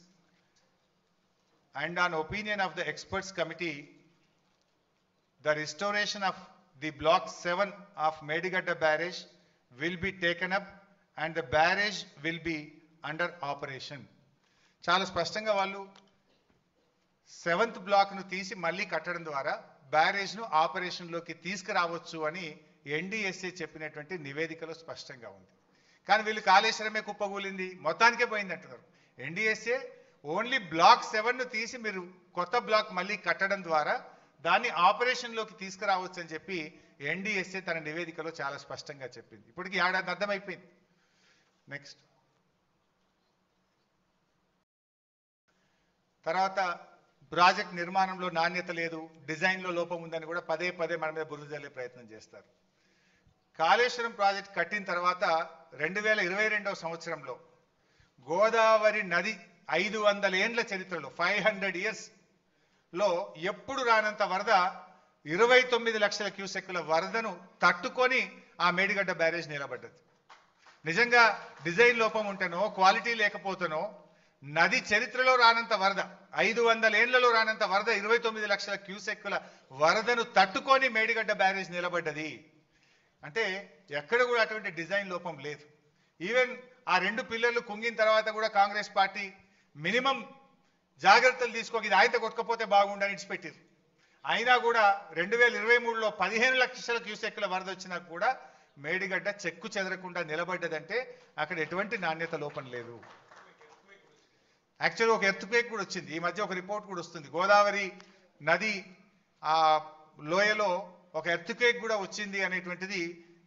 and on opinion of the experts committee, the restoration of the block 7 of Medigadda barrage will be taken up and the barrage will be under operation. చాలా స్పష్టంగా వాళ్ళు 7th బ్లాక్ ను తీసి మళ్ళీ కట్టడం ద్వారా బ్యారేజ్ ను ఆపరేషన్ లోకి తీసుకురావచ్చు అని ఎన్డీఎస్ఏ చెప్పినటువంటి నివేదికలో స్పష్టంగా ఉంది. కానీ వీళ్ళు కాళేశ్వరమే కుప్పగూలింది, మొత్తానికే పోయింది అంటున్నారు. ఎన్డీఎస్ఏ ఓన్లీ బ్లాక్ 7 ను తీసి మీరు కొత్త బ్లాక్ మళ్ళీ కట్టడం ద్వారా దాన్ని ఆపరేషన్లోకి తీసుకురావచ్చు అని చెప్పి ఎన్డీఎస్ఏ తన నివేదికలో చాలా స్పష్టంగా చెప్పింది. ఇప్పటికి ఏడాది అర్థమైపోయింది. నెక్స్ట్, తర్వాత ప్రాజెక్ట్ నిర్మాణంలో నాణ్యత లేదు, డిజైన్లో లోపం ఉందని కూడా పదే పదే మన మీద బురద జల్లే ప్రయత్నం చేస్తారు. కాళేశ్వరం ప్రాజెక్ట్ కట్టిన తర్వాత 2022వ సంవత్సరంలో గోదావరి నది 500 ఏండ్ల చరిత్రలో 500 years లో ఎప్పుడు రానంత వరద 29 లక్షల క్యూసెక్కుల వరదను తట్టుకొని ఆ మేడిగడ్డ బ్యారేజ్ నిలబడ్డది. నిజంగా డిజైన్ లోపం ఉంటేనో క్వాలిటీ లేకపోతేనో నది చరిత్రలో రానంత వరద, 500 ఏండ్లలో రానంత వరద 29 లక్షల క్యూసెక్కుల వరదను తట్టుకొని మేడిగడ్డ బ్యారేజ్ నిలబడ్డది. అంటే ఎక్కడ కూడా అటువంటి డిజైన్ లోపం లేదు. ఈవెన్ ఆ 2 పిల్లర్లు కుంగిన తర్వాత కూడా కాంగ్రెస్ పార్టీ మినిమం జాగ్రత్తలు తీసుకోక ఇది ఆయన కొట్టుకపోతే బాగుండని ఇచ్చిపెట్టారు. అయినా కూడా 2023లో 15 లక్షల క్యూసెక్కుల వరద వచ్చినా కూడా మేడిగడ్డ చెక్కు చెదరకుండా నిలబడ్డదంటే అక్కడ ఎటువంటి నాణ్యత లోపం లేదు. యాక్చువల్గా ఒక ఎర్త్క్వేక్ కూడా వచ్చింది. ఈ మధ్య ఒక రిపోర్ట్ కూడా వస్తుంది, గోదావరి నది ఆ లోయలో ఒక ఎర్త్క్వేక్ కూడా వచ్చింది అనేటువంటిది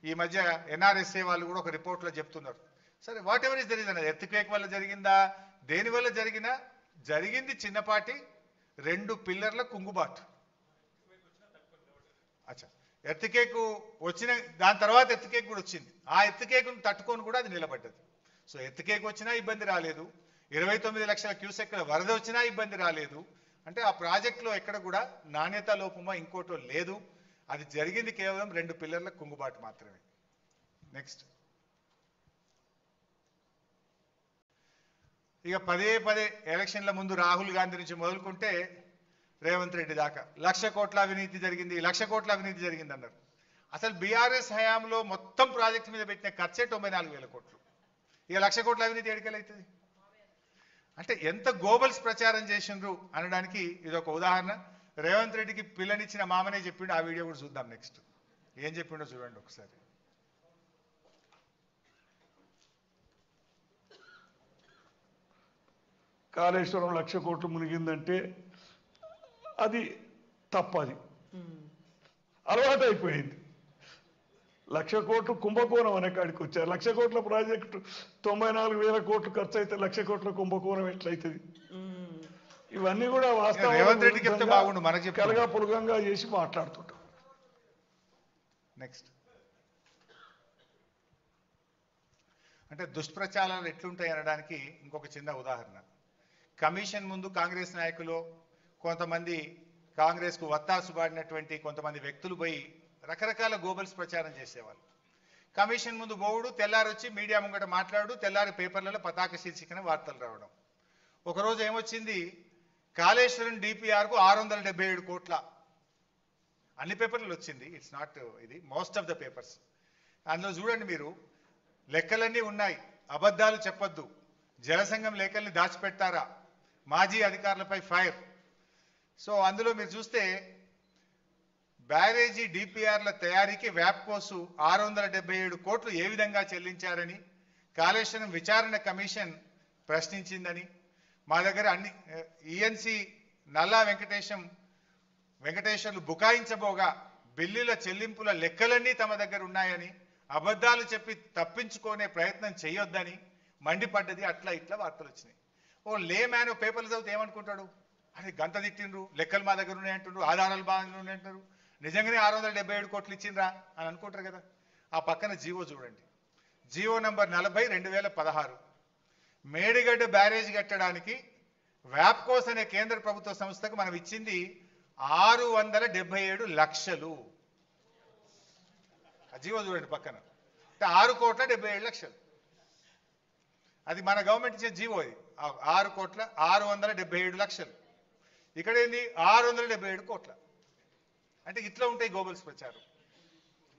ఈ మధ్య ఎన్ఆర్ఎస్ఏ వాళ్ళు కూడా ఒక రిపోర్ట్లో చెప్తున్నారు. సరే, what ever is the reason, earthquake వల్ల జరిగిందా, దేని వల్ల జరిగింది చిన్నపాటి 2 పిల్లర్ల కుంగుబాటు. అచ్చా, ఎర్త్క్వేక్ వచ్చిన దాని తర్వాత ఎర్త్క్వేక్ కూడా వచ్చింది. ఆ ఎర్త్క్వేక్ను తట్టుకొని కూడా అది నిలబడ్డది. సో ఎర్త్క్వేక్ వచ్చినా ఇబ్బంది రాలేదు, 29 లక్షల క్యూసెక్కుల వరద వచ్చినా ఇబ్బంది రాలేదు. అంటే ఆ ప్రాజెక్టులో ఎక్కడ కూడా నాణ్యత లోపమో ఇంకోటో లేదు. అది జరిగింది కేవలం 2 పిల్లర్ల కుంగుబాటు మాత్రమే. నెక్స్ట్, ఇక పదే ఎలక్షన్ల ముందు రాహుల్ గాంధీ నుంచి మొదలుకుంటే రేవంత్ రెడ్డి దాకా 1,00,000 కోట్ల అవినీతి జరిగింది, 1,00,000 కోట్ల అవినీతి జరిగింది అన్నారు. అసలు బీఆర్ఎస్ హయాంలో మొత్తం ప్రాజెక్టు మీద పెట్టిన ఖర్చే 94,000 కోట్లు. ఇక 1,00,000 కోట్ల అవినీతి ఎడికెళ్ళవుతుంది? అంటే ఎంత గోబల్స్ ప్రచారం చేసిండ్రు అనడానికి ఇది ఒక ఉదాహరణ. రేవంత్ రెడ్డికి పిల్లనిచ్చిన మామనే చెప్పిండు. ఆ వీడియో కూడా చూద్దాం. నెక్స్ట్ ఏం చెప్పిండో చూడండి ఒకసారి. కాళేశ్వరం 1,00,000 కోట్లు మునిగిందంటే అది తప్పది, అలవాటు అయిపోయింది. 1,00,000 కోట్లు కుంభకోణం అనే కాడికి వచ్చారు. 1,00,000 కోట్ల ప్రాజెక్టు 94,000 కోట్లు ఖర్చు అయితే 1,00,000 కోట్ల కుంభకోణం ఎట్లయితుంది? ఇవన్నీ కూడా రేవంత్ రెడ్డి చెప్తే బాగుండు, మనకి చెప్తే కలగా పులగంగా చేసి మాట్లాడుతుంటాం. నెక్స్ట్ అంటే దుష్ప్రచారాలు ఎట్లుంటాయి అనడానికి ఇంకొక చిన్న ఉదాహరణ. కమిషన్ ముందు కాంగ్రెస్ నాయకులు కొంతమంది, కాంగ్రెస్కు వత్తాసు పాడినటువంటి కొంతమంది వ్యక్తులు పోయి రకరకాల గోబల్స్ ప్రచారం చేసేవాళ్ళు. కమిషన్ ముందు పోవుడు, తెల్లారి వచ్చి మీడియా ముంగట మాట్లాడు, తెల్లారి పేపర్లలో పతాక శీర్షికన వార్తలు రావడం. ఒకరోజు ఏమొచ్చింది, కాళేశ్వరం డిపిఆర్కు 677 కోట్ల, అన్ని పేపర్లు వచ్చింది, ఇట్స్ నాట్ ఇది, మోస్ట్ ఆఫ్ ద పేపర్స్. అందులో చూడండి మీరు, లెక్కలన్నీ ఉన్నాయి, అబద్ధాలు చెప్పొద్దు, జలసంఘం లెక్కల్ని దాచిపెట్టారా, మాజీ అధికారులపై ఫైర్. సో అందులో మీరు చూస్తే బ్యారేజీ డిపిఆర్ల తయారీకి వ్యాప్కోసు 677 కోట్లు ఏ విధంగా చెల్లించారని కాళేశ్వరం విచారణ కమిషన్ ప్రశ్నించిందని, మా దగ్గర అన్ని ఈఎన్సి నల్లా వెంకటేశ్వర్లు బుకాయించబోగా బిల్లుల చెల్లింపుల లెక్కలన్నీ తమ దగ్గర ఉన్నాయని, అబద్ధాలు చెప్పి తప్పించుకునే ప్రయత్నం చేయొద్దని మండిపడ్డది. అట్లా ఇట్లా వార్తలు వచ్చినాయి. ఓ లే మ్యాన్ పేపర్లు చదివితే ఏమనుకుంటాడు, అది గంత తిట్టిండ్రు, లెక్కలు మా దగ్గర ఉన్నాయంటుండ్రు, ఆధారాలు బాగా ఉన్నాయంటారు, నిజంగానే 677 కోట్లు ఇచ్చిండ్రా అని అనుకుంటారు కదా. ఆ పక్కన జీవో చూడండి, జీవో నంబర్ 40/2016, మేడిగడ్డ బ్యారేజ్ కట్టడానికి వ్యాప్కోస్ అనే కేంద్ర ప్రభుత్వ సంస్థకు మనం ఇచ్చింది 677 లక్షలు. జీవో చూడండి పక్కన, అంటే 6,77,00,000. అది మన గవర్నమెంట్ ఇచ్చే జీవో, ఇది 6,677,00,000. ఇక్కడ ఏంది 677 కోట్ల. అంటే ఇట్లా ఉంటాయి గోబల్స్ ప్రచారం.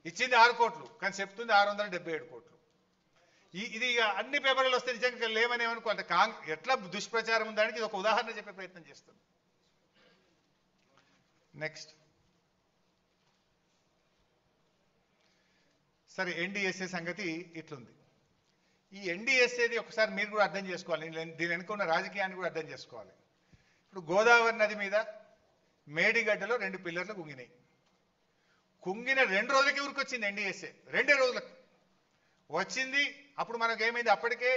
ఇచ్చింది 6 కోట్లు కానీ చెప్తుంది 677 కోట్లు. ఇది అన్ని పేపర్లు వస్తే నిజంగా లేమనేమనుకో, అంటే ఎట్లా దుష్ప్రచారం ఉందానికి ఇది ఒక ఉదాహరణ చెప్పే ప్రయత్నం చేస్తుంది. నెక్స్ట్ సరే, ఎన్డీఎస్ఏ సంగతి ఇట్లుంది. ఈ ఎన్డీఎస్ఏది ఒకసారి మీరు కూడా అర్థం చేసుకోవాలి, దీని వెనుక ఉన్న రాజకీయాన్ని కూడా అర్థం చేసుకోవాలి. ఇప్పుడు గోదావరి నది మీద మేడిగడ్డలో 2 పిల్లర్లు కుంగినాయి. కుంగిన 2 రోజులకి ఊరికొచ్చింది ఎన్డీఎస్ఏ, 2 రోజులకు వచ్చింది. అప్పుడు మనకు ఏమైంది, అప్పటికే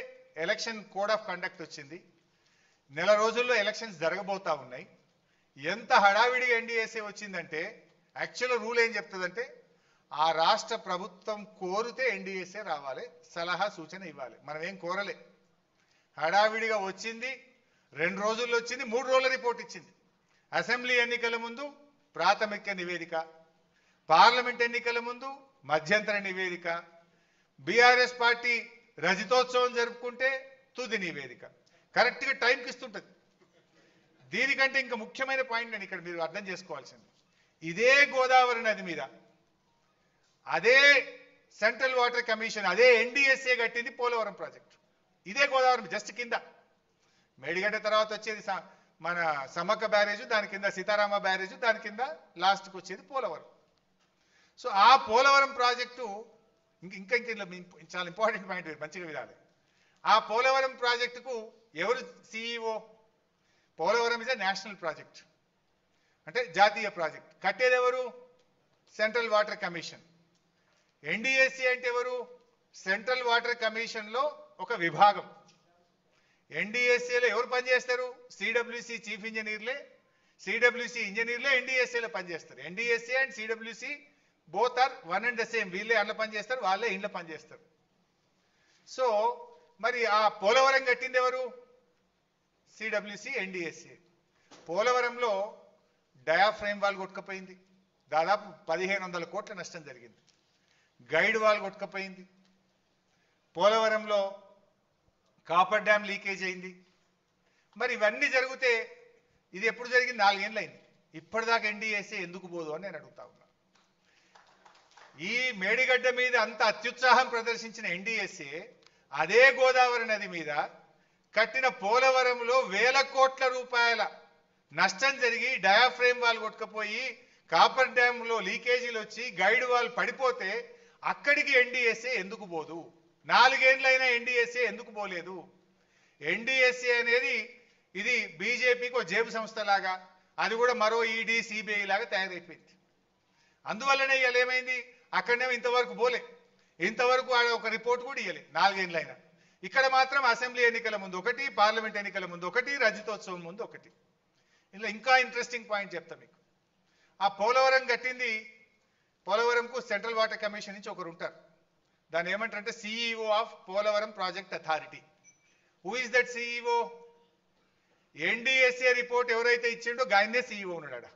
ఎలక్షన్ కోడ్ ఆఫ్ కండక్ట్ వచ్చింది, నెల రోజుల్లో ఎలక్షన్స్ జరగబోతా ఉన్నాయి. ఎంత హడావిడిగా ఎన్డీఎస్ఏ వచ్చిందంటే, యాక్చువల్ రూల్ ఏం చెప్తుందంటే, ఆ రాష్ట్ర ప్రభుత్వం కోరితే ఎన్డీఎస్ఏ రావాలి, సలహా సూచన ఇవ్వాలి. మనం ఏం కోరలే, హడావిడిగా వచ్చింది, 2 రోజుల్లో వచ్చింది, 3 రోజుల రిపోర్ట్ ఇచ్చింది. అసెంబ్లీ ఎన్నికల ముందు ప్రాథమిక నివేదిక, పార్లమెంట్ ఎన్నికల ముందు మధ్యంతర నివేదిక, బీఆర్ఎస్ పార్టీ రజతోత్సవం జరుపుకుంటే తుది నివేదిక. కరెక్ట్గా టైంకి ఇస్తుంటుంది. దీనికంటే ఇంకా ముఖ్యమైన పాయింట్ నేను ఇక్కడ మీరు అర్థం చేసుకోవాల్సింది, ఇదే గోదావరి నది మీద అదే సెంట్రల్ వాటర్ కమిషన్, అదే ఎన్డీఎస్ఏ కట్టింది పోలవరం ప్రాజెక్టు. ఇదే గోదావరి జస్ట్ కింద, మేడిగడ్డ తర్వాత వచ్చేది మన సమ్మక్క బ్యారేజ్, దాని కింద సీతారామ బ్యారేజ్, దాని కింద లాస్ట్కి వచ్చేది పోలవరం. సో ఆ పోలవరం ప్రాజెక్టు ఇంకా చాలా ఇంపార్టెంట్ పాయింట్, మంచిగా వినాలి. ఆ పోలవరం ప్రాజెక్టుకు ఎవరు CEO? Polavaram is a national project, అంటే జాతీయ ప్రాజెక్ట్. కట్టేది ఎవరు? Central water commission. ఎన్డీఎస్సీ అంటే ఎవరు? సెంట్రల్ వాటర్ కమిషన్ లో ఒక విభాగం. ఎన్డీఎస్సీలో ఎవరు పనిచేస్తారు? సిడబ్ల్యూసీ చీఫ్ ఇంజనీర్లే, సిడబ్ల్యూసీ ఇంజనీర్లే ఎన్డీఎస్సీలో పనిచేస్తారు. NDSC and CWC both are one and the same. వీళ్ళే అండ్ల పనిచేస్తారు, వాళ్ళే ఇండ్ల పనిచేస్తారు. సో మరి ఆ పోలవరం కట్టింది ఎవరు? CWC, NDSC. పోలవరంలో డయాఫ్రేమ్ వాల్ కొట్టుకపోయింది, దాదాపు 1,500 కోట్ల నష్టం జరిగింది. గైడ్ వాల్ కొట్టుకపోయింది. పోలవరంలో కాపర్ డ్యామ్ లీకేజ్ అయింది. మరి ఇవన్నీ జరిగితే ఇది ఎప్పుడు జరిగింది? 4 ఏళ్ళు అయింది. ఇప్పటిదాకా ఎన్డీఎస్ఏ ఎందుకు పోదు అని నేను అడుగుతా ఉన్నా. ఈ మేడిగడ్డ మీద అంత అత్యుత్సాహం ప్రదర్శించిన ఎన్డీఎస్ఏ అదే గోదావరి నది మీద కట్టిన పోలవరంలో 1,000 కోట్ల రూపాయల నష్టం జరిగి డయాఫ్రేమ్ వాల్ కొట్టుకుపోయి కాపర్ డ్యామ్ లో లీకేజీలు వచ్చి గైడ్ వాల్ పడిపోతే అక్కడికి ఎన్డీఎస్ఏ ఎందుకు పోదు? 4 ఏళ్ళైనా ఎన్డీఎస్ఏ ఎందుకు పోలేదు? ఎన్డీఎస్ఏ అనేది ఇది బీజేపీకి ఒక జేబు సంస్థలాగా, అది కూడా మరో ఈడీ సిబిఐ లాగా తయారైపోయింది. అందువల్లనే ఇవాళ ఏమైంది, అక్కడనేమో ఇంతవరకు పోలే, ఇంతవరకు ఒక రిపోర్ట్ కూడా ఇవ్వలే 4 ఏళ్ళైనా. ఇక్కడ మాత్రం అసెంబ్లీ ఎన్నికల ముందు ఒకటి, పార్లమెంట్ ఎన్నికల ముందు ఒకటి, రజతోత్సవం ముందు ఒకటి. ఇలా ఇంకా ఇంట్రెస్టింగ్ పాయింట్ చెప్తా మీకు. ఆ పోలవరం కట్టింది, పోలవరంకు సెంట్రల్ వాటర్ కమిషన్ నుంచి ఒకరు ఉంటారు. దాన్ని ఏమంటారంటే CEO of Polavaram project authority. Who is that CEO? NDSA report ఎవరైతే ఇచ్చిండో గాయనే సిఇఓ ఉన్నాడా?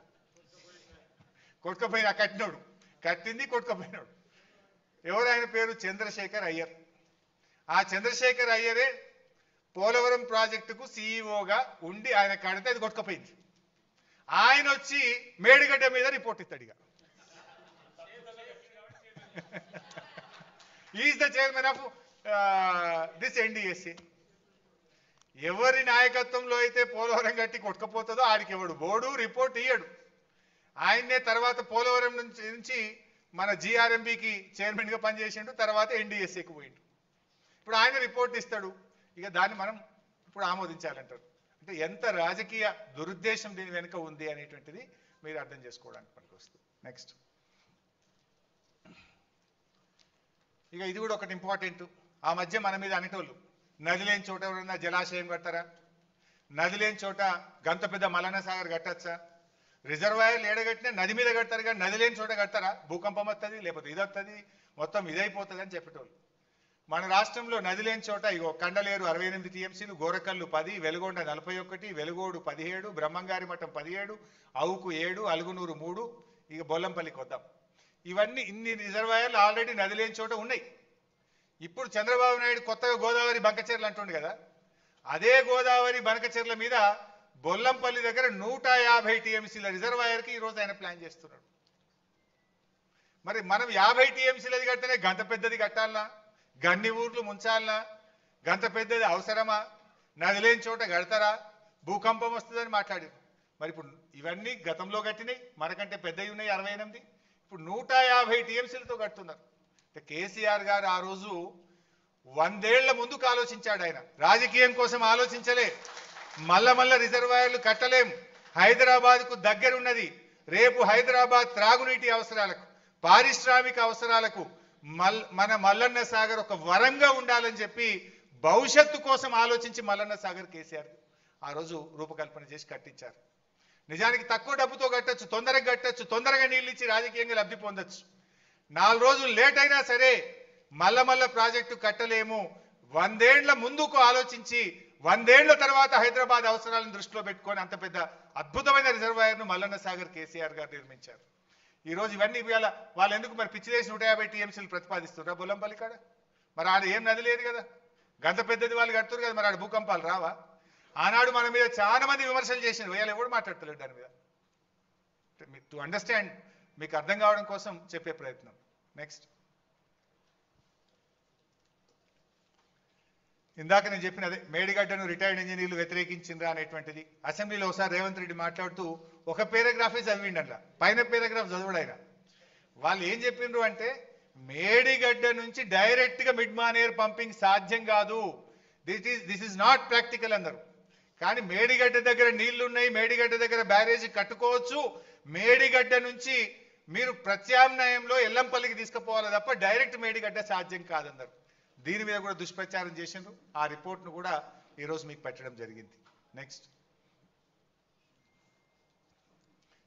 కొట్టుకపోయిన కట్టినోడు, కట్టింది కొట్టుకపోయినాడు. ఎవరు ఆయన పేరు? చంద్రశేఖర్ అయ్యర్. ఆ చంద్రశేఖర్ అయ్యరే పోలవరం ప్రాజెక్టుకు సిఇఓగా ఉండి ఆయన కడితే అది కొట్టుకపోయింది. ఆయన వచ్చి మేడిగడ్డ మీద రిపోర్ట్ ఇస్తాడు. ఇక is the chairman of this NDSA. ఎవరి నాయకత్వంలో అయితే పోలవరం గట్టి కొట్టుకపోతుందో ఆడికి ఎవడు బోర్డు రిపోర్ట్ ఇయ్యడు. ఆయన్నే తర్వాత పోలవరం నుంచి మన జిఆర్ఎంబికి చైర్మన్గా పనిచేసిండు, తర్వాత ఎన్డిఎస్ఏకి పోయిండు. ఇప్పుడు ఆయన రిపోర్ట్ ఇస్తాడు, ఇక దాన్ని మనం ఇప్పుడు ఆమోదించాలంటారు. అంటే ఎంత రాజకీయ దురుద్దేశం దీని వెనుక ఉంది అనేటువంటిది మీరు అర్థం చేసుకోవడానికి పనికి వస్తుంది. నెక్స్ట్, ఇక ఇది కూడా ఒకటి ఇంపార్టెంట్. ఆ మధ్య మన మీద అనేటోళ్ళు నది లేని చోట ఎవరన్నా జలాశయం కడతారా, నది లేని చోట గంత పెద్ద మల్లన్న సాగర్ కట్టచ్చా, రిజర్వాయర్లు ఏడగట్టినా నది మీద కడతారు కానీ నది లేని చోట కడతారా, భూకంపం వస్తుంది లేకపోతే ఇది వస్తుంది మొత్తం ఇదైపోతుంది అని చెప్పేటోళ్ళు. మన రాష్ట్రంలో నది లేని చోట ఇగో కండలేరు 68 టీఎంసీలు, గోరకల్లు 10, వెలుగొండ 41, వెలుగోడు 17, బ్రహ్మంగారి మఠం 17, అవుకు 7, అలుగునూరు 3, ఇక బొల్లంపల్లికి వద్దాం. ఇవన్నీ ఇన్ని రిజర్వాయర్లు ఆల్రెడీ నది లేని చోట ఉన్నాయి. ఇప్పుడు చంద్రబాబు నాయుడు కొత్తగా గోదావరి బంకచెర్లు అంటుండు కదా, అదే గోదావరి బంకచెర్ల మీద బొల్లంపల్లి దగ్గర 150 టీఎంసీల రిజర్వాయర్కి ఈరోజు ఆయన ప్లాన్ చేస్తున్నాడు. మరి మనం 50 టీఎంసీలది కడితేనే గంత పెద్దది కట్టాలనా, గన్ని ఊర్లు ముంచాలనా, గంత పెద్దది అవసరమా, నది లేని చోట కడతారా, భూకంపం వస్తుందని మాట్లాడారు. మరి ఇప్పుడు ఇవన్నీ గతంలో కట్టినాయి, మనకంటే పెద్దవి ఉన్నాయి 68, ఇప్పుడు 150 టీఎంసీలతో కడుతున్నారు. కేసీఆర్ గారు ఆ రోజు 100 ఏళ్ల ముందుకు ఆలోచించాడు. ఆయన రాజకీయం కోసం ఆలోచించలే. మల్ల రిజర్వాయర్లు కట్టలేం, హైదరాబాద్కు దగ్గరున్నది. రేపు హైదరాబాద్ త్రాగునీటి అవసరాలకు, పారిశ్రామిక అవసరాలకు మన మల్లన్న సాగర్ ఒక వరంగా ఉండాలని చెప్పి భవిష్యత్తు కోసం ఆలోచించి మల్లన్న సాగర్ కేసీఆర్ ఆ రోజు రూపకల్పన చేసి కట్టించారు. నిజానికి తక్కువ డబ్బుతో కట్టొచ్చు, తొందరగా కట్టొచ్చు, తొందరగా నీళ్ళు ఇచ్చి రాజకీయంగా లబ్ధి పొందొచ్చు. 4 రోజులు లేట్ అయినా సరే మల్ల ప్రాజెక్టు కట్టలేము. 100 ఏళ్ల ముందుకు ఆలోచించి 100 ఏళ్ల తర్వాత హైదరాబాద్ అవసరాలను దృష్టిలో పెట్టుకొని అంత పెద్ద అద్భుతమైన రిజర్వాయర్ను మల్లన్న సాగర్ కేసీఆర్ గారు నిర్మించారు. ఈ రోజు ఇవన్నీ ఇవాళ వాళ్ళు ఎందుకు మరి పిచ్చిలేసి 150 టీఎంసీలు ప్రతిపాదిస్తున్నారు బొల్లంపల్లి కాడ? మరి ఆడ ఏం నది లేదు కదా, గంత పెద్దది వాళ్ళు కడుతున్నారు కదా, మరి ఆడ భూకంపాలు రావా? ఆనాడు మన మీద చాలా మంది విమర్శలు చేసినారు, వీళ్ళు ఎవరు మాట్లాడతలేడు దాని మీద. టు అండర్స్టాండ్, మీకు అర్థం కావడం కోసం చెప్పే ప్రయత్నం. నెక్స్ట్, ఇందాక నేను చెప్పిన అదే మేడిగడ్డను రిటైర్డ్ ఇంజనీర్లు వ్యతిరేకించిండ్రా అనేటువంటిది అసెంబ్లీలో ఒకసారి రేవంత్ రెడ్డి మాట్లాడుతూ ఒక పేరాగ్రాఫే చదివిండి, అట్లా పైన పేరాగ్రాఫ్ చదవడు ఆయన. వాళ్ళు ఏం చెప్పిండ్రు అంటే మేడిగడ్డ నుంచి డైరెక్ట్ గా మిడ్ మానేర్ పంపింగ్ సాధ్యం కాదు, దిస్ ఈజ్ నాట్ ప్రాక్టికల్ అన్నారు. కానీ మేడిగడ్డ దగ్గర నీళ్లున్నాయి, మేడిగడ్డ దగ్గర బ్యారేజ్ కట్టుకోవచ్చు, మేడిగడ్డ నుంచి మీరు ప్రత్యామ్నాయంలో ఎల్లంపల్లికి తీసుకుపోవాలి తప్ప డైరెక్ట్ మేడిగడ్డ సాధ్యం కాదన్నారు. దీని మీద కూడా దుష్ప్రచారం చేసిండ్రు. ఆ రిపోర్ట్ను కూడా ఈరోజు మీకు పెట్టడం జరిగింది. నెక్స్ట్,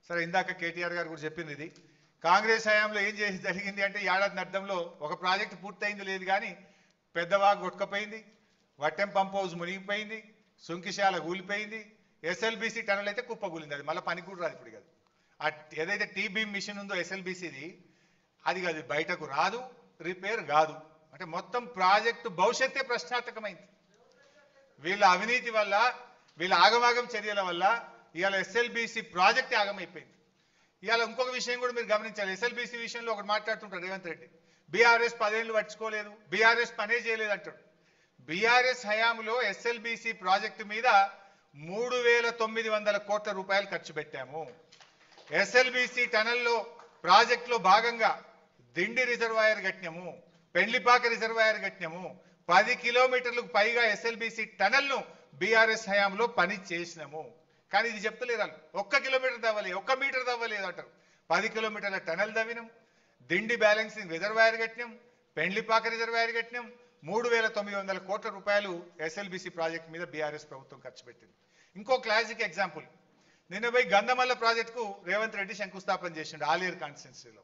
సరే ఇందాక కేటీఆర్ గారు కూడా చెప్పింది, ఇది కాంగ్రెస్ హయాంలో ఏం చేసి జరిగింది అంటే ఏడాది అర్థంలో ఒక ప్రాజెక్టు పూర్తయింది లేదు కానీ పెద్దవాగు కొట్టుకపోయింది, వట్టెం పంప్ హౌస్ మునిగిపోయింది, సుంకిశాల కూలిపోయింది, ఎస్ఎల్బీసీ టనల్ అయితే కుప్పగూలింది. అది మళ్ళీ పనికి కూడా రాదు ఇప్పుడు కాదు. ఏదైతే టీ బీమ్ మిషన్ ఉందో ఎస్ఎల్బీసీది అది కాదు, బయటకు రాదు, రిపేర్ కాదు. అంటే మొత్తం ప్రాజెక్టు భవిష్యత్తే ప్రశ్నార్థకమైంది. వీళ్ళ అవినీతి వల్ల, వీళ్ళ ఆగమాగం చర్యల వల్ల ఇవాళ ఎస్ఎల్బీసీ ప్రాజెక్టే ఆగమైపోయింది. ఇవాళ ఇంకొక విషయం కూడా మీరు గమనించాలి. ఎస్ఎల్బీసీ విషయంలో ఒకటి మాట్లాడుతుంటారు రేవంత్ రెడ్డి, బీఆర్ఎస్ 10 ఏళ్ళు పట్టించుకోలేదు, బీఆర్ఎస్ పనే చేయలేదు అంటాడు. బీఆర్ఎస్ హయాంలో ఎస్ఎల్బీసీ ప్రాజెక్టు మీద 3,900 కోట్ల రూపాయలు ఖర్చు పెట్టాము. ఎస్ఎల్బీసీ టనల్లో ప్రాజెక్టులో భాగంగా దిండి రిజర్వాయర్ కట్టినాము, పెండ్లిపాక రిజర్వాయర్ కట్టినాము, 10 కిలోమీటర్లకు పైగా ఎస్ఎల్బీసీ టనల్ను బీఆర్ఎస్ హయాంలో పని చేసినాము. కానీ ఇది చెప్తలేరు వాళ్ళు. 1 కిలోమీటర్ తవ్వాలి, 1 మీటర్ తవ్వలేదు అంటారు. 10 కిలోమీటర్ల టనల్ తవ్వినాం, దిండి బ్యాలెన్సింగ్ రిజర్వాయర్ కట్టినాం, పెండ్లిపాక రిజర్వాయర్ కట్టినాం, 3,900 కోట్ల రూపాయలు ఎస్ఎల్బిసి ప్రాజెక్ట్ మీద బీఆర్ఎస్ ప్రభుత్వం ఖర్చు పెట్టింది. ఇంకో క్లాసిక్ ఎగ్జాంపుల్, నిన్న పోయి గంధమల్ల ప్రాజెక్టుకు రేవంత్ రెడ్డి శంకుస్థాపన చేసిండు ఆలేరు కాన్స్టిట్యున్సీలో.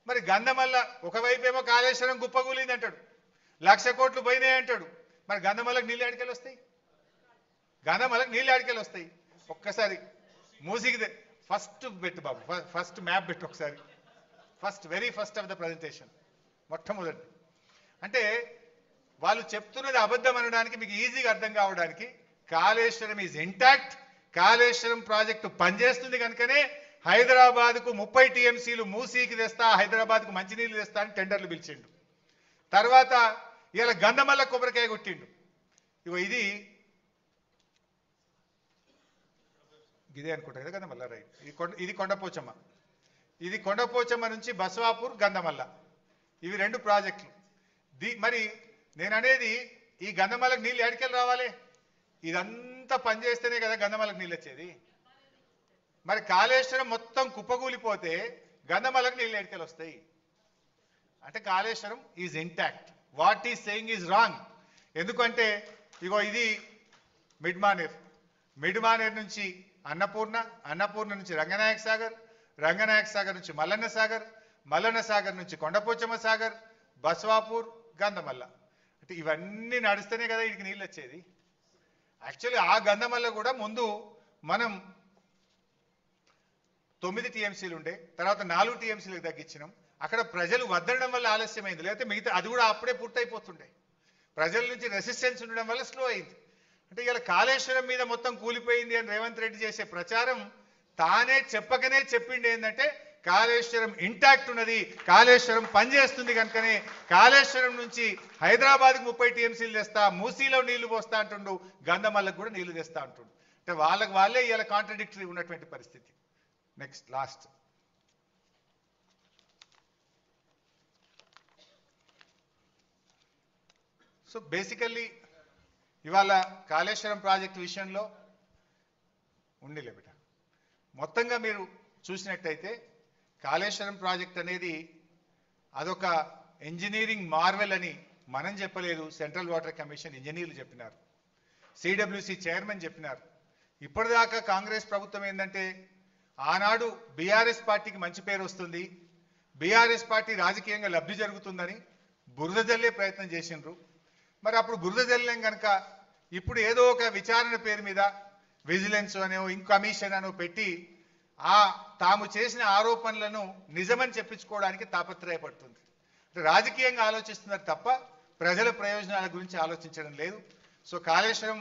మరి గంధమల్ల ఒకవైపేమో కాళేశ్వరం గుప్పగూలింది అంటాడు, 1,00,000 కోట్లు పోయినాయి అంటాడు. మరి గంధమల్లకు నీళ్ళు ఆడికెళ్ళి వస్తాయి? గంధమల్లకు నీళ్ళు ఆడికెళ్ళి వస్తాయి? ఒక్కసారి మూసికి ఫస్ట్ పెట్టు బాబు, ఫస్ట్ మ్యాప్ పెట్టు ఒకసారి, very first of the presentation, మొట్టమొదటి. అంటే వాళ్ళు చెప్తున్నది అబద్ధం అనడానికి మీకు ఈజీగా అర్థం కావడానికి Kaleshwaram is intact, Kaleshwaram project పనిచేస్తుంది కనుకనే హైదరాబాద్కు 30 టీఎంసీలు మూసీకి తెస్తా, హైదరాబాద్కు మంచినీళ్ళు తెస్తా అని టెండర్లు పిలిచిండు. తర్వాత ఇలా గంధమల్ల కొబ్బరికాయ కొట్టిండు. ఇగో ఇదే అనుకుంటా కదా గంధమల్ల, రైట్. ఇది కొండపోచమ్మ, ఇది కొండపోచమ్మ నుంచి బసవాపూర్ గంధమల్ల, ఇవి 2 ప్రాజెక్టులు. మరి నేను అనేది ఈ గంధమల్లకు నీళ్ళు ఎడికెళ్ళి రావాలి? ఇదంతా పనిచేస్తేనే కదా గంధమల్లకు నీళ్ళు వచ్చేది. మరి కాళేశ్వరం మొత్తం కుప్పగూలిపోతే గంధమల్లకు నీళ్ళు ఎడికెళ్ళి వస్తాయి? అంటే Kaleshwaram is intact, what is saying is wrong. ఎందుకంటే ఇగో ఇది మిడ్మానేర్ నుంచి అన్నపూర్ణ నుంచి రంగనాయక సాగర్ నుంచి మల్లన్న సాగర్ నుంచి కొండపోచమ్మ సాగర్, బసవాపూర్, గంధమల్ల. అంటే ఇవన్నీ నడిస్తేనే కదా వీడికి నీళ్ళు వచ్చేది. యాక్చువల్లీ ఆ గంధమల్ల కూడా ముందు మనం 9 టీఎంసీలు ఉండే, తర్వాత 4 టీఎంసీలకు తగ్గించినాం. అక్కడ ప్రజలు వద్దడం వల్ల ఆలస్యమైంది, లేకపోతే మిగతా అది కూడా అప్పుడే పూర్తయిపోతుండే. ప్రజల నుంచి రెసిస్టెన్స్ ఉండడం వల్ల స్లో అయింది. అంటే ఇలా కాళేశ్వరం మీద మొత్తం కూలిపోయింది అని రేవంత్ రెడ్డి చేసే ప్రచారం తానే చెప్పకనే చెప్పిండి ఏంటంటే కాళేశ్వరం ఇంటాక్ట్ ఉన్నది, కాళేశ్వరం పనిచేస్తుంది కనుకనే కాళేశ్వరం నుంచి హైదరాబాద్కి 30 టీఎంసీలు తెస్తా, మూసీలో నీళ్లు పోస్తా అంటుండు, గంధమల్లకు కూడా నీళ్లు తెస్తా అంటుండు. అంటే వాళ్ళే ఇలా కాంట్రడిక్టరీ ఉన్నటువంటి పరిస్థితి. నెక్స్ట్ లాస్ట్, సో బేసికల్లీ ఇవాళ కాళేశ్వరం ప్రాజెక్టు విషయంలో ఉండిలే బిడ్డ, మొత్తంగా మీరు చూసినట్టయితే కాళేశ్వరం ప్రాజెక్ట్ అనేది అదొక ఇంజనీరింగ్ మార్వెల్ అని మనం చెప్పలేదు, సెంట్రల్ వాటర్ కమిషన్ ఇంజనీర్లు చెప్పినారు, సిడబ్ల్యూసి చైర్మన్ చెప్పినారు. ఇప్పటిదాకా కాంగ్రెస్ ప్రభుత్వం ఏంటంటే ఆనాడు బీఆర్ఎస్ పార్టీకి మంచి పేరు వస్తుంది, బీఆర్ఎస్ పార్టీ రాజకీయంగా లబ్ధి జరుగుతుందని బురద జల్లే ప్రయత్నం చేసిండ్రు. మరి అప్పుడు బురద జల్లేం కనుక ఇప్పుడు ఏదో ఒక విచారణ పేరు మీద విజిలెన్స్ అనో కమిషన్ అనో పెట్టి తాము చేసిన ఆరోపణలను నిజమని చెప్పించుకోవడానికి తాపత్రయపడుతుంది. రాజకీయంగా ఆలోచిస్తున్నారు తప్ప ప్రజల ప్రయోజనాల గురించి ఆలోచించడం లేదు. సో కాళేశ్వరం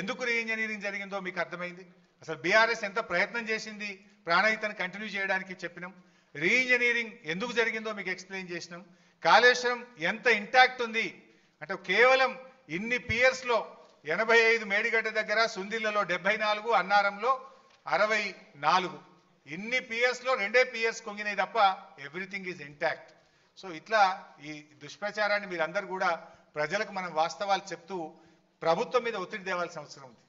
ఎందుకు రీఇంజనీరింగ్ జరిగిందో మీకు అర్థమైంది. అసలు బీఆర్ఎస్ ఎంత ప్రయత్నం చేసింది ప్రాణహితను కంటిన్యూ చేయడానికి చెప్పినాం. రీఇంజనీరింగ్ ఎందుకు జరిగిందో మీకు ఎక్స్ప్లెయిన్ చేసినాం. కాళేశ్వరం ఎంత ఇంటాక్ట్ ఉంది అంటే కేవలం ఇన్ని పియర్స్లో 85 మేడిగడ్డ దగ్గర, సుందిళ్లలో 74, అన్నారంలో 64, ఇన్ని పియర్స్లో 2 పియర్స్ కొంగినాయి తప్ప ఎవ్రీథింగ్ ఈజ్ ఇంటాక్ట్. సో ఇట్లా ఈ దుష్ప్రచారాన్ని మీరందరూ కూడా ప్రజలకు మనం వాస్తవాలు చెప్తూ ప్రభుత్వం మీద ఒత్తిడి తేవాల్సిన అవసరం ఉంది.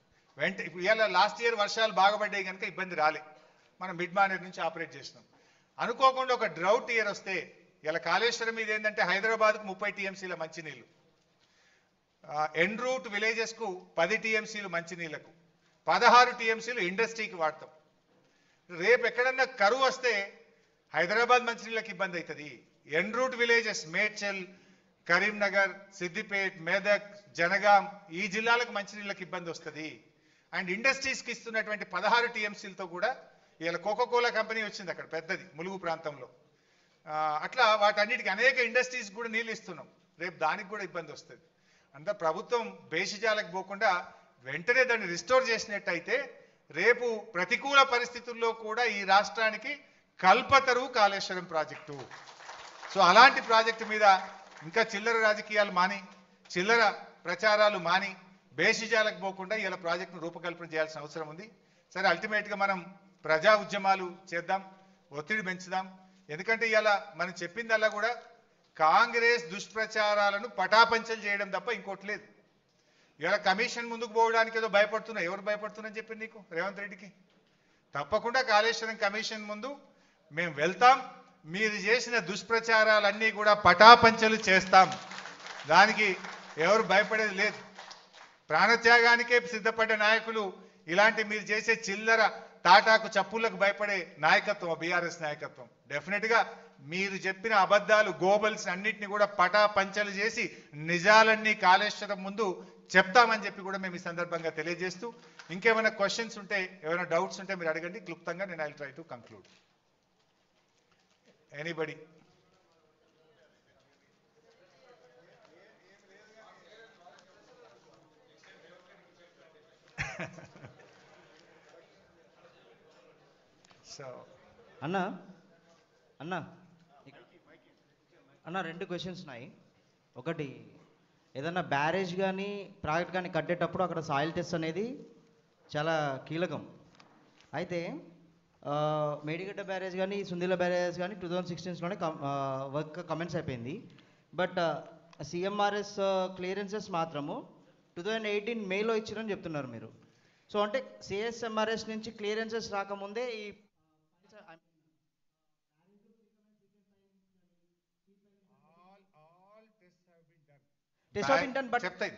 ఇప్పుడు ఇవాళ లాస్ట్ ఇయర్ వర్షాలు బాగా పడ్డాయి కనుక ఇబ్బంది రాలే, మనం మిడ్మానేర్ నుంచి ఆపరేట్ చేసినాం. అనుకోకుండా ఒక డ్రౌట్ ఇయర్ వస్తే ఇలా కాళేశ్వరం మీద ఏంటంటే హైదరాబాద్కు 30 టీఎంసీల మంచినీళ్ళు, ఎన్ రూట్ విలేజెస్కు 10 టీఎంసీలు మంచినీళ్లకు, 16 టీఎంసీలు ఇండస్ట్రీకి వాడతాం. రేపు ఎక్కడన్నా కరువు వస్తే హైదరాబాద్ మంచినీళ్ళకి ఇబ్బంది అవుతుంది. ఎన్ రూట్ విలేజెస్ మేడ్చల్, కరీంనగర్, సిద్దిపేట్, మెదక్, జనగాం ఈ జిల్లాలకు మంచినీళ్ళకి ఇబ్బంది వస్తుంది. అండ్ ఇండస్ట్రీస్కి ఇస్తున్నటువంటి 16 టీఎంసీలతో కూడా ఇలా కోకోకోలా కంపెనీ వచ్చింది అక్కడ పెద్దది ములుగు ప్రాంతంలో. అట్లా వాటన్నిటికీ అనేక ఇండస్ట్రీస్ కూడా నీళ్ళు ఇస్తున్నాం. రేపు దానికి కూడా ఇబ్బంది వస్తుంది. అంతా ప్రభుత్వం బేషిజాలకు పోకుండా వెంటనే దాన్ని రిస్టోర్ చేసినట్టయితే రేపు ప్రతికూల పరిస్థితుల్లో కూడా ఈ రాష్ట్రానికి కల్పతరు కాళేశ్వరం ప్రాజెక్టు. సో అలాంటి ప్రాజెక్టు మీద ఇంకా చిల్లర రాజకీయాలు మాని, చిల్లర ప్రచారాలు మాని, బేషిజాలకు పోకుండా ఇలా ప్రాజెక్టును రూపకల్పన చేయాల్సిన అవసరం ఉంది. సరే, అల్టిమేట్గా మనం ప్రజా ఉద్యమాలు చేద్దాం, ఒత్తిడి పెంచుదాం. ఎందుకంటే ఇలా మనం చెప్పిందల్లా కూడా కాంగ్రెస్ దుష్ప్రచారాలను పటాపంచలు చేయడం తప్ప ఇంకోటి లేదు. ఇవాళ కమిషన్ ముందుకు పోవడానికి ఏదో భయపడుతున్నా. ఎవరు భయపడుతున్నారని చెప్పింది నీకు? రేవంత్ రెడ్డికి. తప్పకుండా కాళేశ్వరం కమిషన్ ముందు మేము వెళ్తాం. మీరు చేసిన దుష్ప్రచారాలన్నీ కూడా పటాపంచలు చేస్తాం. దానికి ఎవరు భయపడేది లేదు. ప్రాణత్యాగానికే సిద్ధపడ్డ నాయకులు ఇలాంటి మీరు చేసే చిల్లర తాటాకు చప్పులకు భయపడే నాయకత్వం బీఆర్ఎస్ నాయకత్వం. డెఫినెట్గా మీరు చెప్పిన అబద్ధాలు గోబల్స్ అన్నిటిని కూడా పటాపంచలు చేసి నిజాలన్నీ కాళేశ్వరం ముందు చెప్తామని చెప్పి కూడా మేము ఈ సందర్భంగా తెలియజేస్తూ, ఇంకేమైనా క్వశ్చన్స్ ఉంటే, ఏమైనా డౌట్స్ ఉంటే మీరు అడగండి. క్లుప్తంగా నేను I try to conclude. Anybody? So అన్న అన్న అన్న 2 క్వశ్చన్స్ ఉన్నాయి. ఒకటి, ఏదన్నా బ్యారేజ్ కానీ ప్రాజెక్ట్ కానీ కట్టేటప్పుడు అక్కడ సాయిల్ టెస్ట్ అనేది చాలా కీలకం. అయితే మేడిగడ్డ బ్యారేజ్ కానీ సుందిల బ్యారేజ్ కానీ 2016లోనే వర్క్ కమెంట్స్ అయిపోయింది. బట్ సిఎంఆర్ఎస్ క్లియరెన్సెస్ మాత్రము 2018 మేలో ఇచ్చారని చెప్తున్నారు మీరు. సో అంటే సిఎస్ఎంఆర్ఎస్ నుంచి క్లియరెన్సెస్ రాకముందే ఈ చెప్తాయి.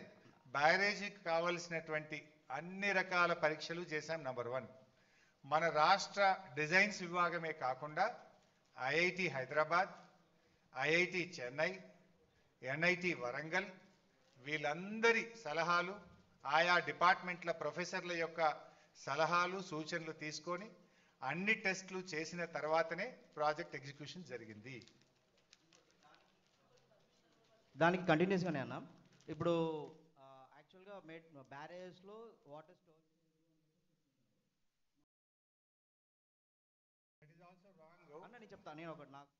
బ్యారేజీకి కావలసినటువంటి అన్ని రకాల పరీక్షలు చేశాం. నంబర్ 1, మన రాష్ట్ర డిజైన్స్ విభాగమే కాకుండా IIT Hyderabad, IIT Chennai, NIT Warangal వీళ్ళందరి సలహాలు, ఆయా డిపార్ట్మెంట్ల ప్రొఫెసర్ల యొక్క సలహాలు సూచనలు తీసుకొని అన్ని టెస్టులు చేసిన తర్వాతనే ప్రాజెక్ట్ ఎగ్జిక్యూషన్ జరిగింది. దానికి కంటిన్యూస్గానే అన్న, ఇప్పుడు యాక్చువల్గా బ్యారేజ్లో వాటర్ స్టోర్ అన్న నేను చెప్తాను. నేను ఒకటి నాకు